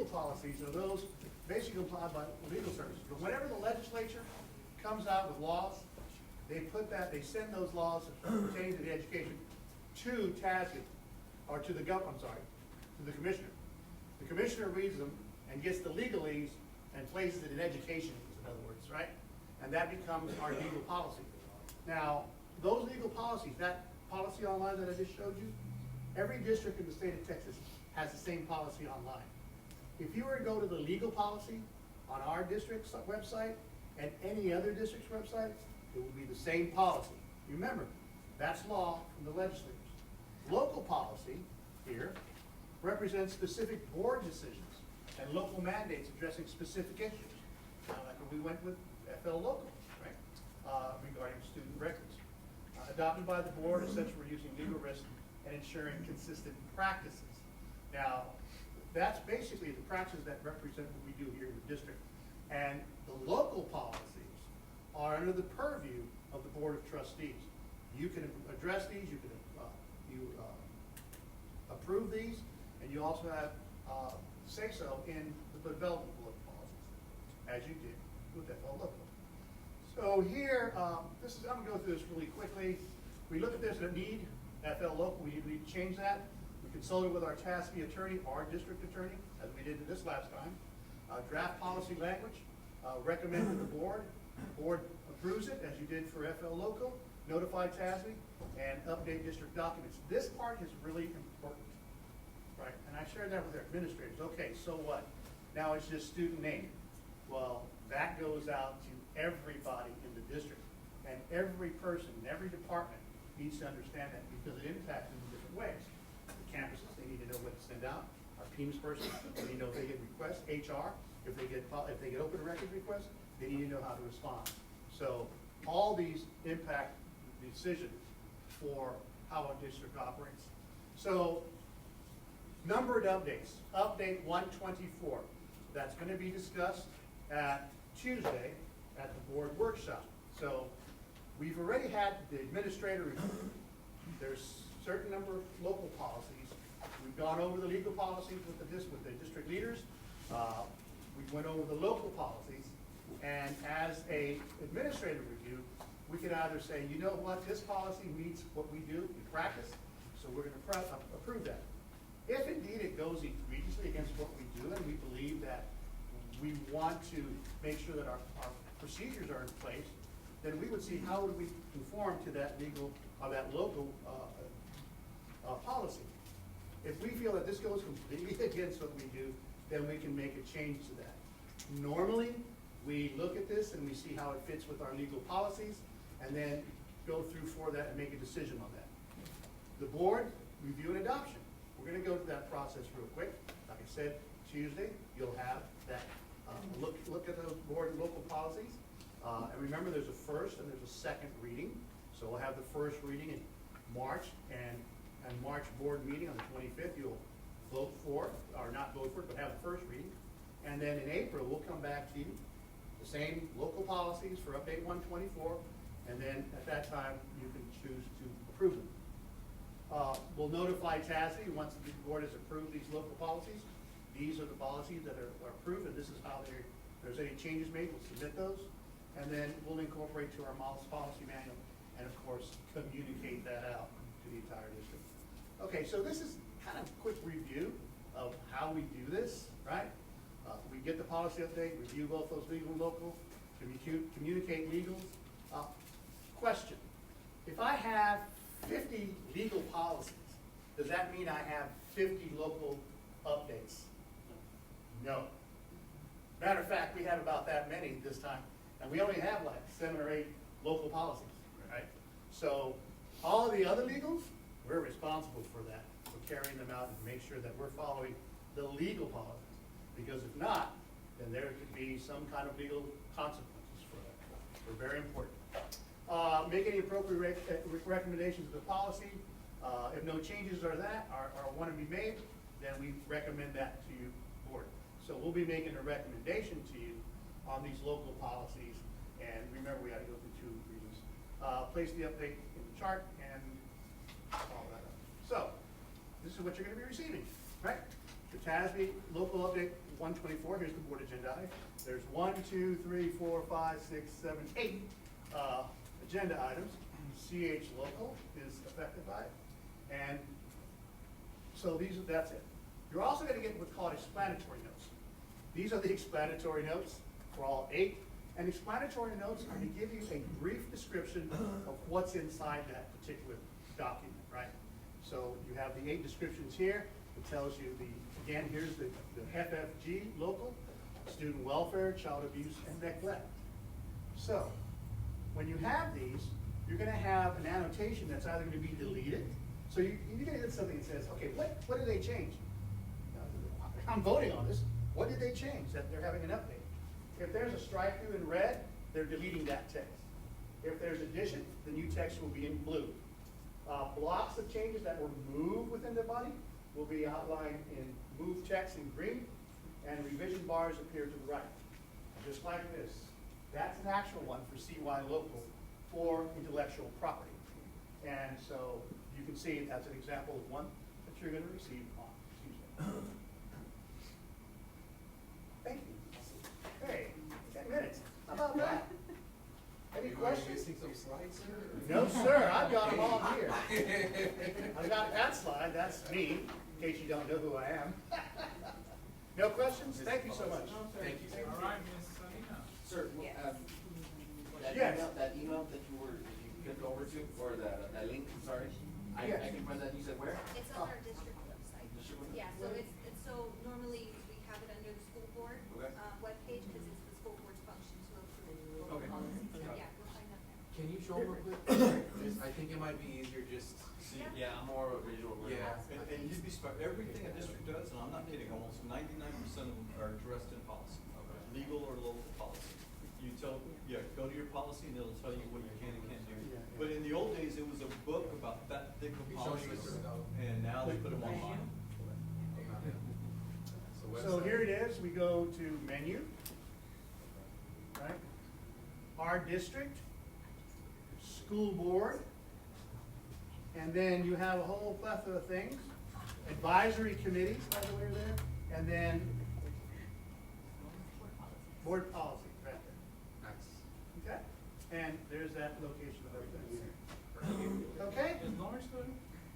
policies are those basically applied by legal services. But whenever the legislature comes out with laws, they send those laws pertaining to the education to TASB, or to the to the commissioner. The commissioner reads them and gets the legalese and places it in education, in other words, right? And that becomes our legal policy. Now, those legal policies, that policy online that I just showed you, every district in the state of Texas has the same policy online. If you were to go to the legal policy on our district's website and any other district's website, it will be the same policy. Remember, that's law from the legislators. Local policy here represents specific board decisions and local mandates addressing specific issues. Like when we went with FL Local, right, regarding student records. Adopted by the board, essentially reducing legal risk and ensuring consistent practices. Now, that's basically the practices that represent what we do here in the district. And the local policies are under the purview of the Board of Trustees. You can address these, you can, approve these, and you also have, say-so in the development board policies, as you did with FL Local. So here, I'm gonna go through this really quickly. We look at this as a need, FL Local, we need to change that. We consulted with our TASB attorney, our district attorney, as we did this last time. Draft policy language, recommended to the board. Board approves it, as you did for FL Local, notify TASB, and update district documents. This part is really important, right? And I shared that with our administrators. Okay, so what? Now it's just student name. Well, that goes out to everybody in the district, and every person, every department needs to understand that because it impacts them in different ways. The campuses, they need to know what to send out. Our PEMS person, they need to know if they get requests. HR, if they get open records requests, they need to know how to respond. So all these impact the decision for how a district operates. So numbered updates, update 124. That's going to be discussed at Tuesday at the board workshop. So we've already had the administrator review. There's a certain number of local policies. We've gone over the legal policies with the district leaders. We went over the local policies, and as a administrative review, we could either say, you know what, this policy meets what we do in practice, so we're going to approve that. If indeed it goes egregiously against what we do, and we believe that we want to make sure that our procedures are in place, then we would see how would we conform to that legal or that local policy. If we feel that this goes completely against what we do, then we can make a change to that. Normally, we look at this and we see how it fits with our legal policies, and then go through for that and make a decision on that. The board, review and adoption. We're going to go through that process real quick. Like I said, Tuesday, you'll have that look at those board and local policies. And remember, there's a first and there's a second reading. So we'll have the first reading in March, and March board meeting on the 25th, you'll vote for it, or not vote for it, but have the first reading. And then in April, we'll come back to you, the same local policies for update 124, and then at that time, you can choose to approve them. We'll notify TASB once the board has approved these local policies. These are the policies that are approved, and this is how if there's any changes made, we'll submit those. And then we'll incorporate to our policy manual, and of course, communicate that out to the entire district. Okay, so this is kind of a quick review of how we do this, right? We get the policy update, review both those legal and local, communicate legals. Question, if I have 50 legal policies, does that mean I have 50 local updates? No. Matter of fact, we have about that many this time, and we only have like 7 or 8 local policies, right? So all of the other legals, we're responsible for that, for carrying them out and make sure that we're following the legal policies. Because if not, then there could be some kind of legal consequences for that. They're very important. Make any appropriate recommendations of the policy. If no changes are want to be made, then we recommend that to you, board. So we'll be making a recommendation to you on these local policies. And remember, we got to go through 2 readings. Place the update in the chart and follow that up. So this is what you're going to be receiving, right? The TASB local update 124. Here's the board agenda. There's 1, 2, 3, 4, 5, 6, 7, 8 agenda items. CH local is affected by it, and so that's it. You're also going to get what's called explanatory notes. These are the explanatory notes for all 8, and explanatory notes are going to give you a brief description of what's inside that particular document, right? So you have the 8 descriptions here. It tells you again, here's the FFG local, student welfare, child abuse, and neglect. So when you have these, you're going to have an annotation that's either going to be deleted. So you're going to get something that says, okay, what did they change? I'm voting on this. What did they change that they're having an update? If there's a strike through in red, they're deleting that text. If there's addition, the new text will be in blue. Blocks of changes that were moved within the body will be outlined in move text in green, and revision bars appear to the right. Just like this. That's an actual one for CY local for intellectual property. And so you can see that's an example of one that you're gonna receive on Tuesday. Thank you. Hey, 10 minutes. How about that? Any You are questions? missing some slides, sir? No, sir, I've got them all here. I got that slide, that's me, in case you don't know who I am. No questions? Thank you so much. Thank you, sir. All right, Ms. Salina. Sir, Yes. Yes. that email that you clicked over to, or that link, sorry, Yes. I can press that, you said where? It's on our district website. District website? Yeah, so it's so normally we have it under the school board, Okay. webpage, because it's the school board's function to approve local Okay. policies. So yeah, you'll find that there. Can you show them real quick? I think it might be easier just, See, yeah, I'm more of a visual. learner. yeah. And you'd be surprised, everything a district does, and I'm not kidding, almost 99% of them are addressed in policy, legal or local policy. You tell, go to your policy and it'll tell you what you can and can't do. But in the old days, it was a book about that thick of Show you policies, Mr. Vidal. and now they put them online. So here it is, we go to menu, right? Our district, school board, and then you have a whole plethora of things. Advisory committees, by the way, are there, and then board policy, right there. Nice. Okay? And there's that location of everything. Okay? Is Lawrence good?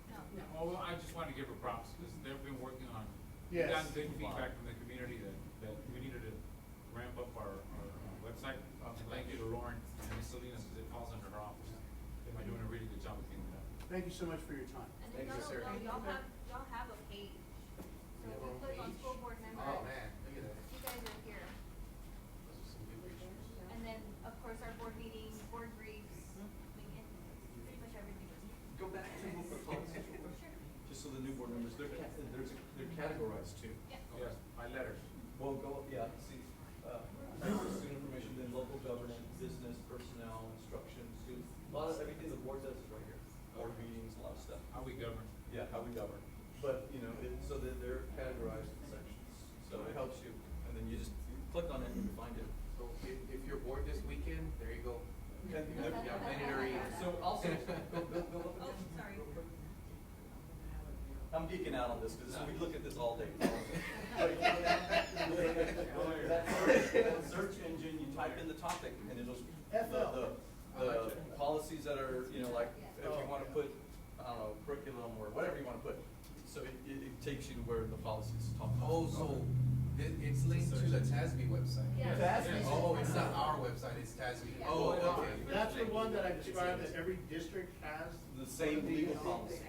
No. Oh, well, I just wanted to give her props, because they've been working on, Yes. we got good feedback from the community that we needed to ramp up our website. Thank you to Lauren and Ms. Salinas, because it falls under her office. They're doing a really good job of cleaning it up. Thank you so much for your time. And Thank then you, sir. y'all have a page. So if you click on school board member, Oh, man, look at that. you guys are here. Those are some good pictures. And then, of course, our board meetings, board briefs, I mean, pretty much everything. Go back to local policies real quick, Sure. just so the new board members, they're categorized too. Yeah. Yes, by letters. Well, see, student information, then local governance, business, personnel, instruction, students, a lot of, everything the board does is right here. Board meetings, a lot of stuff. How we govern. Yeah, how we govern. But, so that they're categorized in sections, so it helps you, and then you just click on it and you find it. So if you're bored this weekend, there you go. Okay. Yeah, plenty to read. So also, go up Oh, again. sorry. I'm geeking out on this, because we look at this all day. But you know, that search engine, you type in the topic, and it'll, the policies that are, like, if you wanna put, I don't know, curriculum or whatever you wanna put. So it takes you to where the policies talk about. Oh, so it's linked to the TASB website? Yeah. TASB. Oh, it's not our website, it's TASB. Yeah. Oh, okay. That's the one that I described that every district has. The same legal policy.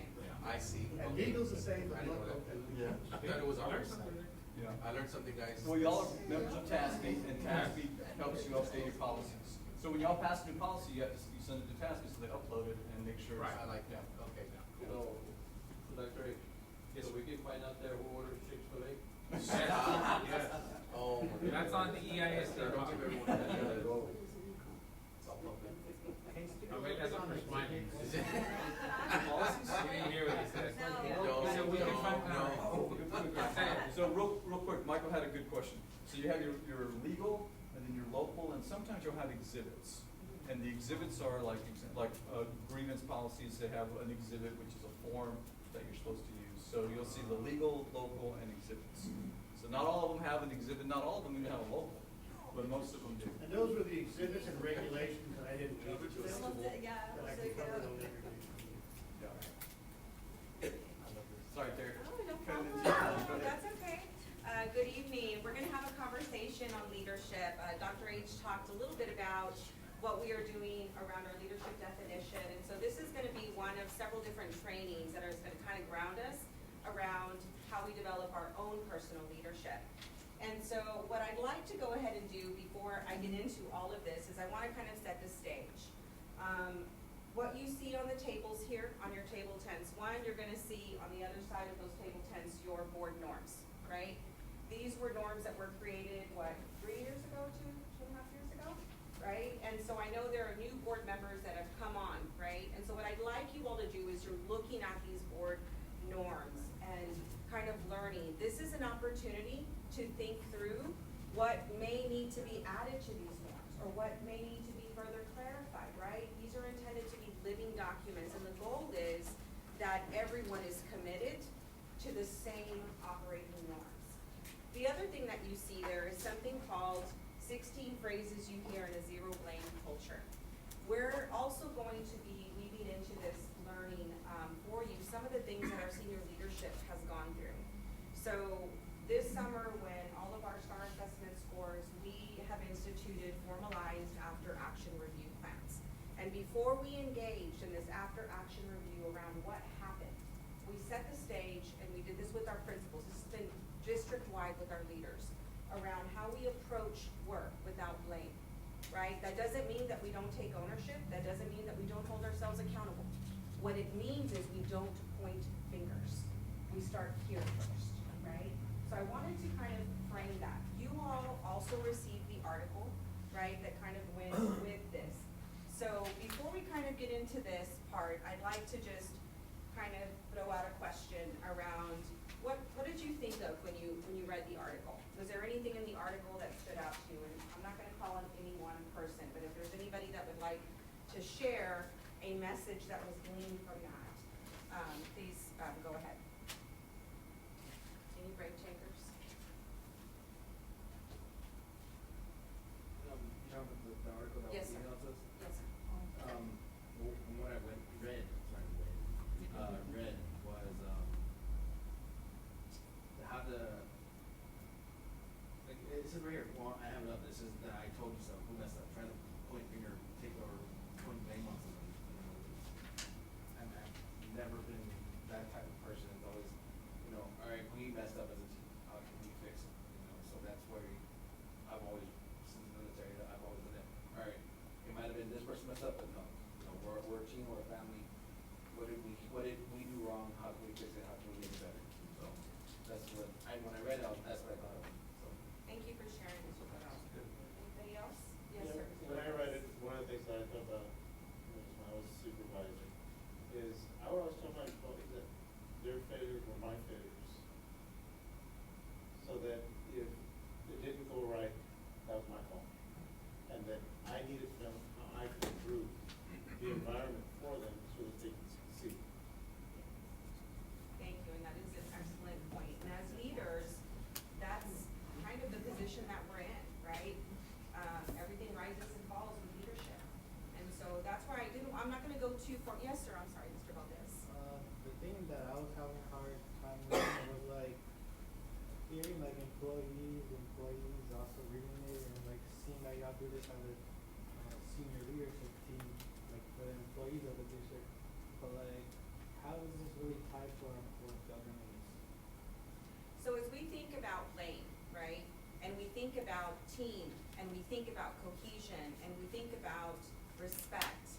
I see. And Okay. legal's the same, but I didn't know local. that. Yeah. I thought it was our Learn website. something there. Yeah. I learned something, guys. Well, y'all are members of TASB, and TASB helps you update your policies. So when y'all pass a new policy, you send it to TASB, so they upload it and make sure. I like that, okay. So, Dr. H, so we can find out there who orders Chick-fil-A? Yes. Oh. That's on the EIS. Don't give everyone that. It's all public. I mean, that's on first mind. Policies? You didn't hear what he said. No. He said we can find out. So real quick, Michael had a good question. So you have your legal, and then your local, and sometimes you'll have exhibits. And the exhibits are like grievance policies, they have an exhibit, which is a form that you're supposed to use. So you'll see the legal, local, and exhibits. So not all of them have an exhibit, not all of them even have a local, but most of them do. And those were the exhibits and regulations that I didn't read to you. Yeah, That I so can you cover go. those regulations. Sorry, Terry. Oh, no Kind of problem. go ahead. That's okay. Good evening. We're gonna have a conversation on leadership. Dr. H talked a little bit about what we are doing around our leadership definition. And so this is gonna be one of several different trainings that are gonna kind of ground us around how we develop our own personal leadership. And so what I'd like to go ahead and do before I get into all of this is I wanna kind of set the stage. What you see on the tables here, on your table tents, one, you're gonna see on the other side of those table tents, your board norms, right? These were norms that were created, 3 years ago, two and a half years ago, right? And so I know there are new board members that have come on, right? And so what I'd like you all to do is you're looking at these board norms and kind of learning. This is an opportunity to think through what may need to be added to these norms or what may need to be further clarified, right? These are intended to be living documents, and the goal is that everyone is committed to the same operating norms. The other thing that you see there is something called 16 phrases you hear in a zero blame culture. We're also going to be weaving into this learning for you some of the things that our senior leadership has gone through. So this summer, when all of our STAR assessment scores, we have instituted formalized after-action review plans. And before we engaged in this after-action review around what happened, we set the stage, and we did this with our principals. This has been district-wide with our leaders, around how we approach work without blame, right? That doesn't mean that we don't take ownership. That doesn't mean that we don't hold ourselves accountable. What it means is we don't point fingers. We start here first, right? So I wanted to kind of frame that. You all also received the article, right, that kind of went with this. So before we kind of get into this part, I'd like to just kind of throw out a question around what did you think of when you read the article? Was there anything in the article that stood out to you? And I'm not gonna call on any one person, but if there's anybody that would like to share a message that was gleaned from that, please go ahead. Any brave takers? You talking about the article that Yes, was sir. emailed to us? Yes, sir. Well, from what I read was, how the, like, it says right here, well, I have it up, it says that I told you so, who messed up, trying to point finger, take or point blame on somebody, you know. I've never been that type of person. It's always, you know, all right, we messed up as a team, how can we fix it, you know, so that's where I've always, since the military, I've always been there, all right, it might have been this person messed up, but no, you know, we're a team, we're a family. What did we do wrong? How can we fix it? How can we make it better? So that's what when I read it, that's what I thought of. So Thank you for sharing, Mr. Corral. Anybody else? Yes, Yeah, sir. when I read it, one of the things that I thought about was when I was a supervisor is I would always tell my employees that their failures were my failures. So that if it didn't go right, that was my fault. And that I needed to know how I could improve the environment for them so that they can succeed. Thank you, and that is an excellent point. And as leaders, that's kind of the position that we're in, right? Everything rises and falls with leadership. And so that's where I'm not gonna go too far. Yes, sir, I'm sorry, Mr. Valdez. The thing that I was having a hard time with was like hearing like employees also reading it and like seeing that y'all do this as a senior leadership team, like for the employees of the district. But like, how is this really tied to our employee governance? So as we think about blame, right, and we think about team, and we think about cohesion, and we think about respect,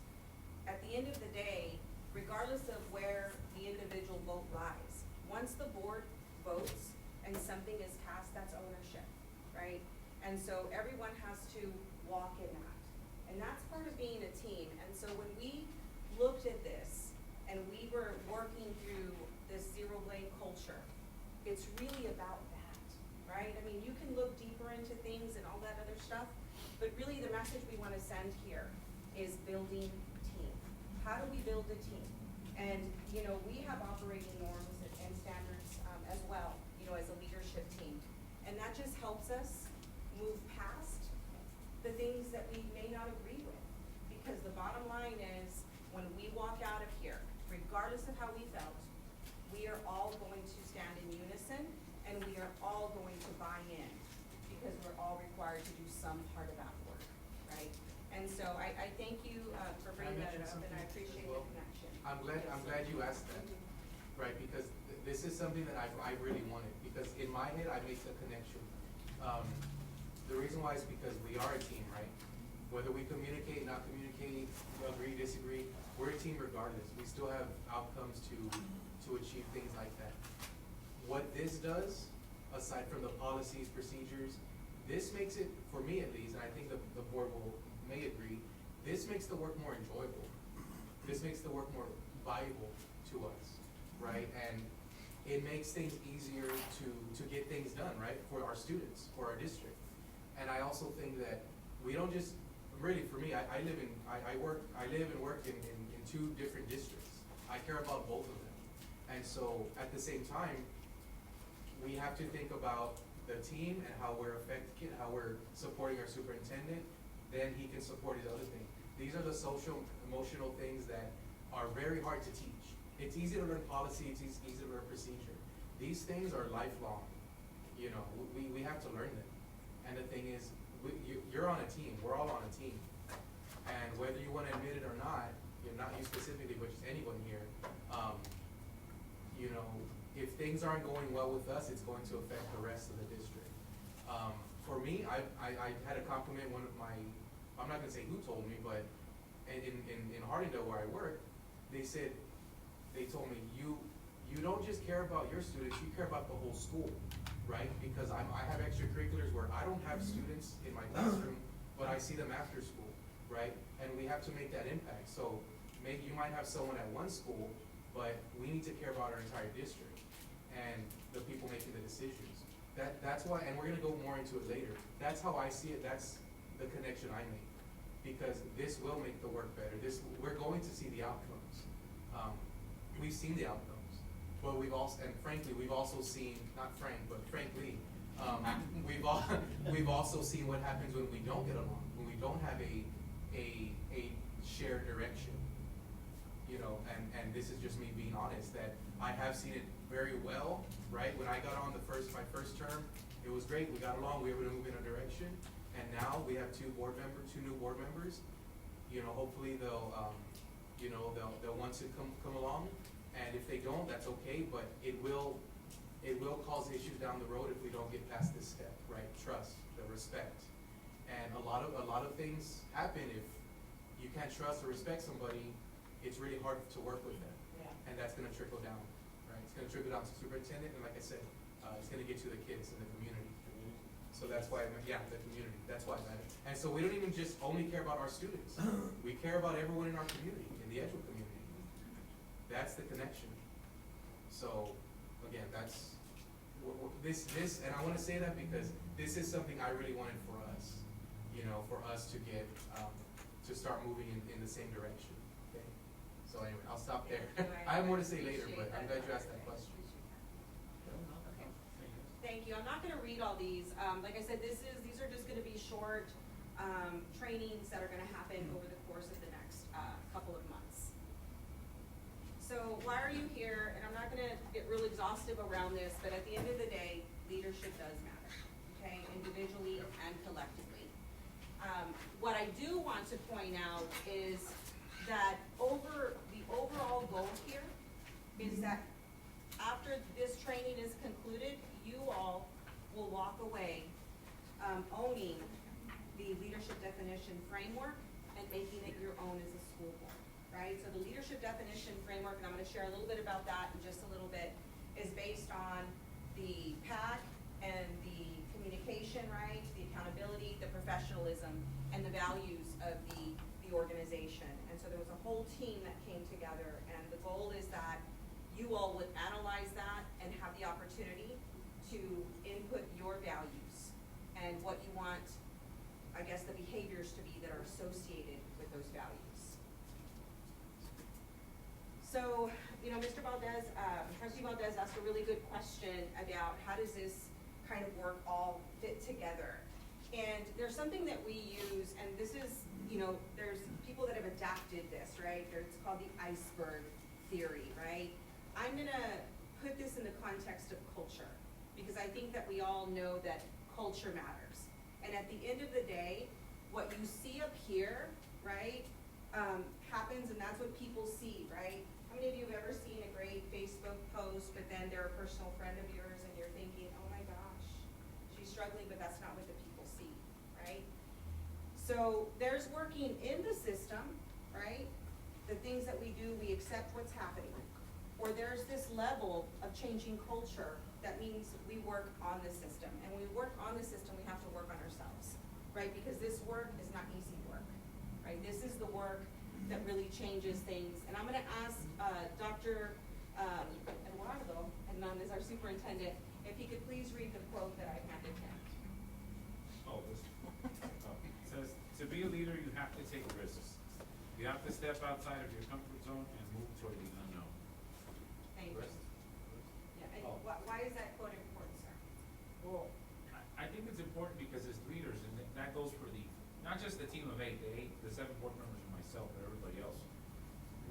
at the end of the day, regardless of where the individual vote lies, once the board votes and something is passed, that's ownership, right? And so everyone has to walk in that. And that's part of being a team. And so when we looked at this and we were working through this zero blame culture, it's really about that, right? I mean, you can look deeper into things and all that other stuff, but really the message we want to send here is building team. How do we build a team? And, you know, we have operating norms and standards as well, you know, as a leadership team. And that just helps us move past the things that we may not agree with. Because the bottom line is, when we walk out of here, regardless of how we felt, we are all going to stand in unison and we are all going to buy in because we're all required to do some part of that work, right? And so I thank you for bringing that up and I appreciate the connection. I'm glad you asked that, right, because this is something that I really wanted, because in my head, I make the connection. The reason why is because we are a team, right? Whether we communicate, not communicate, agree, disagree, we're a team regardless. We still have outcomes to achieve things like that. What this does, aside from the policies, procedures, this makes it, for me at least, and I think the board may agree, this makes the work more enjoyable. This makes the work more valuable to us, right? And it makes things easier to get things done, right? For our students, for our district. And I also think that we don't just, really for me, I live and work in two different districts. I care about both of them. And so at the same time, we have to think about the team and how we're affecting, how we're supporting our superintendent, then he can support his other thing. These are the social, emotional things that are very hard to teach. It's easy to learn policy, it's easy to learn procedure. These things are lifelong, you know, we have to learn them. And the thing is, you're on a team, we're all on a team. And whether you wanna admit it or not, not you specifically, but just anyone here, you know, if things aren't going well with us, it's going to affect the rest of the district. For me, I had a compliment, one of my, I'm not gonna say who told me, but in Hardingdale where I work, they told me, you don't just care about your students, you care about the whole school, right? Because I have extracurriculars where I don't have students in my classroom, but I see them after school, right? And we have to make that impact. So maybe you might have someone at one school, but we need to care about our entire district and the people making the decisions. That's why, and we're gonna go more into it later. That's how I see it, that's the connection I make. Because this will make the work better. We're going to see the outcomes. We've seen the outcomes, but we've also seen, not Frank, but frankly, we've also seen what happens when we don't get along, when we don't have a shared direction. You know, and this is just me being honest, that I have seen it very well, right? When I got on my first term, it was great, we got along, we were able to move in a direction, and now we have two new board members. You know, hopefully they'll want to come along, and if they don't, that's okay, but it will cause issues down the road if we don't get past this step, right? Trust, the respect. And a lot of things happen if you can't trust or respect somebody. It's really hard to work with them. Yeah. And that's gonna trickle down, right? It's gonna trickle down to superintendent, and like I said, it's gonna get to the kids in the community. So that's why, the community, that's why it matters. And so we don't even just only care about our students. We care about everyone in our community, in the Edgewood community. That's the connection. So, again, that's, this, and I wanna say that because this is something I really wanted for us, you know, for us to get, to start moving in the same direction, okay? So anyway, I'll stop there. I have more to say later, but I'm glad you asked that question. Okay. Thank you. I'm not gonna read all these. Like I said, these are just gonna be short, trainings that are gonna happen over the course of the next, couple of months. So why are you here? And I'm not gonna get real exhaustive around this, but at the end of the day, leadership does matter, okay? Individually and collectively. What I do want to point out is that the overall goal here is that after this training is concluded, you all will walk away owning the leadership definition framework and making it your own as a school board, right? So the leadership definition framework, and I'm gonna share a little bit about that in just a little bit, is based on the PAC and the communication, right? The accountability, the professionalism, and the values of the organization. And so there was a whole team that came together, and the goal is that you all would analyze that and have the opportunity to input your values and what you want, I guess, the behaviors to be that are associated with those values. So, you know, Mr. Valdez, Trustee Valdez asked a really good question about how does this kind of work all fit together. And there's something that we use, and this is, you know, there's people that have adapted this, right? It's called the iceberg theory, right? I'm gonna put this in the context of culture, because I think that we all know that culture matters. And at the end of the day, what you see up here, right, happens, and that's what people see, right? How many of you have ever seen a great Facebook post, but then they're a personal friend of yours, and you're thinking, oh my gosh, she's struggling, but that's not what the people see, right? So there's working in the system, right? The things that we do, we accept what's happening. Or there's this level of changing culture that means we work on the system. And when we work on the system, we have to work on ourselves, right? Because this work is not easy work, right? This is the work that really changes things. And I'm gonna ask Dr. Eduardo Hernandez, our superintendent, if he could please read the quote that I handed him. Oh, this, it says, to be a leader, you have to take risks. You have to step outside of your comfort zone and move toward the unknown. Thank you. Rest? Yeah, and Oh. why is that quote important, sir? Well, I think it's important because as leaders, and that goes for not just the team of eight, the 7 board members and myself, but everybody else,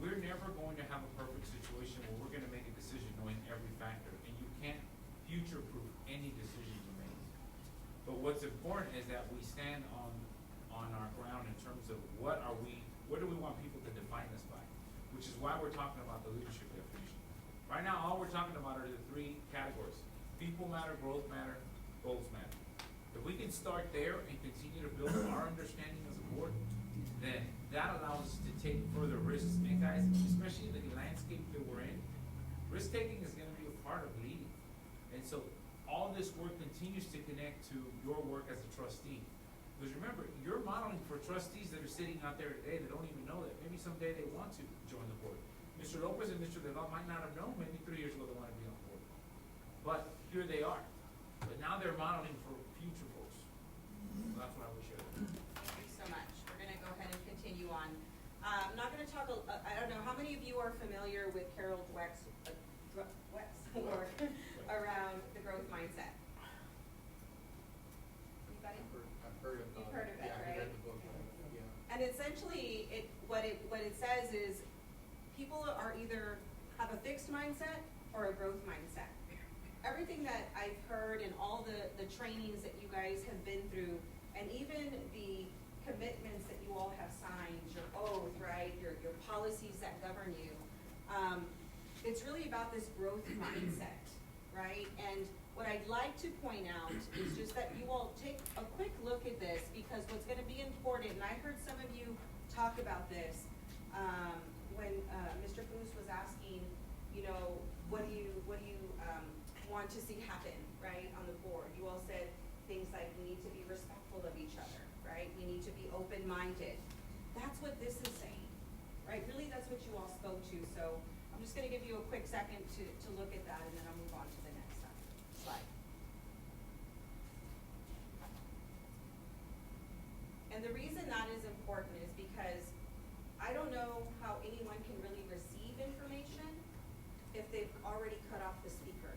we're never going to have a perfect situation where we're gonna make a decision knowing every factor, and you can't future-proof any decision you make. But what's important is that we stand on our ground in terms of what do we want people to define us by? Which is why we're talking about the leadership definition. Right now, all we're talking about are the 3 categories. People matter, growth matter, goals matter. If we can start there and continue to build our understanding as a board, then that allows us to take further risks. And guys, especially in the landscape that we're in, risk taking is gonna be a part of leading. And so all this work continues to connect to your work as a trustee. Because remember, you're modeling for trustees that are sitting out there today that don't even know that. Maybe someday they want to join the board. Mr. Lopez and Mr. Deval might not have known maybe 3 years ago they wanted to be on the board. But here they are. But now they're modeling for future folks. So that's what I would share. Thank you so much. We're gonna go ahead and continue on. I'm not gonna talk, I don't know, how many of you are familiar with Carol Dweck's work around the growth mindset? Anybody? I've heard of. You've heard of it, Yeah, I've right? read the book, yeah. And essentially, what it says is, people are either have a fixed mindset or a growth mindset. Everything that I've heard and all the trainings that you guys have been through, and even the commitments that you all have signed, your oath, right, your policies that govern you, it's really about this growth mindset, right? And what I'd like to point out is just that you all take a quick look at this, because what's gonna be important, and I heard some of you talk about this, when Mr. Booth was asking, you know, what do you want to see happen, right, on the board? You all said things like, we need to be respectful of each other, right? We need to be open-minded. That's what this is saying, right? Really, that's what you all spoke to. So I'm just gonna give you a quick second to look at that, and then I'll move on to the next slide. And the reason that is important is because I don't know how anyone can really receive information if they've already cut off the speaker.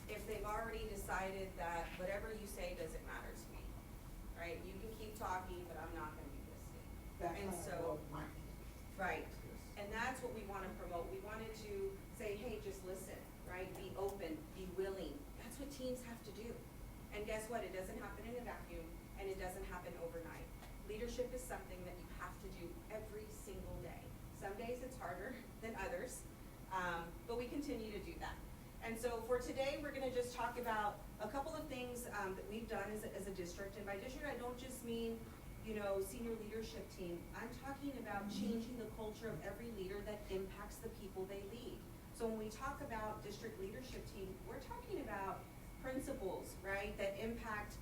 If they've already decided that whatever you say doesn't matter to me, right? You can keep talking, but I'm not gonna be listening. And so, right, and that's what we wanna promote. We wanted to say, hey, just listen, right? Be open, be willing. That's what teams have to do. And guess what? It doesn't happen in a vacuum, and it doesn't happen overnight. Leadership is something that you have to do every single day. Some days it's harder than others, but we continue to do that. And so for today, we're gonna just talk about a couple of things that we've done as a district. And by district, I don't just mean, you know, senior leadership team. I'm talking about changing the culture of every leader that impacts the people they lead. So when we talk about district leadership team, we're talking about principals, right, that impact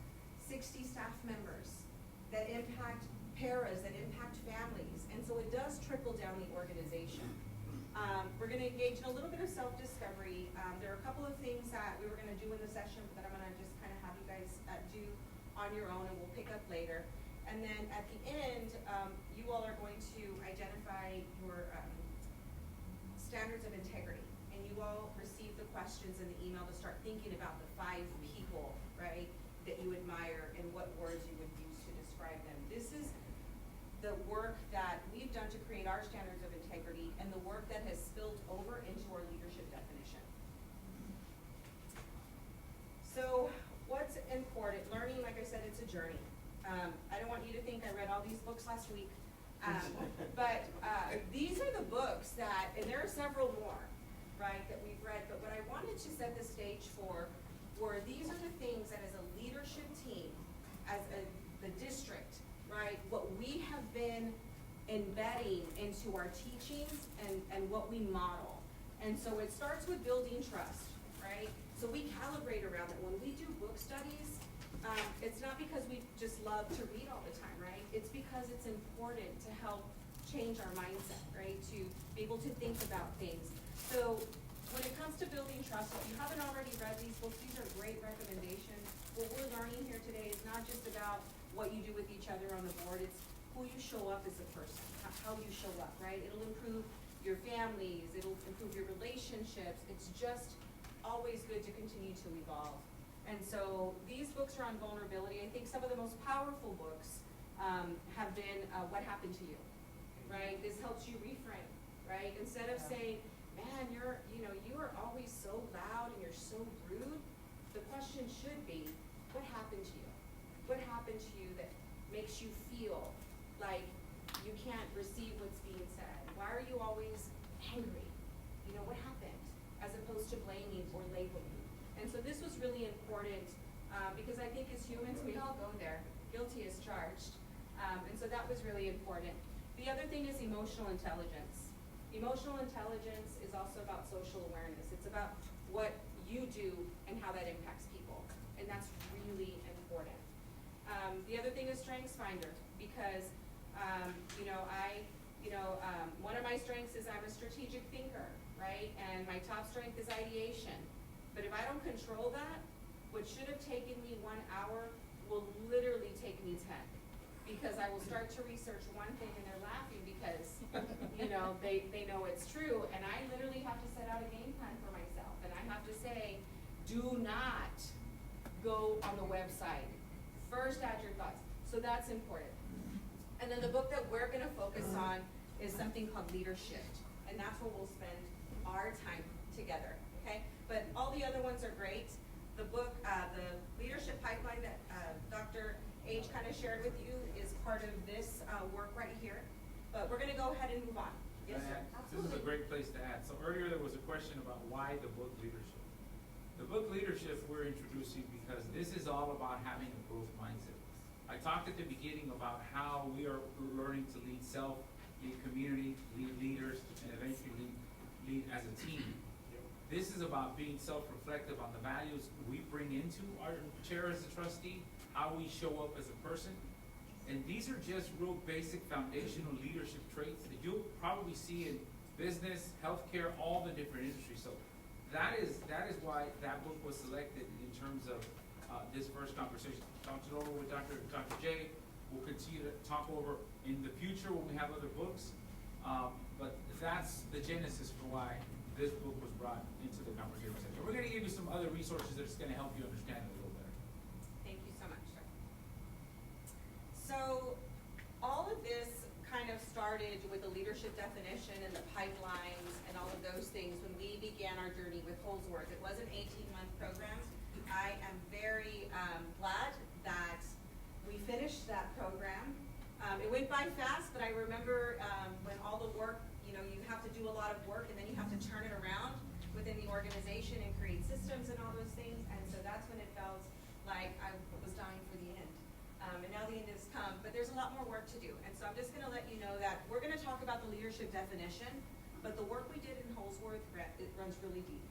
60 staff members, that impact paras, that impact families. And so it does trickle down the organization. We're gonna engage in a little bit of self-discovery. There are a couple of things that we were gonna do in the session that I'm gonna just kind of have you guys do on your own, and we'll pick up later. And then at the end, you all are going to identify your standards of integrity. And you all receive the questions in the email to start thinking about the 5 people, right, that you admire and what words you would use to describe them. This is the work that we've done to create our standards of integrity, and the work that has spilled over into our leadership definition. So what's important? Learning, like I said, it's a journey. I don't want you to think I read all these books last week, but these are the books that, and there are several more, right, that we've read, but what I wanted to set the stage for were these are the things that as a leadership team, as the district, right, what we have been embedding into our teachings and what we model. And so it starts with building trust, right? So we calibrate around it. When we do book studies, it's not because we just love to read all the time, right? It's because it's important to help change our mindset, right? To be able to think about things. So when it comes to building trust, if you haven't already read these books, these are great recommendations. What we're learning here today is not just about what you do with each other on the board, it's who you show up as a person, how you show up, right? It'll improve your families, it'll improve your relationships. It's just always good to continue to evolve. And so these books are on vulnerability. I think some of the most powerful books have been What Happened to You, right? This helps you reframe, right? Instead of saying, man, you are always so loud and you're so rude, the question should be, what happened to you? What happened to you that makes you feel like you can't receive what's being said? Why are you always angry? What happened? As opposed to blaming or labeling. And so this was really important because I think as humans, we all go there, guilty as charged. And so that was really important. The other thing is emotional intelligence. Emotional intelligence is also about social awareness. It's about what you do and how that impacts people. And that's really important. The other thing is Strengths Finder, because one of my strengths is I'm a strategic thinker, right? And my top strength is ideation. But if I don't control that, what should have taken me 1 hour will literally take me 10. Because I will start to research one thing and they're laughing because, they know it's true. And I literally have to set out a game plan for myself. And I have to say, do not go on the website. First add your thoughts. So that's important. And then the book that we're gonna focus on is something called Leadership. And that's where we'll spend our time together, okay? But all the other ones are great. The book, the Leadership Pipeline that Dr. H kind of shared with you is part of this work right here. But we're gonna go ahead and move on. Yes, sir. This is a great place to add. So earlier there was a question about why the book Leadership. The book Leadership we're introducing because this is all about having a growth mindset. I talked at the beginning about how we are learning to lead self, lead community, lead leaders, and eventually lead as a team. This is about being self-reflective on the values we bring into our chair as a trustee, how we show up as a person. And these are just real basic foundational leadership traits that you'll probably see in business, healthcare, all the different industries. So that is why that book was selected in terms of this first conversation. Talked it over with Dr. J. We'll continue to talk over in the future when we have other books. But that's the genesis for why this book was brought into the conversation section. We're going to give you some other resources that's going to help you understand it a little better. Thank you so much, sir. So all of this kind of started with the leadership definition and the pipelines and all of those things when we began our journey with Holsworth. It was an 18-month program. I am very glad that we finished that program. It went by fast, but I remember when all the work, you have to do a lot of work and then you have to turn it around within the organization and create systems and all those things. And so that's when it felt like I was dying for the end. And now the end has come, but there's a lot more work to do. And so I'm just gonna let you know that we're gonna talk about the leadership definition, but the work we did in Holsworth, it runs really deep.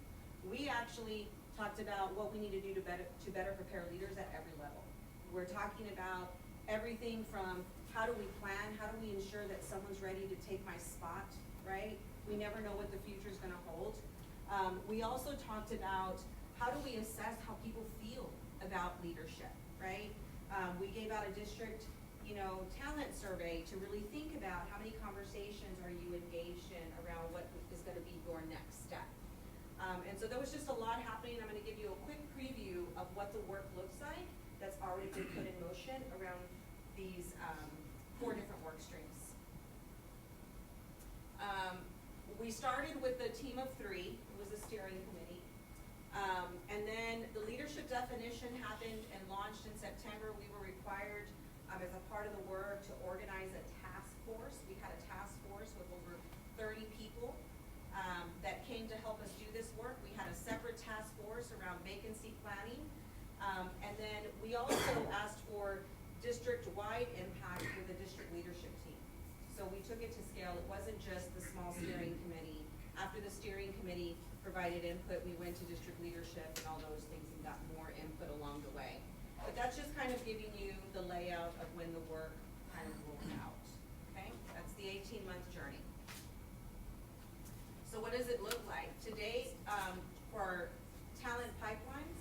We actually talked about what we need to do to better prepare leaders at every level. We're talking about everything from how do we plan, how do we ensure that someone's ready to take my spot, right? We never know what the future's gonna hold. We also talked about how do we assess how people feel about leadership, right? We gave out a district, talent survey to really think about how many conversations are you engaged in around what is gonna be your next step. And so there was just a lot happening. I'm gonna give you a quick preview of what the work looks like that's already been put in motion around these 4 different work streams. We started with a team of 3. It was a steering committee. And then the leadership definition happened and launched in September. We were required as a part of the work to organize a task force. We had a task force with over 30 people that came to help us do this work. We had a separate task force around vacancy planning. And then we also asked for district-wide impact with a district leadership team. So we took it to scale. It wasn't just the small steering committee. After the steering committee provided input, we went to district leadership and all those things and got more input along the way. But that's just kind of giving you the layout of when the work kind of rolled out, okay? That's the 18-month journey. So what does it look like? Today, for talent pipelines,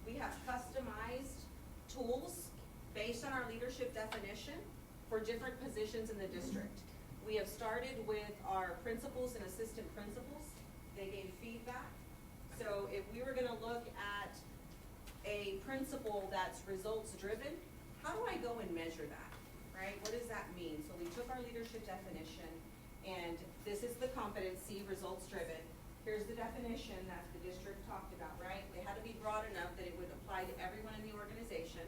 we have customized tools based on our leadership definition for different positions in the district. We have started with our principals and assistant principals. They gave feedback. So if we were gonna look at a principal that's results driven, how do I go and measure that, right? What does that mean? So we took our leadership definition, and this is the competency, results driven. Here's the definition that the district talked about, right? They had to be broad enough that it would apply to everyone in the organization.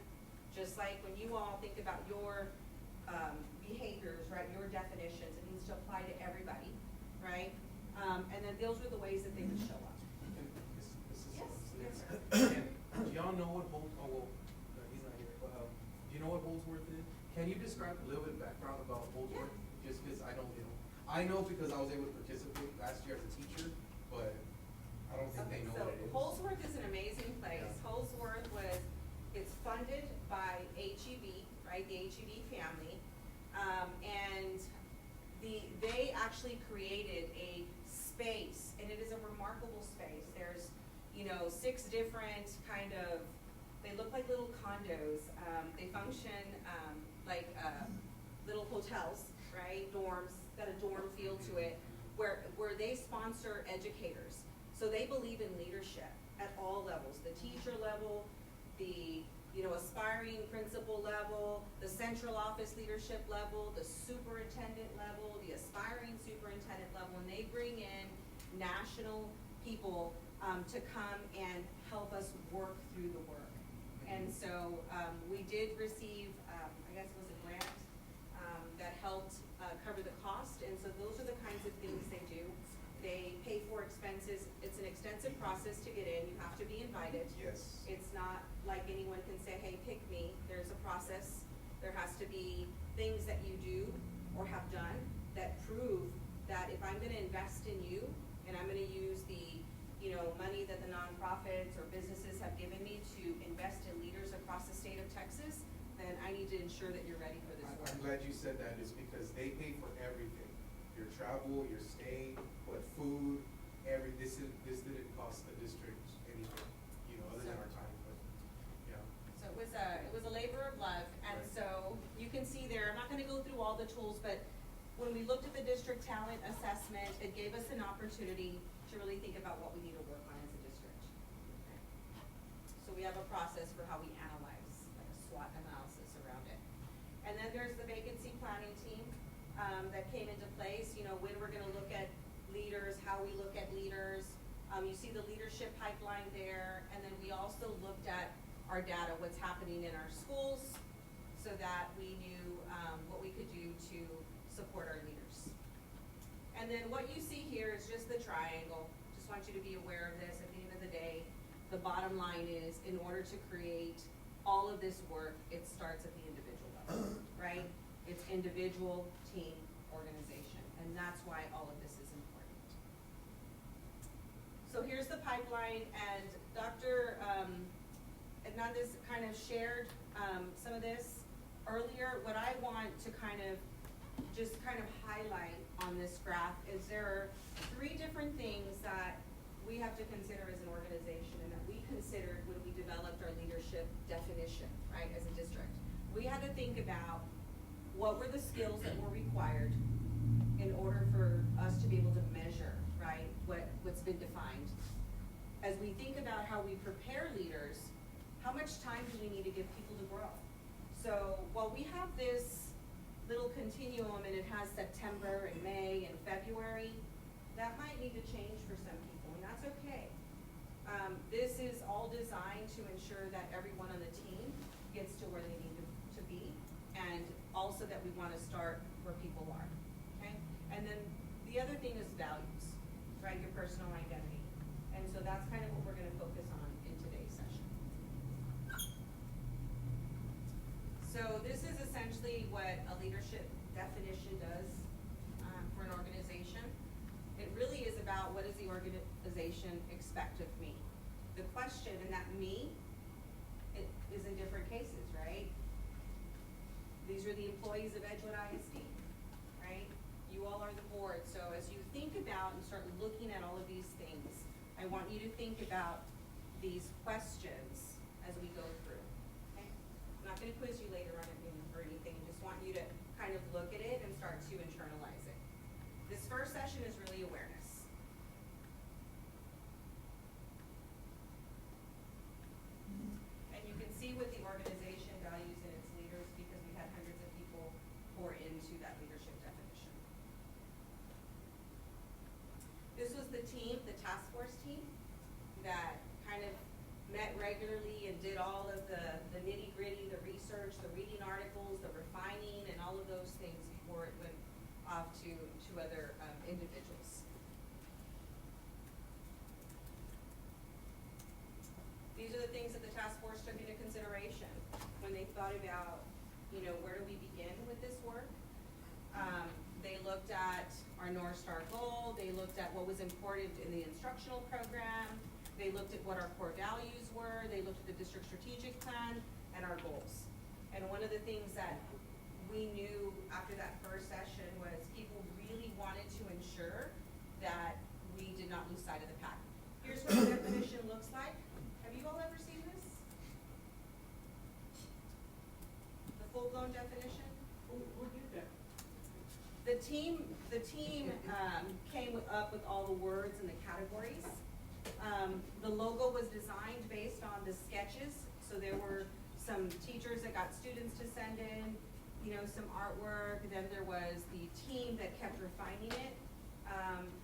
Just like when you all think about your behaviors, right, your definitions, it needs to apply to everybody, right? And then those were the ways that they would show up. Yes, sir. Do y'all know what he's not here, but, do you know what Holdsworth is? Can you describe a little bit of background about Holdsworth? Just because I don't, I know because I was able to participate last year as a teacher, but I don't think they know what it is. So Holdsworth is an amazing place. Yeah. Holdsworth it's funded by HEB, right, the HEB family. And they actually created a space, and it is a remarkable space. There's, 6 different kind of, they look like little condos. They function like little hotels, right, dorms, got a dorm feel to it, where they sponsor educators. So they believe in leadership at all levels, the teacher level, the aspiring principal level, the central office leadership level, the superintendent level, the aspiring superintendent level, and they bring in national people to come and help us work through the work. And so we did receive, I guess it was a grant that helped cover the cost, and so those are the kinds of things they do. They pay for expenses. It's an extensive process to get in. You have to be invited. Yes. It's not like anyone can say, hey, pick me. There's a process. There has to be things that you do or have done that prove that if I'm gonna invest in you and I'm gonna use the money that the nonprofits or businesses have given me to invest in leaders across the state of Texas, then I need to ensure that you're ready for this work. I'm glad you said that, is because they pay for everything. Your travel, your stay, what food, this didn't cost the district anything, other than our time, but, yeah. So it was a labor of love, and Right. so you can see there, I'm not gonna go through all the tools, but when we looked at the district talent assessment, it gave us an opportunity to really think about what we need to work on as a district. Okay. So we have a process for how we analyze, like a SWOT analysis around it. And then there's the vacancy planning team that came into place, when we're gonna look at leaders, how we look at leaders. You see the leadership pipeline there, and then we also looked at our data, what's happening in our schools, so that we knew what we could do to support our leaders. And then what you see here is just the triangle. Just want you to be aware of this. At the end of the day, the bottom line is, in order to create all of this work, it starts at the individual level, right? It's individual, team, organization, and that's why all of this is important. So here's the pipeline, and Dr. Hernandez kind of shared some of this earlier. What I want to just highlight on this graph is there are 3 different things that we have to consider as an organization, and that we considered when we developed our leadership definition, right, as a district. We had to think about what were the skills that were required in order for us to be able to measure, right, what's been defined. As we think about how we prepare leaders, how much time do we need to give people to grow? So while we have this little continuum and it has September and May and February, that might need to change for some people, and that's okay. This is all designed to ensure that everyone on the team gets to where they need to be, and also that we want to start where people are, okay? And then the other thing is values, right, your personal identity. And so that's kind of what we're gonna focus on in today's session. So this is essentially what a leadership definition does for an organization. It really is about what does the organization expect of me. The question, and that me, it is in different cases, right? These are the employees of Edgewood ISD, right? You all are the board, so as you think about and start looking at all of these things, I want you to think about these questions as we go through, okay? I'm not gonna quiz you later on or anything, just want you to kind of look at it and start to internalize it. first session is really awareness. And you can see what the organization values in its leaders because we had hundreds of people pour into that leadership definition. This was the team, the task force team, that kind of met regularly and did all of the nitty gritty, the research, the reading articles, the refining, and all of those things before it went off to other individuals. These are the things that the task force took into consideration when they thought about, you know, where do we begin with this work? They looked at our North Star goal, they looked at what was important in the instructional program, they looked at what our core values were, they looked at the district strategic plan and our goals. And one of the things that we knew after that first session was people really wanted to ensure that we did not lose sight of the pack. Here's what the definition looks like. Have you all ever seen this? The full-blown definition? Who did that? The team came up with all the words and the categories. The logo was designed based on the sketches, so there were some teachers that got students to send in, you know, some artwork. Then there was the team that kept refining it.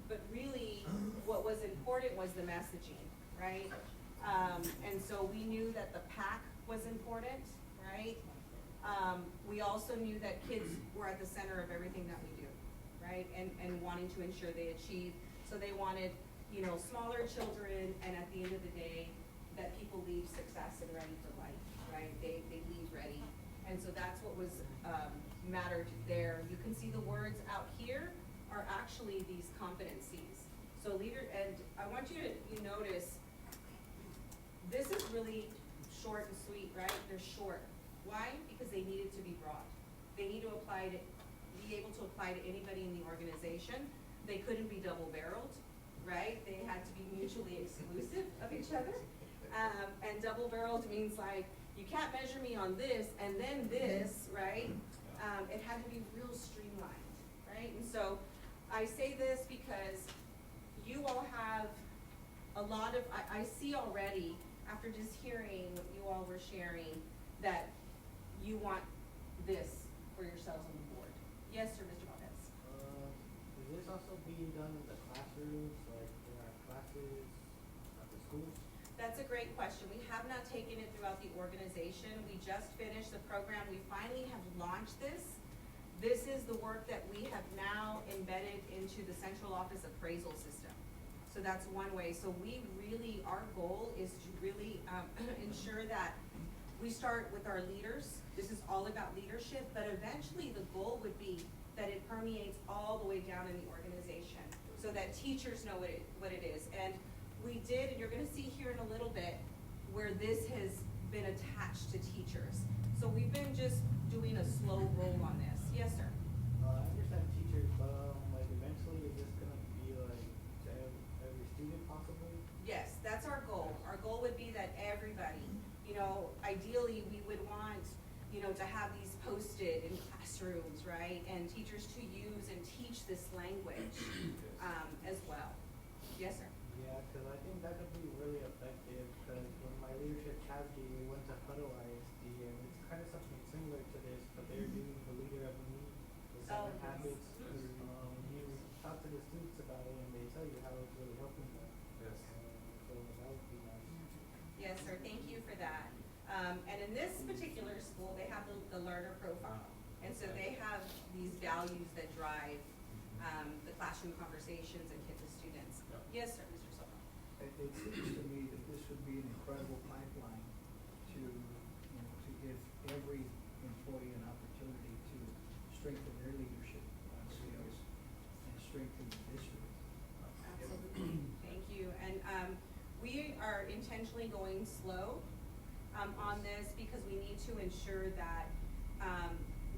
But really, what was important was the messaging, right? And so we knew that the pack was important, right? We also knew that kids were at the center of everything that we do, right? And wanting to ensure they achieve. So they wanted, you know, smaller children, and at the end of the day, that people leave success and ready for life, right? They leave ready. And so that's what was mattered there. You can see the words out here are actually these competencies. So and I want you to notice, this is really short and sweet, right? They're short. Why? Because they needed to be broad. They need to be able to apply to anybody in the organization. They couldn't be double-barreled, right? They had to be mutually exclusive of each other. And double-barreled means like, you can't measure me on this and then this, right? It had to be real streamlined, right? And so I say this because you all have a lot of, I see already, after just hearing what you all were sharing, that you want this for yourselves on the board. Yes, sir, Mr. Valdez. Is this also being done in the classrooms, like in our classes at the schools? That's a great question. We have not taken it throughout the organization. We just finished the program. We finally have launched this. This is the work that we have now embedded into the central office appraisal system. So that's one way. So we really, our goal is to really ensure that we start with our leaders. This is all about leadership, but eventually the goal would be that it permeates all the way down in the organization so that teachers know what it is. And we did, and you're gonna see here in a little bit, where this has been attached to teachers. So we've been just doing a slow roll on this. Yes, sir? I understand teachers, but like eventually is this gonna be like to every student possibly? Yes, that's our goal. Our goal would be that everybody, you know, ideally we would want, you know, to have these posted in classrooms, right? And teachers to use and teach this language as well. Yes, sir? Yeah, because I think that could be really effective, because when my leadership CASD, we went to Huddle ISD, and it's kind of something similar to this, but they're doing the leader of the meet, the Oh, seven yes. habits. You talk to the students about it, and they tell you how it's really helping them. Yes. So that would be nice. Yes, sir, thank you for that. And in this particular school, they have the learner profile. And so they have these values that drive the classroom conversations and hit the students. Yes, sir, Mr. Soto. It seems to me that this would be an incredible pipeline to, you know, to give every employee an opportunity to strengthen their leadership skills and strengthen the district. Absolutely, thank you. And we are intentionally going slow on this because we need to ensure that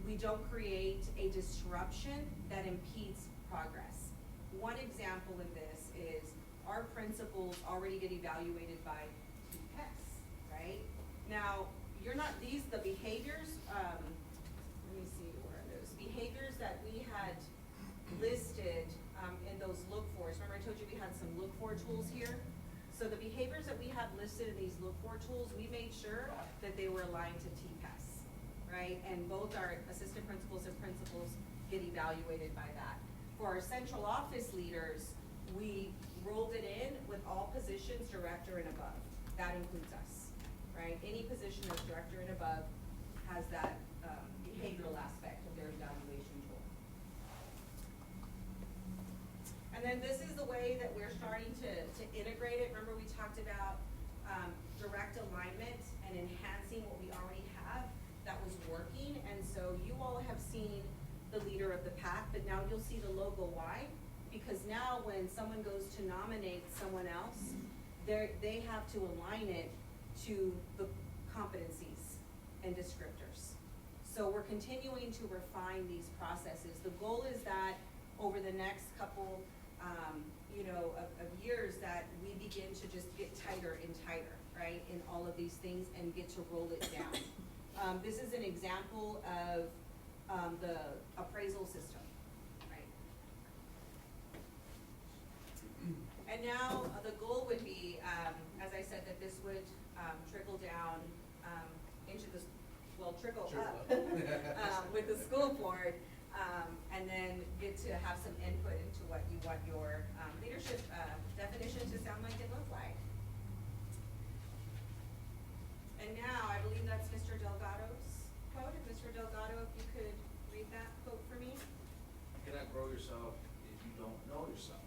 we don't create a disruption that impedes progress. One example of this is our principals already get evaluated by TPES, right? Now, the behaviors, let me see, where are those? Behaviors that we had listed those look-fors. Remember I told you we had some look-for tools here? So the behaviors that we have listed in these look-for tools, we made sure that they were aligned to TPAS, right? And both our assistant principals and principals get evaluated by that. For our central office leaders, we rolled it in with all positions director and above. That includes us, right? Any position that's director and above has that behavioral aspect of their evaluation tool. And then this is the way that we're starting to integrate it. Remember we talked about direct alignment and enhancing what we already have that was working. And so you all have seen the leader of the pack, but now you'll see the logo. Why? Because now when someone goes to nominate someone else, they have to align it to the competencies and descriptors. So we're continuing to refine these processes. The goal is that over the next couple of years that we begin to just get tighter and tighter, right, in all of these things and get to roll it down. This is an example of the appraisal system, right? And now the goal would be, as I said, that this would trickle down into the, trickle up with the school board, and then get to have some input into what you want your leadership definition to sound like and look like. And now, I believe that's Mr. Delgado's quote. If Mr. Delgado, if you could read that quote for me. You cannot grow yourself if you don't know yourself.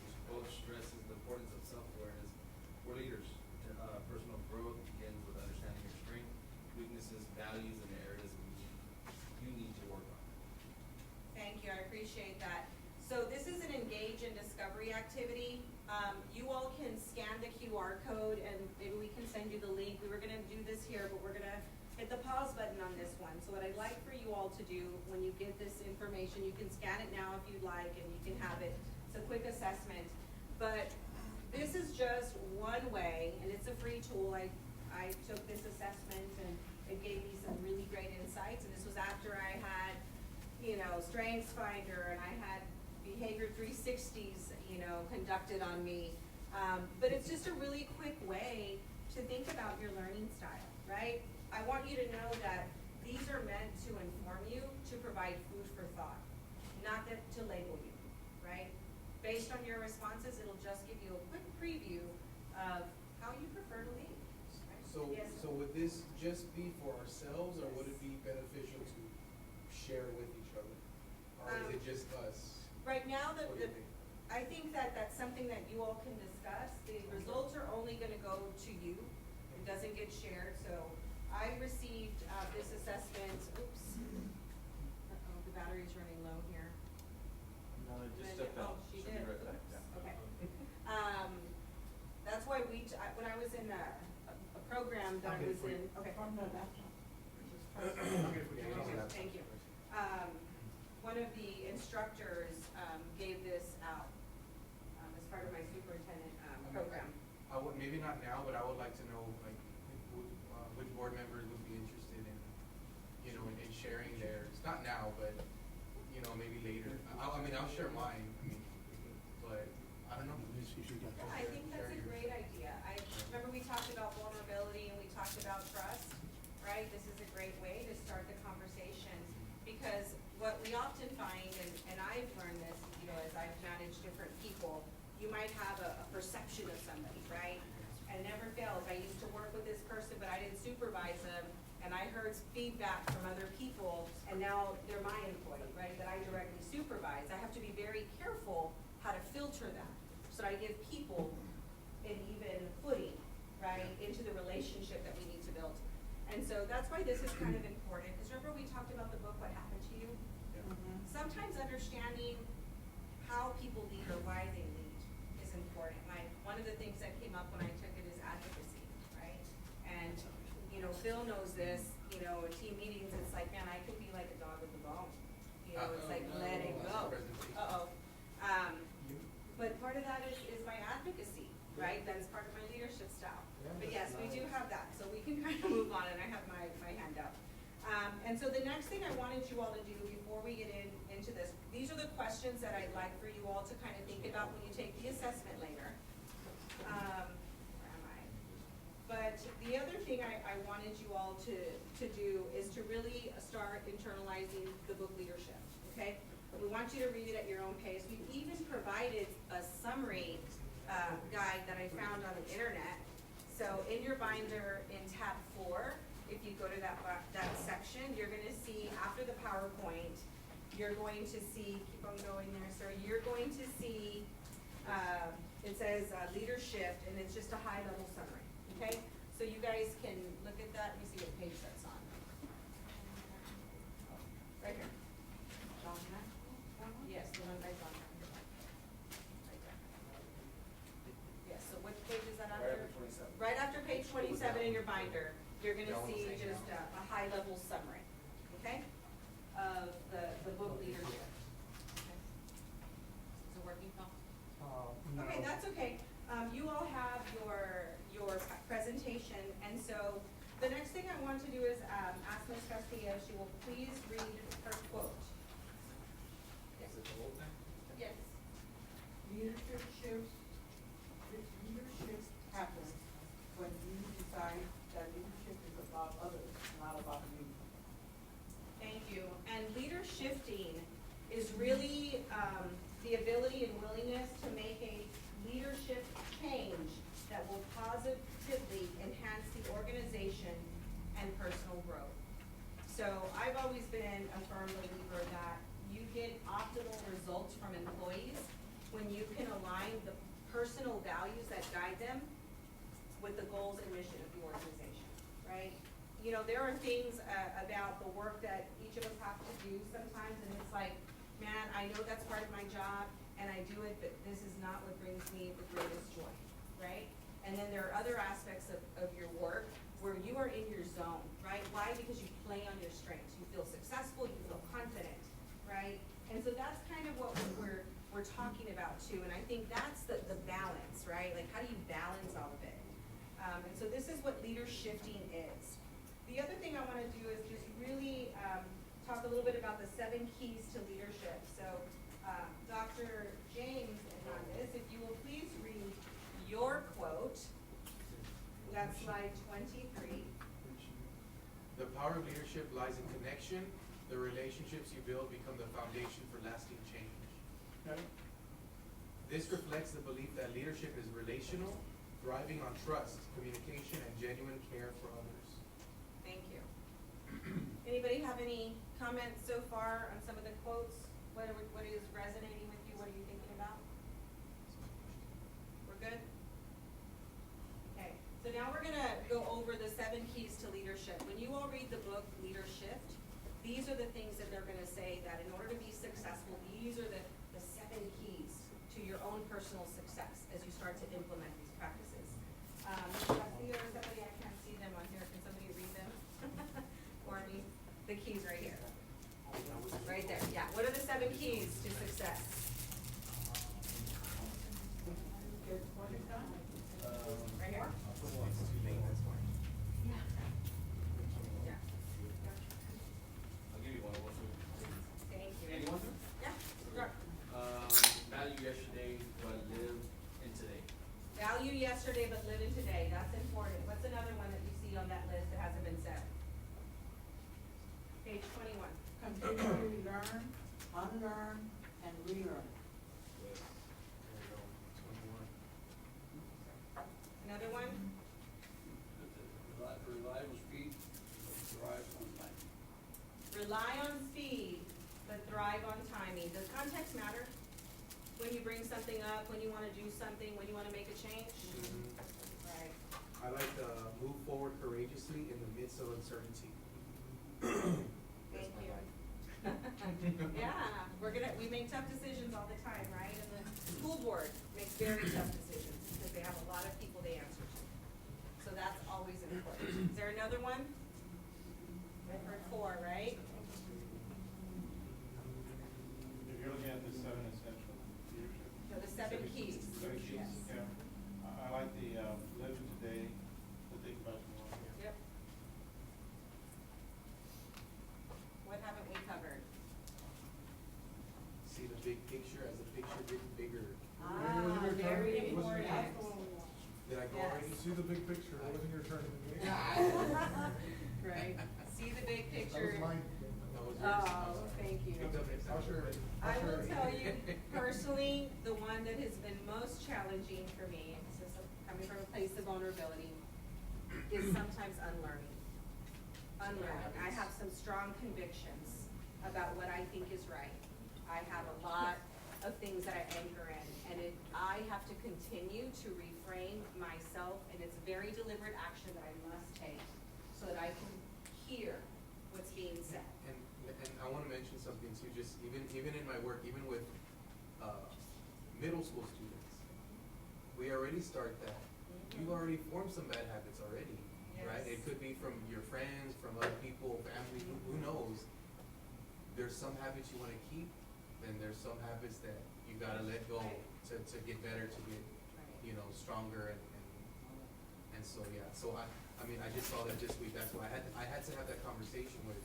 This quote stresses the importance of self-awareness for leaders. Personal growth begins with understanding your strengths, weaknesses, values, and areas you need to work on. Thank you, I appreciate that. So this is an engage and discovery activity. You all can scan the QR code and maybe we can send you the link. We were gonna do this here, but we're gonna hit the pause button on this one. So what I'd like for you all to do when you get this information, you can scan it now if you'd like and you can have it. It's a quick assessment. But this is just one way, and it's a free tool. I took this assessment and it gave me some really great insights, and this was after I had, Strengths Finder, and I had Behavior 360s, conducted on me. But it's just a really quick way to think about your learning style, right? I want you to know that these are meant to inform you, to provide food for thought, not that to label you, right? Based on your responses, it'll just give you a quick preview of how you prefer to lead. Right? So, Yes, so would this just be for ourselves, or would it be beneficial to share with each other? Or is it just us? right now, What do you think? I think that that's something that you all can discuss. The results are only gonna go to you. It doesn't get shared, so I received, this assessment, oops. Uh-oh, the battery's running low here. No, it just Then- stepped out. Oh, she Should be did. right back, yeah. Okay. That's why when I was in a program that I was in, okay. Thank you. One of the instructors, gave this out, as part of my superintendent, program. I would, maybe not now, but I would like to know, like, which board members would be interested in, in sharing theirs, not now, but, maybe later. I'll share mine, but, I don't know. Yeah, I think that's a great idea. I remember we talked about vulnerability and we talked about trust, right? This is a great way to start the conversation, because what we often find, and I've learned this, as I've managed different people, you might have a perception of somebody, right? And never fails. I used to work with this person, but I didn't supervise them, and I heard feedback from other people, and now they're my employee, right, that I directly supervise. I have to be very careful how to filter that, so that I give people an even footing, right, into the relationship that we need to build. And so that's why this is kind of important, because remember we talked about the book, What Happened to You? Sometimes understanding how people lead or why they lead is important. Like, one of the things that came up when I took it is advocacy, right? And, Phil knows this, in team meetings, it's like, man, I can be like a dog with a bone. It's like, let it go. Uh-oh. But part of that is my advocacy, right? That's part of my leadership style. But yes, we do have that, so we can kind of move on, and I have my hand up. And so the next thing I wanted you all to do before we get into this. These are the questions that I'd like for you all to kind of think about when you take the assessment later. Where am I? But the other thing I wanted you all to do is to really start internalizing the book leadership, okay? We want you to read it at your own pace. We've even provided a summary guide that I found on the internet. So in your binder in tab 4, if you go to that section, you're gonna see after the PowerPoint, you're going to see, keep on going there, sir, you're going to see, it says leadership, and it's just a high level summary, okay? So you guys can look at that. Let me see what page that's on. Right here. Yes, the one by John. Right there. Yes, so what page is that after? Right after 27. Right after page 27 in your binder, you're gonna see just a high level summary, okay? Of the book leadership. Okay. Is it working, Paul? No. Okay, that's okay. You all have your presentation, and so the next thing I want to do is ask Ms. Castillo, she will please read her quote. Yes. Is it the whole thing? Yes. Leadership shifts, leadership happens when you decide that leadership is about others, not about you. Thank you. And leader shifting is really the ability and willingness to make a leadership change that will positively enhance the organization and personal growth. So I've always been a firm believer that you get optimal results from employees when you can align the personal values that guide them with the goals and mission of the organization, right? You know, there are things about the work that each of us have to do sometimes, and it's like, man, I know that's part of my job, and I do it, but this is not what brings me the greatest joy, right? And then there are other aspects of your work where you are in your zone, right? Why? Because you play on your strengths. You feel successful, you feel confident, right? And so that's kind of what we're talking about too, and I think that's the balance, right? Like, how do you balance all of it? And so this is what leader shifting is. The other thing I want to do is just really talk a little bit about the 7 keys to leadership. So Dr. James Hernandez, if you will please read your quote. That's slide 23. The power of leadership lies in connection. The relationships you build become the foundation for lasting change. This reflects the belief that leadership is relational, thriving on trust, communication, and genuine care for others. Thank you. Anybody have any comments so far on some of the quotes? What is resonating with you? What are you thinking about? We're good? Okay, so now we're gonna go over the 7 keys to leadership. When you all read the book Leadership, these are the things that they're gonna say that in order to be successful, these are the 7 keys to your own personal success as you start to implement these practices. Mr. Castillo or somebody, I can't see them on here. Can somebody read them for me? The keys right here. Right there, yeah. What are the 7 keys to success? Get what is done. Right here. It's too late, that's why. Yeah. I'll give you one. Thank you. Anyone? Yeah, sure. Value yesterday, but live in today. Value yesterday, but live in today. That's important. What's another one that you see on that list that hasn't been said? Page 21. Continually learn, unlearn, and relearn. There you go, 21. Another one? Reliable speed, thrives on time. Rely on speed, but thrive on timing. Does context matter? When you bring something up, when you want to do something, when you want to make a change? Right. I like the move forward courageously in the midst of uncertainty. Thank you. Yeah, we make tough decisions all the time, right? And the school board makes very tough decisions because they have a lot of people they answer to. So that's always important. Is there another one? I heard 4, right? If you're looking at the 7 essential leadership. No, the 7 keys. 7 keys, Yes. yeah. I like the live in today, to think about tomorrow. Yep. What haven't we covered? see the big picture, it wasn't your turn in the meeting. Right, see the big That picture. was mine. That was yours. Oh, thank you. Picked up next I'll time. share it. I I'll will share it. tell you, personally, the one that has been most challenging for me, since I'm coming from a place of vulnerability, is sometimes unlearning. Unlearning. I have some strong convictions about what I think is right. I have a lot of things that I anchor in, and I have to continue to reframe myself, and it's very deliberate action that I must take so that I can hear what's being said. And I wanna mention something too, just even in my work, even with, middle school students, we already start that. You've already formed some bad habits already, right? Yes. It could be from your friends, from other people, family, who knows? There's some habits you wanna keep, and there's some habits that you gotta let go Right. to get better, to get, Right. you know, stronger and so, yeah, so I mean, I just saw that this week, that's why I had to have that conversation with,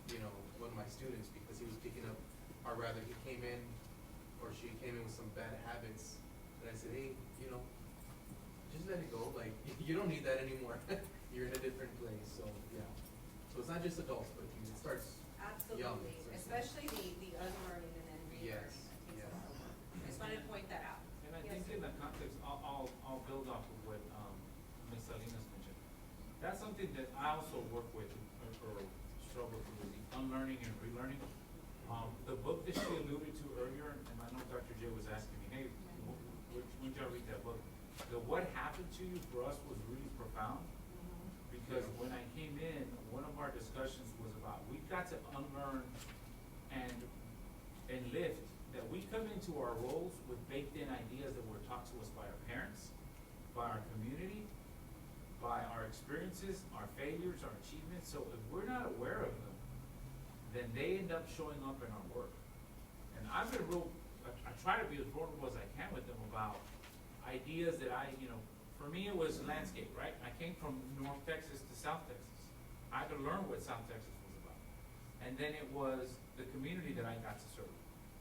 you know, one of my students, because he was picking up, or rather, he came in, or she came in with some bad habits, and I said, hey, you know, just let it go, like, you don't need that anymore, you're in a different place, so, yeah. So it's not just adults, but it starts young. Absolutely, so it's- especially the unlearning and then relearning. Yes, I think yes. so. I just wanted to point that out. And I Yes, think sir. in that context, I'll build off of what, Ms. Salinas mentioned. That's something that I also work with or struggle with, the unlearning and relearning. The book that she alluded to earlier, and I know Dr. J was asking me, hey, when did y'all read that book? The What Happened to You for us was really profound, because when I came in, one of our discussions was about, we've got to unlearn and lift that we come into our roles with baked in ideas that were taught to us by our parents, by our community, by our experiences, our failures, our achievements. So if we're not aware of them, then they end up showing up in our work. And I've been I try to be as vulnerable as I can with them about ideas that for me it was landscape, right? I came from North Texas to South Texas. I had to learn what South Texas was about. And then it was the community that I got to serve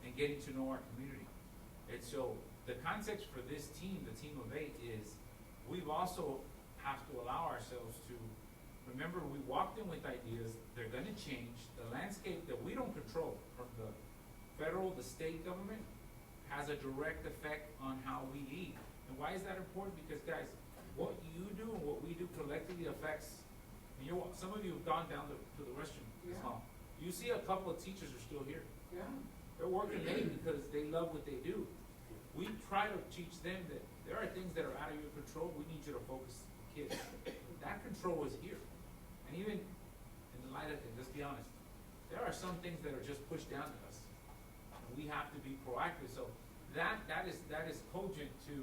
and getting to know our community. And so the context for this team, the team of 8, is we've also have to allow ourselves to remember we walked in with ideas, they're gonna change. The landscape that we don't control from the federal, the state government has a direct effect on how we lead. And why is that important? Because guys, what you do and what we do collectively affects, and some of you have gone down to the restroom this hall. You see a couple of teachers are still here. Yeah. They're working late because they love what they do. We try to teach them that there are things that are out of your control. We need you to focus on kids. That control is here. And even in the light of it, let's be honest, there are some things that are just pushed down to us. And we have to be proactive. So that is cogent to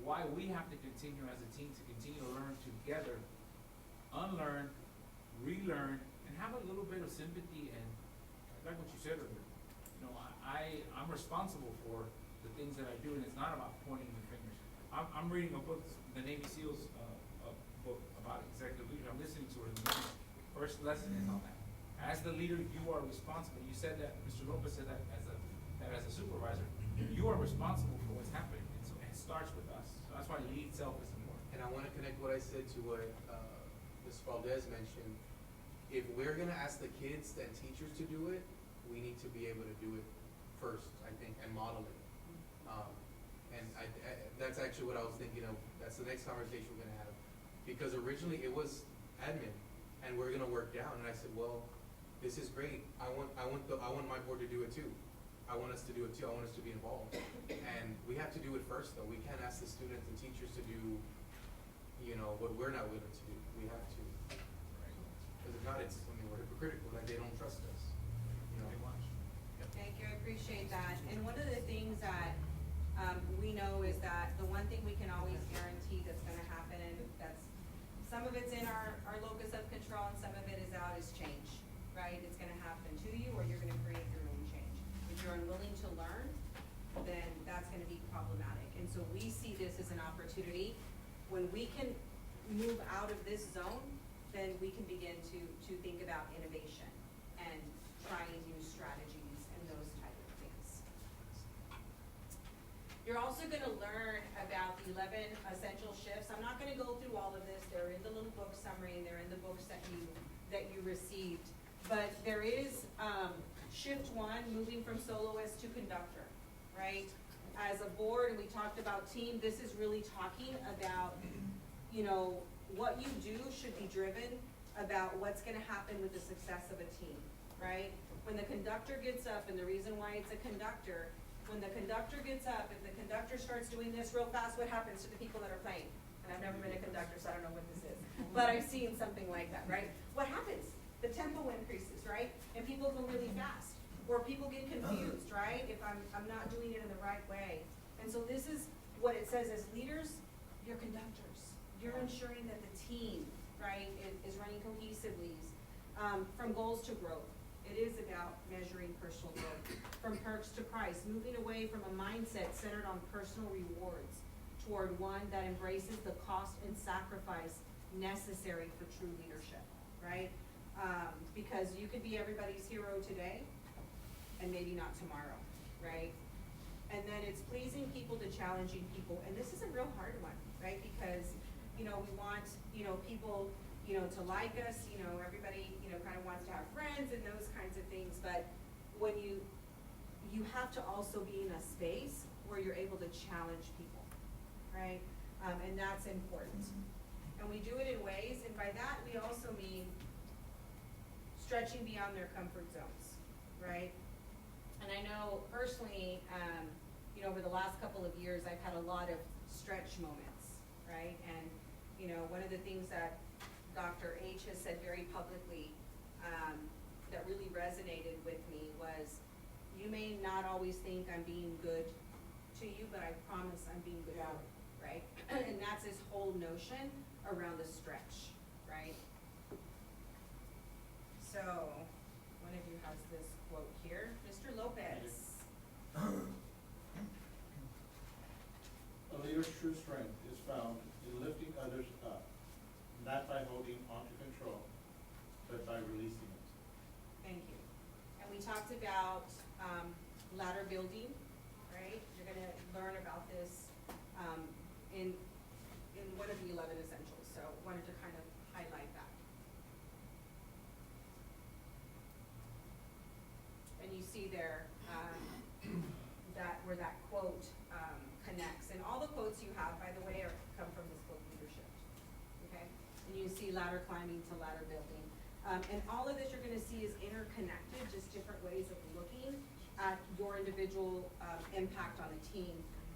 why we have to continue as a team to continue to learn together, unlearn, relearn, and have a little bit of sympathy. And like what you said earlier, I'm responsible for the things that I do, and it's not about pointing the fingers. I'm reading a book, the Navy SEALs book about executive leadership. I'm listening to it. And the first lesson is on that. As the leader, you are responsible. You said that, Mr. Lopez said that as a supervisor, you are responsible for what's happening. And so it starts with us. So that's why lead self is important. And I wanna connect what I said to what, Ms. Valdez mentioned. If we're gonna ask the kids and teachers to do it, we need to be able to do it first, I think, and model it. And that's actually what I was thinking of, that's the next conversation we're gonna have. Because originally it was admin, and we're gonna work down, and I said, well, this is great, I want my board to do it too. I want us to do it too, I want us to be involved. And we have to do it first though, we can't ask the students and teachers to do, what we're not willing to do, we have to. Because if not, we're hypocritical, like they don't trust us, Thank you, I appreciate that. And one of the things that we know is that the one thing we can always guarantee that's gonna happen, and that's, some of it's in our locus of control and some of it is out, is change, right? It's gonna happen to you or you're gonna create your own change. If you're unwilling to learn, then that's gonna be problematic. And so we see this as an opportunity. When we can move out of this zone, then we can begin to think about innovation and trying new strategies and those type of things. You're also gonna learn about the 11 essential shifts. I'm not gonna go through all of this, they're in the little book summary, and they're in the books that you received. But there is, shift 1, moving from soloist to conductor, right? As a board, and we talked about team, this is really talking about, you know, what you do should be driven about what's gonna happen with the success of a team, right? When the conductor gets up, and the reason why it's a conductor, when the conductor gets up, if the conductor starts doing this real fast, what happens to the people that are playing? And I've never been a conductor, so I don't know what this is, but I've seen something like that, right? What happens? The tempo increases, right? And people go really fast, or people get confused, right? If I'm not doing it in the right way. And so this is what it says as leaders, you're conductors. You're ensuring that the team, right, is running cohesively. From goals to growth. It is about measuring personal growth. From perks to price, moving away from a mindset centered on personal rewards toward one that embraces the cost and sacrifice necessary for true leadership, right? Because you could be everybody's hero today and maybe not tomorrow, right? And then it's pleasing people to challenging people, and this is a real hard one, right? Because, you know, we want, you know, people, you know, to like us, you know, everybody, you know, kind of wants to have friends and those kinds of things, but when you have to also be in a space where you're able to challenge people, right? And that's important. And we do it in ways, and by that we also mean stretching beyond their comfort zones, right? And I know personally, you know, over the last couple of years, I've had a lot of stretch moments, right? And, you know, one of the things that Dr. H has said very publicly that really resonated with me was, you may not always think I'm being good to you, but I promise I'm being good to you, right? And that's his whole notion around the stretch, right? So, one of you has this quote here. Mr. Lopez. A leader's true strength is found in lifting others up, not by holding onto control, but by releasing it. Thank you. And we talked about ladder building, right? You're gonna learn about this in one of the 11 essentials, so wanted to kind of highlight that. And you see there that where that quote connects, and all the quotes you have, by the way, come from this book, Leadership. Okay, and you see ladder climbing to ladder building, and all of this you're going to see is interconnected, just different ways of looking at your individual impact on a team.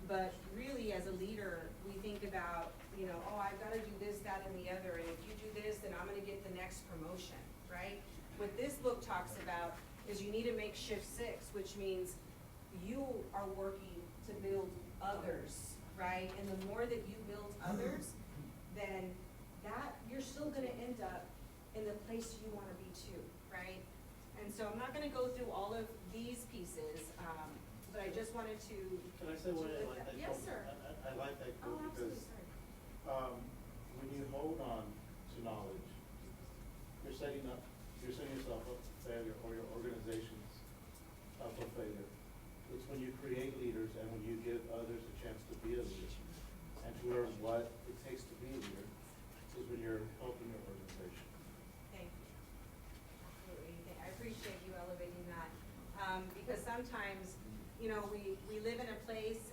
But really, as a leader, we think about, you know, oh, I've got to do this, that, and the other, and if you do this, then I'm going to get the next promotion, right? What this book talks about is you need to make shift 6, which means you are working to build others, right? And the more that you build others, then that you're still going to end up in the place you want to be too, right? And so I'm not going to go through all of these pieces, but I just wanted to. Can I say what I like that? Yes, quote? sir. I like that Oh, quote absolutely, because sorry. when you hold on to knowledge, you're setting yourself up for failure, or your organizations up for failure. It's when you create leaders and when you give others a chance to be a leader and to learn what it takes to be a leader is when you're helping your organization. Thank you. Absolutely. I appreciate you elevating that. Because sometimes, you know, we live in a place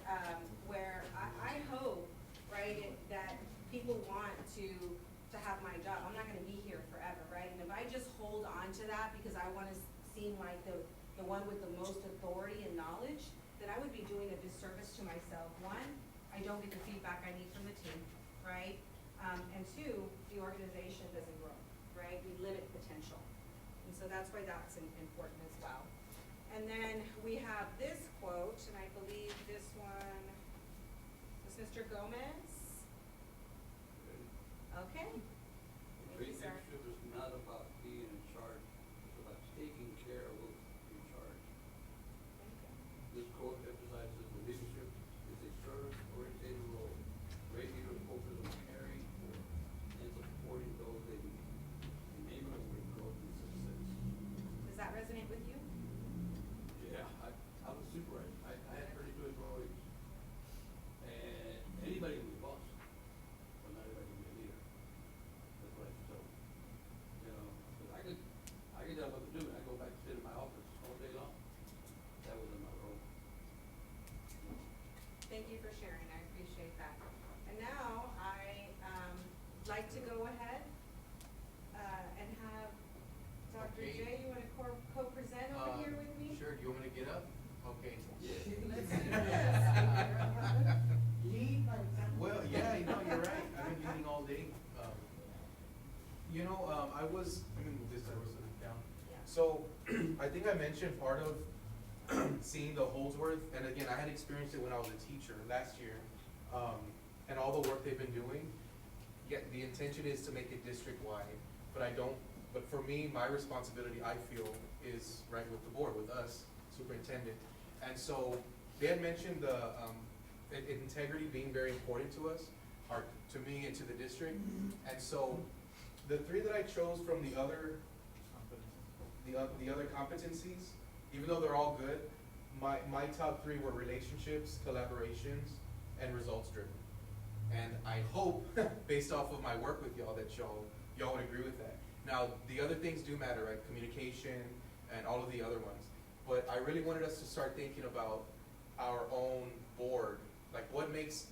where I hope, right, that people want to have my job. I'm not going to be here forever, right? And if I just hold on to that because I want to seem like the one with the most authority and knowledge, then I would be doing a disservice to myself. One, I don't get the feedback I need from the team, right? And two, the organization doesn't grow, right? We limit potential. And so that's why that's important as well. And then we have this quote, and I believe this one was Mr. Gomez. Okay. Thank you, sir. Leadership is not about being in charge, it's about taking care of those in charge. Thank you. This quote emphasizes the leadership is a service-oriented role. Great leaders focus on caring for and supporting those they lead, enabling their growth and success. Does that resonate with you? Yeah, I was supervisor. I had 32 employees. And anybody who was You know, let me move this down. Yeah. So, I think I mentioned part of seeing the Holdsworth, and again, I had experienced it when I was a teacher last year, and all the work they've been doing. Yet the intention is to make it district-wide, but for me, my responsibility, I feel, is right with the board, with us, superintendent. And so, they had mentioned the, integrity being very important to us, or to me and to the district. And so, the three that I chose from the other competencies, even though they're all good, my top three were relationships, collaborations, and results driven. And I hope, based off of my work with y'all, that y'all would agree with that. Now, the other things do matter, right? Communication and all of the other ones. But I really wanted us to start thinking about our own board, like what makes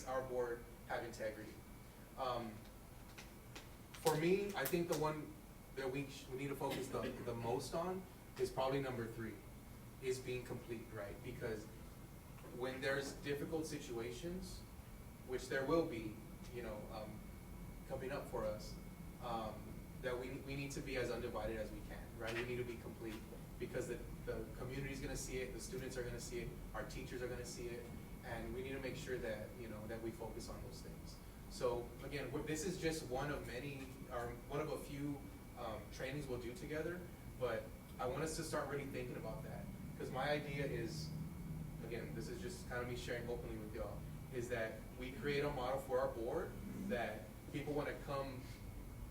our board have integrity. For me, I think the one that we need to focus the most on is probably number 3, is being complete, right? Because when there's difficult situations, which there will be, coming up for us, that we need to be as undivided as we can, right? We need to be complete, because the community's gonna see it, the students are gonna see it, our teachers are gonna see it, and we need to make sure that, that we focus on those things. So again, this is just one of many, or one of a few trainings we'll do together, but I want us to start really thinking about that. Because my idea is, again, this is just kind of me sharing openly with y'all, is that we create a model for our board that people want to come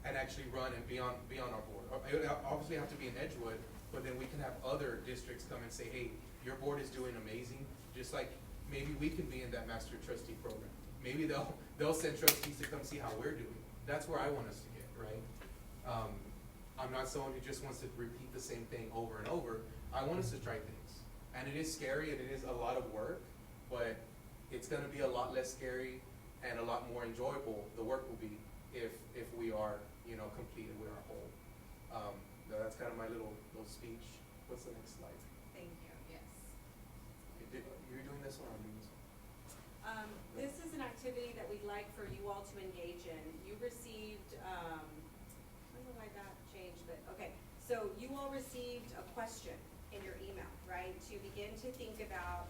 and actually run and be on our board. It would obviously have to be in Edgewood, but then we can have other districts come and say, hey, your board is doing amazing, just like maybe we can be in that master trustee program. Maybe they'll send trustees to come see how we're doing. That's where I want us to get, right? I'm not someone who just wants to repeat the same thing over and over. I want us to try things. And it is scary and it is a lot of work, but it's gonna be a lot less scary and a lot more enjoyable, the work will be, if we are, completed with our whole. That's kind of my little speech. What's the next slide? Thank you, yes. You're doing this one or I'm doing this one? This is an activity that we'd like for you all to engage in. You received, I don't know why that changed, but okay. So you all received a question in your email, right? To begin to think about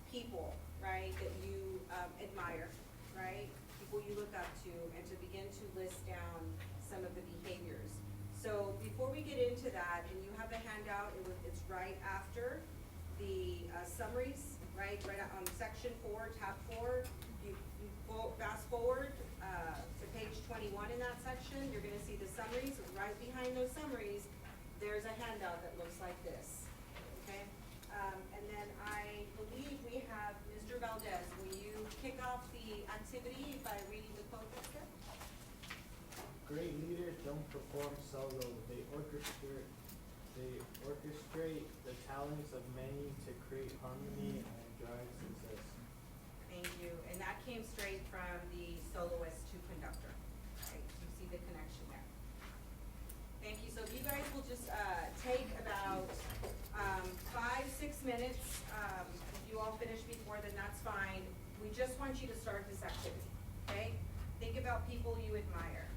people, right, that you admire, right? People you look up to, and to begin to list down some of the behaviors. So before we get into that, and you have the handout, it's right after the summaries, right on section 4, tab 4. You go fast forward to page 21 in that section. You're going to see the summaries. Right behind those summaries, there's a handout that looks like this. Okay, and then I believe we have Mr. Valdez. Will you kick off the activity by reading the quote that's there? Great leaders don't perform solo. They orchestrate the talents of many to create harmony and drive success. Thank you. And that came straight from the soloist to conductor. Right? You see the connection there. Thank you. So if you guys will just take about 5-6 minutes. If you all finish before, then that's fine. We just want you to start this activity. Okay? Think about people you admire.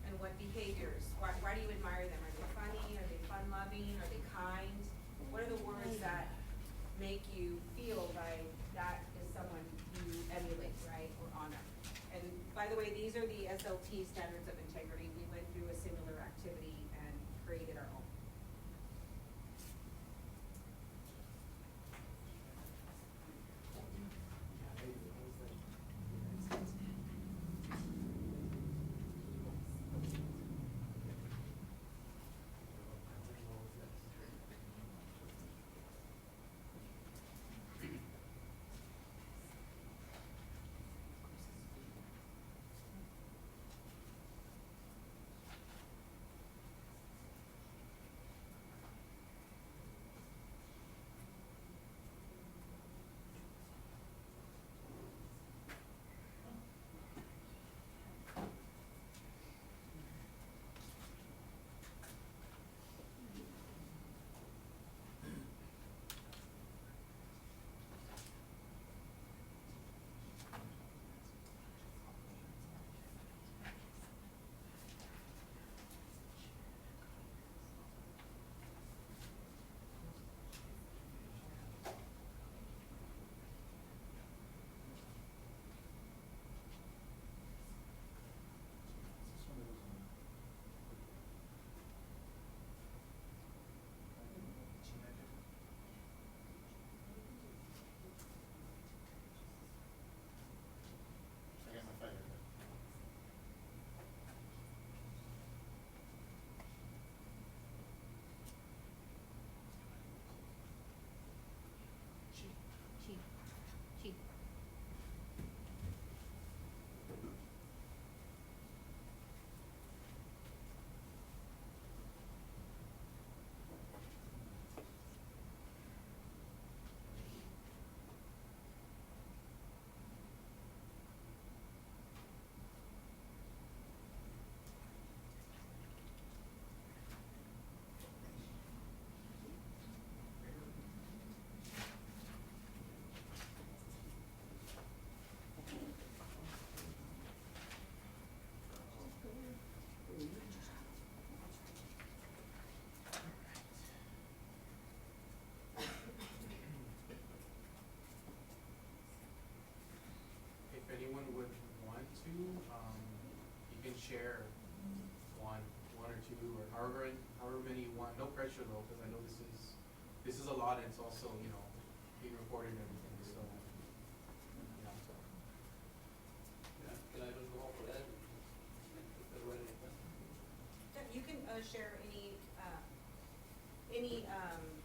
And what behaviors, why do you admire them? Are they funny? Are they fun-loving? Are they kind? What are the words that make you feel like that is someone you emulate, right, or honor? And by the way, these are the SLT standards of integrity. We went through a similar activity and created our own. to, you can share one or two, or however many you want. No pressure though, because I know this is a lot, and it's also, you know, being recorded and everything, so. Yeah, so. Can I just go off of that? Is that right? Yeah, you can, share any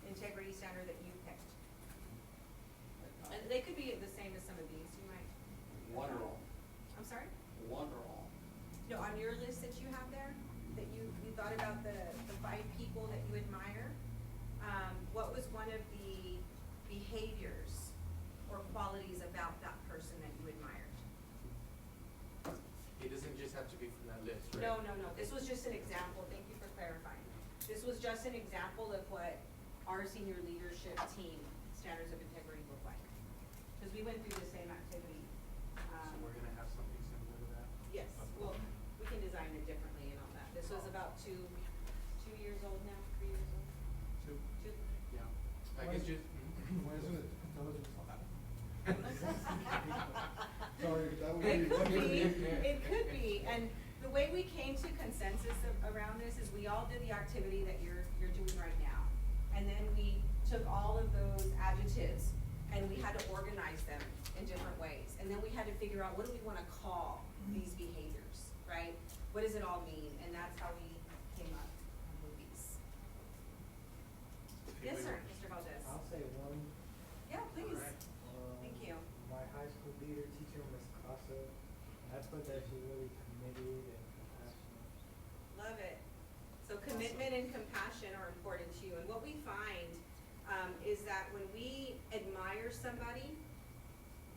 integrity standard that you picked. And they could be the same as some of these, you might. One or all? I'm sorry? One or all? No, on your list that you have there, that you thought about the 5 people that you admire, what was one of the behaviors or qualities about that person that you admired? It doesn't just have to be from that list, right? No, this was just an example, thank you for clarifying. This was just an example of what our senior leadership team standards of integrity look like. Because we went through the same activity. So we're gonna have something similar to that? Yes, well, we can design it differently and all that. This was about 2 years old now, 3 years old? Two. 2. Yeah. I guess just. Where's the intelligence on that? Sorry, that would It be. could be, and the way we came to consensus around this is we all did the activity that you're doing right now. And then we took all of those adjectives and we had to organize them in different ways. And then we had to figure out, what do we wanna call these behaviors, right? What does it all mean? And that's how we came up with these. Yes, sir, Mr. Valdez. I'll say one. Yeah, please. Alright. Thank you. My high school leader, teacher, Miss Casa, I put that she's really committed and compassionate. Love it. So commitment and compassion are important to you. And what we find is that when we admire somebody,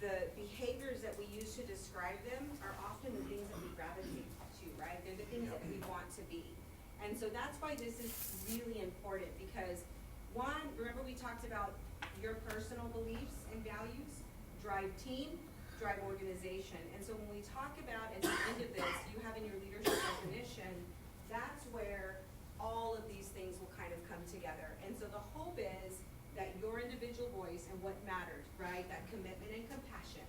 the behaviors that we use to describe them are often the things that we gravitate to, right? They're the things that we want to be. And so that's why this is really important, because one, remember we talked about your personal beliefs and values drive team, drive organization. And so when we talk about, at the end of this, you have in your leadership definition, that's where all of these things will kind of come together. And so the hope is that your individual voice and what matters, right, that commitment and compassion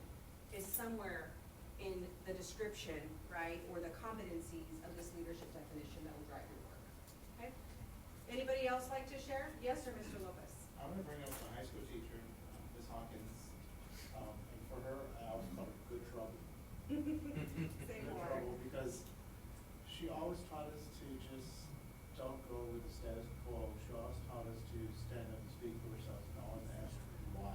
is somewhere in the description, right, or the competencies of this leadership definition that will drive your work. Okay? Anybody else like to share? Yes, or Mr. Lopez? I'm gonna bring up a high school teacher, Ms. Hawkins, and for her, I always call her good trouble. Say Good more. trouble, because she always taught us to just don't go with the status quo. She always taught us to stand up and speak for ourselves and always ask why.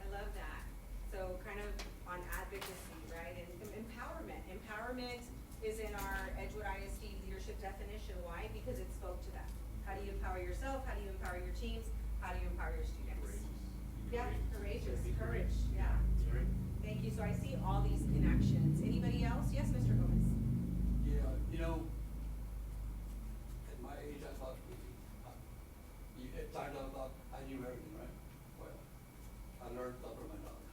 I love that. So kind of on advocacy, right, and empowerment. Empowerment is in our Edgewood ISD leadership definition. Why? Because it spoke to them. How do you empower yourself? How do you empower your teams? How do you empower your students? Yeah, courageous, courage, yeah. Great. Thank you. So I see all these connections. Anybody else? Yes, Mr. Gomez? Yeah, you know, at my age, I thought you had started out about, I knew everything, right? Well, I learned stuff from my daughter.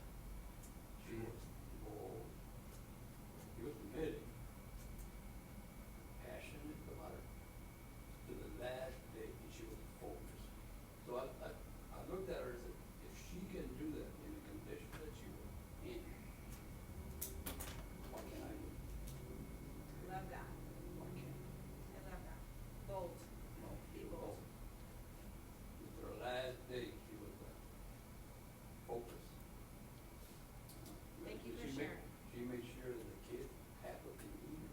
She was bold, she was committed, passionate about it, to the last day, and she was focused. So I looked at her and said, if she can do that in the condition that she was in, what can I do? Love that. What can? I love that. Bold. No, Be she was bold. bold. It's her last day, she was focused. Thank you for She sharing. She made sure that the kids had what they needed.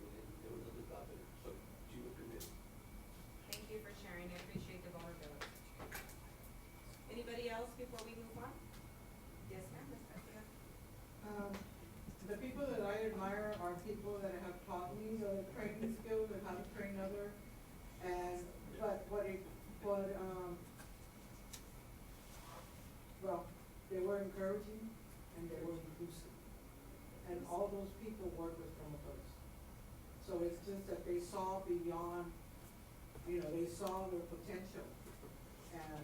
There was nothing stopping her, so she was committed. Thank you for sharing. I appreciate the vulnerability. Anybody else before we move on? Yes, ma'am, Ms. Garcia. The people that I admire are people that have taught me the training skills and how to train others. And, well, they were encouraging and they were inclusive. And all those people work with some of us. So it's just that they saw beyond, they saw their potential. And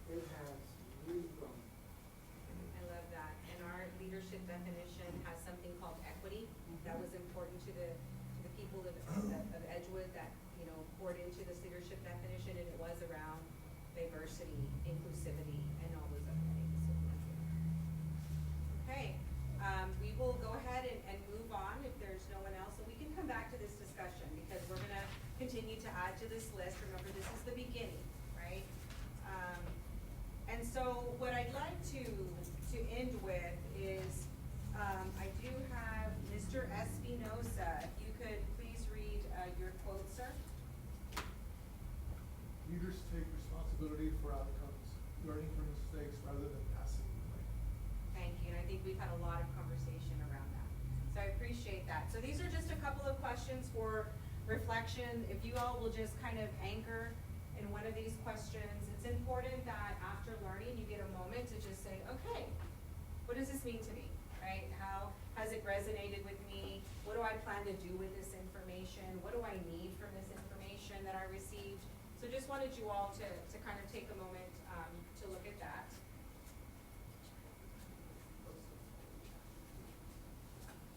it has really grown. I love that. And our leadership definition has something called equity. That was important to the people of Edgewood that, poured into this leadership definition, and it was around diversity, inclusivity, and all those other things. So thank you. continue to add to this list. Remember, this is the beginning, right? And so what I'd like to end with is, I do have Mr. Espinosa. If you could please read, your quote, sir. Leaders take responsibility for outcomes, learning from mistakes rather than passively blame. Thank you, and I think we've had a lot of conversation around that. So I appreciate that. So these are just a couple of questions for reflection. If you all will just kind of anchor in one of these questions, it's important that after learning, you get a moment to just say, okay, what does this mean to me, right? How has it resonated with me? What do I plan to do with this information? What do I need from this information that I received? So just wanted you all to kind of take a moment to look at that.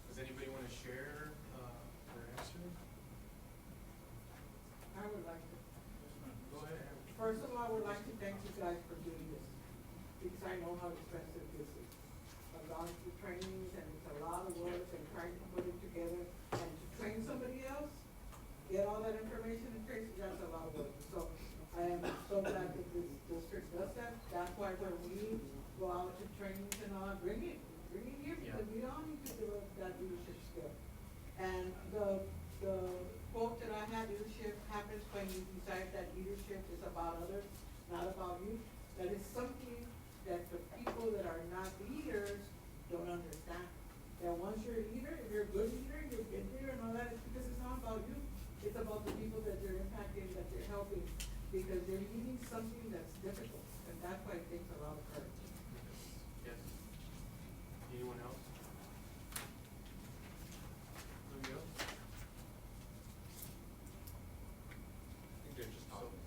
Does anybody wanna share, their answer? I would like to, Go ahead. first of all, I would like to thank you guys for doing this, because I know how expensive this is. I've gone through trainings, and it's a lot of work, and trying to put it together, and to train somebody else, get all that information and trace it, that's a lot of work. So I am so glad that this district does that. That's why when we go out to trainings and all, bring it here, because we all need to develop that leadership skill. And the quote that I had, leadership happens when you decide that leadership is about others, not about you. That is something that the people that are not leaders don't understand. That once you're a leader, if you're a good leader, you're a good leader and all that, it's because it's not about you. It's about the people that you're impacting, that you're helping, because they're leading something that's difficult, and that's why it takes a lot of courage. Yes. Anyone else? Anybody else? I think they're just talking.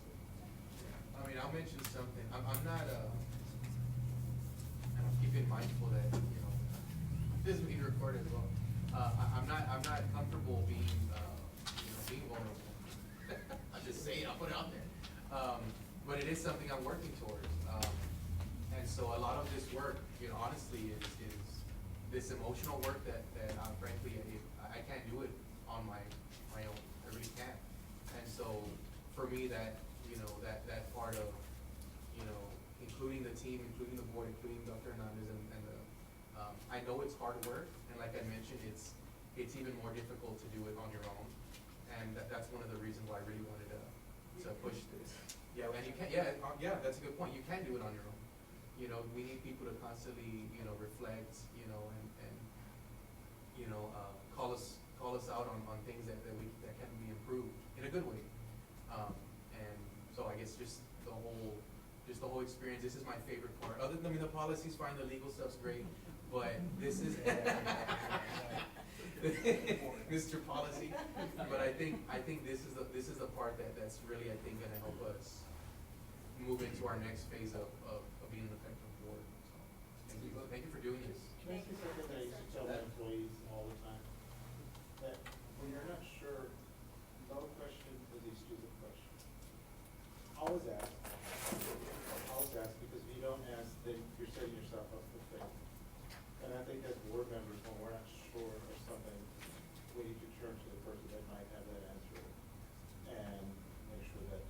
I mean, I'll mention something. I'm not, and I'm keeping mindful that, you know, this is being recorded as well. I'm not comfortable being, being vulnerable. I'll just say it, I'll put it out there. But it is something I'm working towards. And so a lot of this work, you know, honestly, is this emotional work that frankly, I can't do it on my own. I really can't. And so for me, that, you know, that part of, you know, including the team, including the board, including Dr. Hernandez and the, I know it's hard work, and like I mentioned, it's even more difficult to do it on your own. And that's one of the reasons why I really wanted to push this. Yeah, and you can't, yeah, that's a good point. You can't do it on your own. You know, we need people to constantly, you know, reflect, you know, and you know, call us out on things that can be improved in a good way. And so I guess just the whole experience, this is my favorite part. Other than, I mean, the policy's fine, the legal stuff's great, but this is Mr. Policy. But I think this is the part that's really, I think, gonna help us move into our next phase of being an effective board. So thank you for doing this. Can I say something that I used to tell my employees all the time? That when you're not sure, no question is a stupid question. Always ask, because if you don't ask, then you're setting yourself up for failure. And I think as board members, when we're not sure of something, we need to turn to the person that might have that answer and make sure that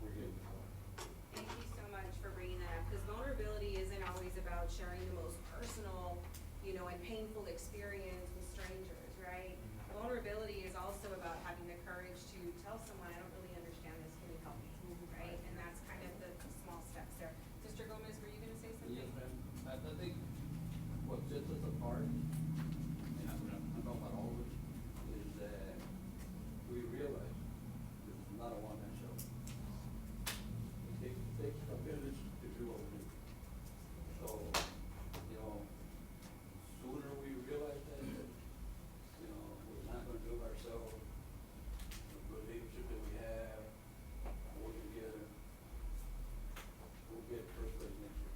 we're getting it right. Thank you so much for bringing that up, because vulnerability isn't always about sharing the most personal, you know, and painful experience with strangers, right? Vulnerability is also about having the courage to tell someone, I don't really understand this, can you help me, right? And that's kind of the small steps there. Mr. Gomez, were you gonna say something? Yes, ma'am. I think what sets us apart, and I'm talking about all of us, is that we realize this is not a one-man show. It takes a village to do what we do. So, you know, sooner we realize that, you know, we're not gonna do it ourselves. The leadership that we have, work together, we'll get first place next year.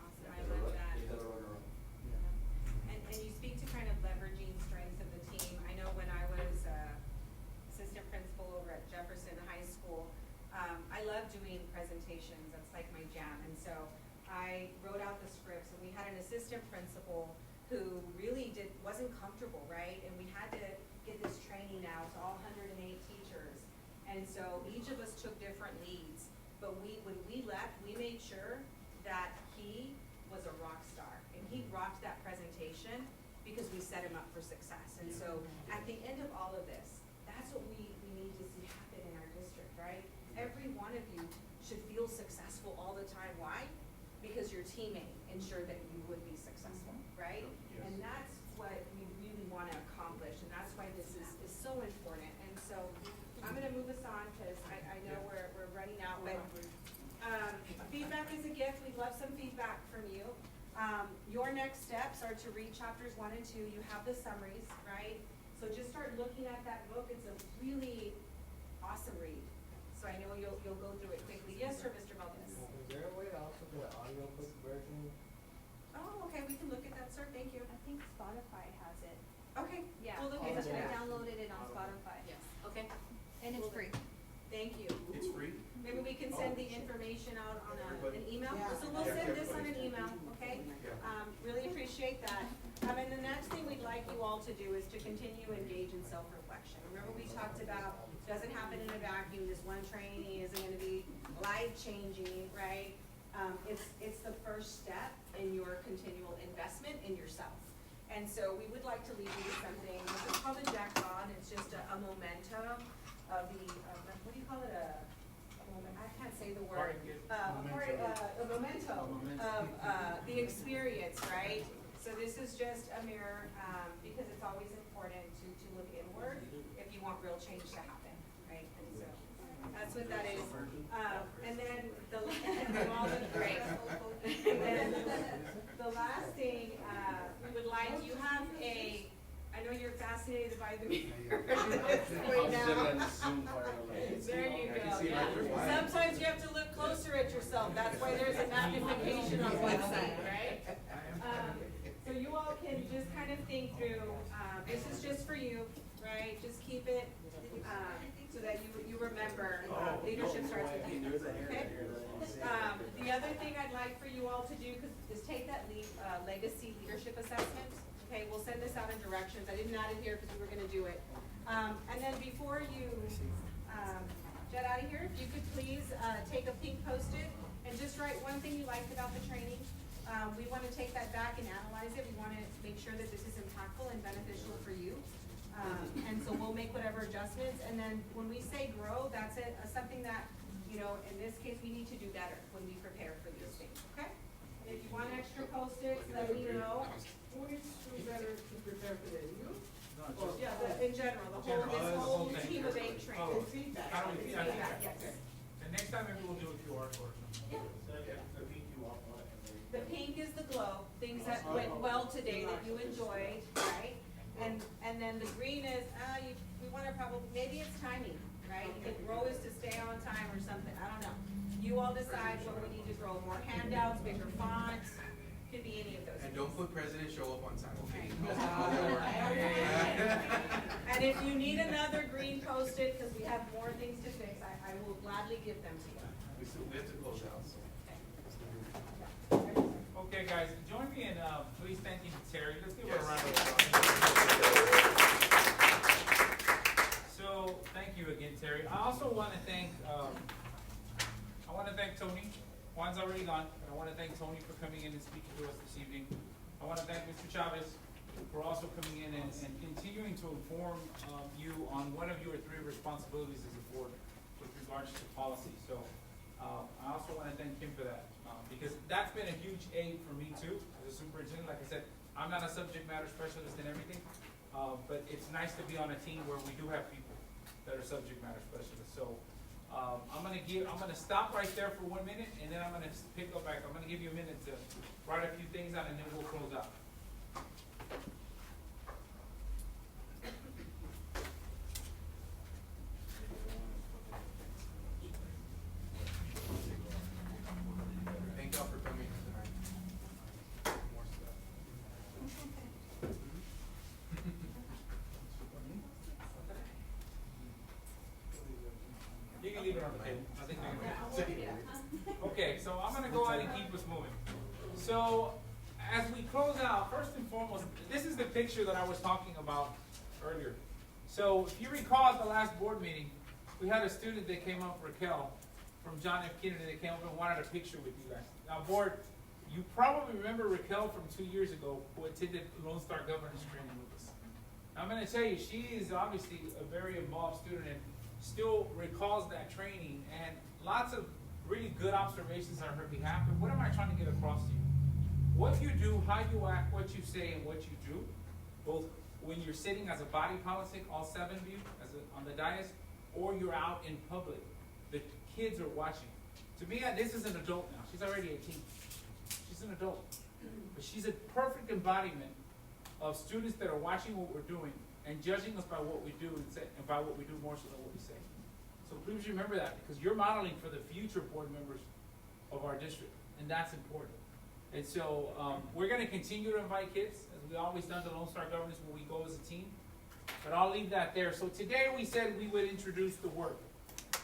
Awesome, I love that. They gotta run around. And you speak to kind of leveraging strengths of the team. I know when I was assistant principal over at Jefferson High School, I love doing presentations. That's like my jam. And so I wrote out the scripts, and we had an assistant principal who really wasn't comfortable, right? And we had to get this training out to all 108 teachers. And so each of us took different leads, but when we left, we made sure that he was a rock star, and he rocked that presentation because we set him up for success. And so at the end of all of this, that's what we need to see happen in our district, right? Every one of you should feel successful all the time. Why? Because your teammate ensured that you would be successful, right? And that's what we really want to accomplish, and that's why this is so important. And so I'm gonna move us on, because I know we're running out, but feedback is a gift. We'd love some feedback from you. Your next steps are to read chapters 1 and 2. You have the summaries, right? So just start looking at that book. It's a really awesome read. So I know you'll go through it quickly. Yes, sir, Mr. Valdez. Is there a way to also get an audiobook version? Oh, okay, we can look at that, sir. Thank you. I think Spotify has it. Okay, Yeah, we'll look I into that. downloaded it on Spotify. Yes, okay. And it's We'll- free. Thank you. It's free? Maybe we can send the information out on an email. Yeah. So we'll send this on an email, okay? Really appreciate that. And the next thing we'd like you all to do is to continue to engage in self-reflection. Remember, we talked about, doesn't happen in a vacuum. This one training isn't gonna be life-changing, right? It's the first step in your continual investment in yourself. And so we would like to leave you with something. This is called the Jackpot. It's just a memento of the, what do you call it, I can't say the word. A memento of the experience, right? So this is just a mirror, because it's always important to look inward if you want real change to happen, right? And so that's what that is. And then they all look great. And then the last thing, we would like, you have I know you're fascinated by the mirror right now. There you go, yeah. Sometimes you have to look closer at yourself. That's why there's a magnification on one side, right? So you all can just kind of think through, this is just for you, right? Just keep it, so that you remember, leadership starts with you, okay? The other thing I'd like for you all to do is take that legacy leadership assessment. Okay, we'll send this out in directions. I didn't add it here because we were gonna do it. And then before you jet out of here, if you could please take a pink Post-it and just write one thing you liked about the training. We wanna take that back and analyze it. We wanna make sure that this is impactful and beneficial for you. And so we'll make whatever adjustments. And then when we say grow, that's something that, in this case, we need to do better when we prepare for these things, okay? And if you want extra Post-its, let me know. Who needs to do better to prepare for that? You? Yeah, in general, this whole team of 8 training. Oh. Feedback. How do we feedback? Feedback, yes. And next time maybe we'll do a QR code or something. The pink is the glow, things that went well today that you enjoyed, right? And then the green is, we wanna maybe it's timing, right? The grow is to stay on time or something, I don't know. You all decide what we need to grow, more handouts, bigger fonts, could be any of those. And don't put President Show up on time, okay? And if you need another green Post-it, because we have more things to fix, I will gladly give them to you. We have to close out, so. Okay, guys, join me in please thanking Terry. Let's give her a round of applause. So, thank you again, Terry. I also want to thank Tony. Juan's already gone, but I want to thank Tony for coming in and speaking to us this evening. I want to thank Mr. Chavez for also coming in and continuing to inform you on one of your 3 responsibilities as a board with regards to policy. So, I also want to thank him for that. Because that's been a huge aid for me too, as a superintendent. Like I said, I'm not a subject matter specialist in everything, but it's nice to be on a team where we do have people that are subject matter specialists. So I'm gonna stop right there for 1 minute, and then I'm gonna pick up back. I'm gonna give you a minute to write a few things out, and then we'll close out. Thank y'all for coming tonight. More stuff. You can leave it on the table. I think okay, so I'm gonna go ahead and keep us moving. So as we close out, first and foremost, this is the picture that I was talking about earlier. So if you recall at the last board meeting, we had a student that came up, Raquel, from John F. Kennedy, that came up and wanted a picture with you guys. Now, board, you probably remember Raquel from 2 years ago, who attended Lone Star Governance Training with us. I'm gonna tell you, she is obviously a very involved student and still recalls that training, and lots of really good observations on her behalf. But what am I trying to get across to you? What you do, how you act, what you say, and what you do, both when you're sitting as a body politic, all 7 of you, on the dais, or you're out in public, the kids are watching. To me, this is an adult now. She's already 18. She's an adult. But she's a perfect embodiment of students that are watching what we're doing and judging us by what we do and by what we do more so than what we say. So please remember that, because you're modeling for the future board members of our district, and that's important. And so we're going to continue to invite kids, as we always done to Lone Star Governance when we go as a team. But I'll leave that there. So today we said we would introduce the work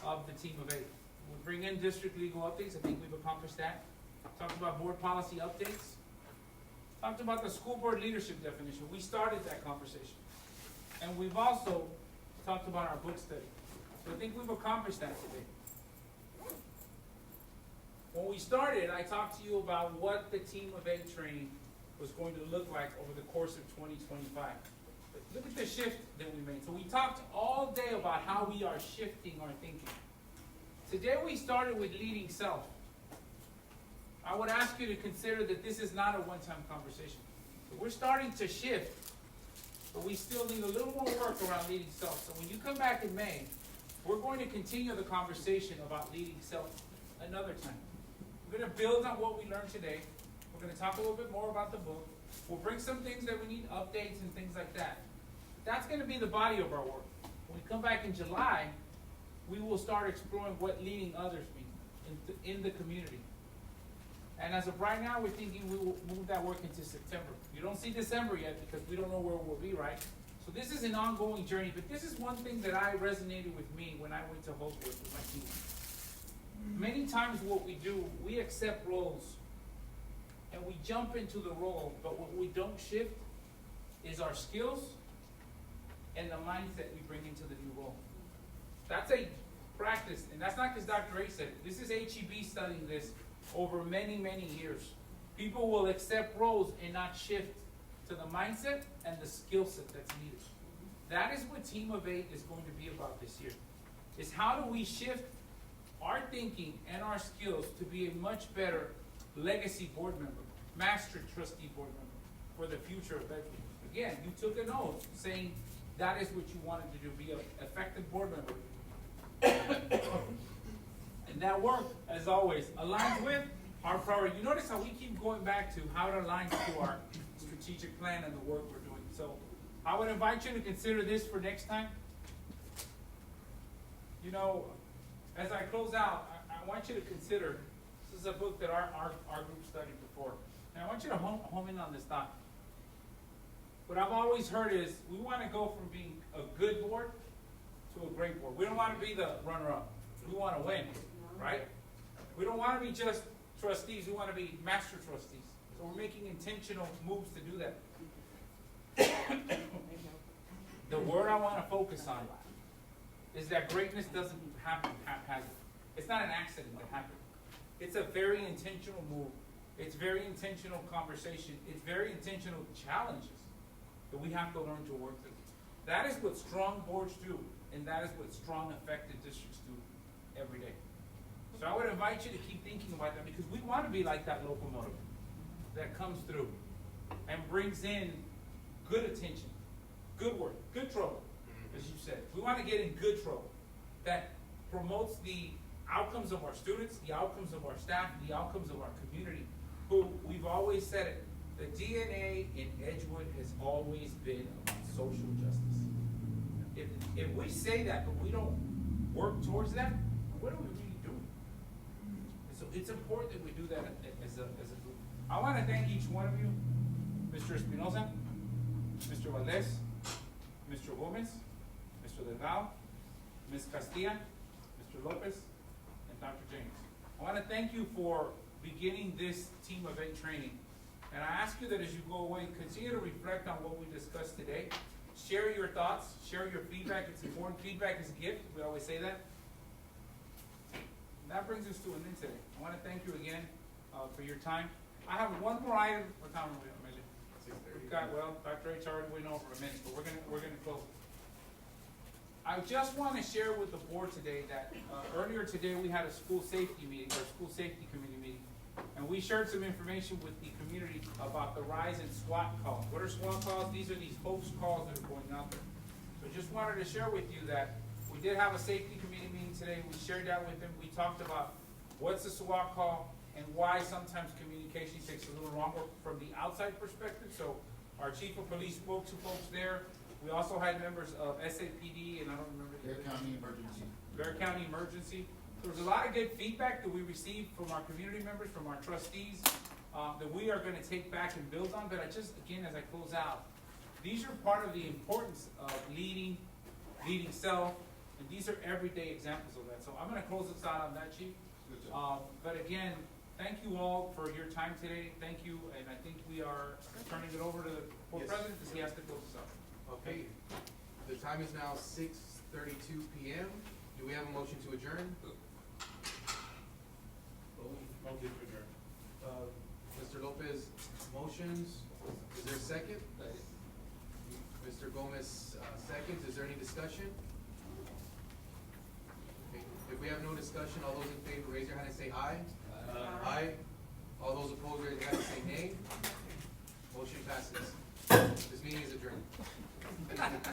of the team of 8. We'll bring in district legal updates. I think we've accomplished that. Talked about board policy updates. Talked about the school board leadership definition. We started that conversation. And we've also talked about our book study. So I think we've accomplished that today. When we started, I talked to you about what the team of 8 training was going to look like over the course of 2025. But look at the shift that we made. So we talked all day about how we are shifting our thinking. Today we started with leading self. I would ask you to consider that this is not a one-time conversation. So we're starting to shift, but we still need a little more work around leading self. So when you come back in May, we're going to continue the conversation about leading self another time. We're going to build on what we learned today. We're going to talk a little bit more about the book. We'll bring some things that we need updates and things like that. That's going to be the body of our work. When we come back in July, we will start exploring what leading others means in the community. And as of right now, we're thinking we will move that work into September. You don't see December yet because we don't know where we'll be, right? So this is an ongoing journey, but this is one thing that I resonated with me when I went to Hopewood with my team. Many times what we do, we accept roles and we jump into the role, but what we don't shift is our skills and the mindset we bring into the new role. That's a practice, and that's not because Dr. A said it. This is HEB studying this over many, many years. People will accept roles and not shift to the mindset and the skill set that's needed. That is what Team of 8 is going to be about this year. Is how do we shift our thinking and our skills to be a much better legacy board member, master trustee board member for the future of Bedford. Again, you took an oath saying that is what you wanted to do, be an effective board member. And that work, as always, aligns with our priority. You notice how we keep going back to how it aligns to our strategic plan and the work we're doing. So I would invite you to consider this for next time. You know, as I close out, I want you to consider, this is a book that our group studied before. And I want you to home in on this thought. What I've always heard is we want to go from being a good board to a great board. We don't want to be the runner-up. We want to win, right? We don't want to be just trustees. We want to be master trustees. So we're making intentional moves to do that. The word I want to focus on is that greatness doesn't happen haphazard. It's not an accident that happened. It's a very intentional move. It's very intentional conversation. It's very intentional challenges that we have to learn to work through. That is what strong boards do, and that is what strong, effective districts do every day. So I would invite you to keep thinking about that, because we want to be like that locomotive that comes through and brings in good attention, good work, good trouble, as you said. We want to get in good trouble that promotes the outcomes of our students, the outcomes of our staff, the outcomes of our community, who we've always said it. The DNA in Edgewood has always been about social justice. If we say that, but we don't work towards that, what are we really doing? And so it's important that we do that as a group. I want to thank each one of you, Mr. Espinoza, Mr. Valdez, Mr. Gomez, Mr. Delgado, Ms. Castilla, Mr. Lopez, and Dr. James. I want to thank you for beginning this Team of 8 training. And I ask you that as you go away, continue to reflect on what we discussed today share your thoughts, share your feedback. It's important. Feedback is a gift. We always say that. That brings us to an end today. I want to thank you again for your time. I have one more item. What time are we on, Megan? 6:30. We've got, well, Dr. H already went over a minute, but we're gonna close. I just want to share with the board today that earlier today we had a school safety meeting, or school safety committee meeting, and we shared some information with the community about the rise in SWAT calls. What are SWAT calls? These are these hoax calls that are going out there. So just wanted to share with you that we did have a safety committee meeting today. We shared that with them. We talked about what's a SWAT call and why sometimes communication takes a little longer from the outside perspective. So our chief of police spoke to folks there. We also had members of SAPD, and I don't remember. Bear County Emergency. Bear County Emergency. There was a lot of good feedback that we received from our community members, from our trustees, that we are gonna take back and build on. But I just, again, as I close out, these are part of the importance of leading self, and these are everyday examples of that. So I'm gonna close this out on that, Chief. But again, thank you all for your time today. Thank you, and I think we are turning it over to the board Yes. president because he has to close this out. Okay, the time is now 6:32 PM. Do we have a motion to adjourn? Motion to adjourn. Mr. Lopez motions. Is there a second? Mr. Gomez, seconds. Is there any discussion? Okay, if we have no discussion, all those in favor, raise your hand and say aye. Aye. All those opposed, raise your hand and say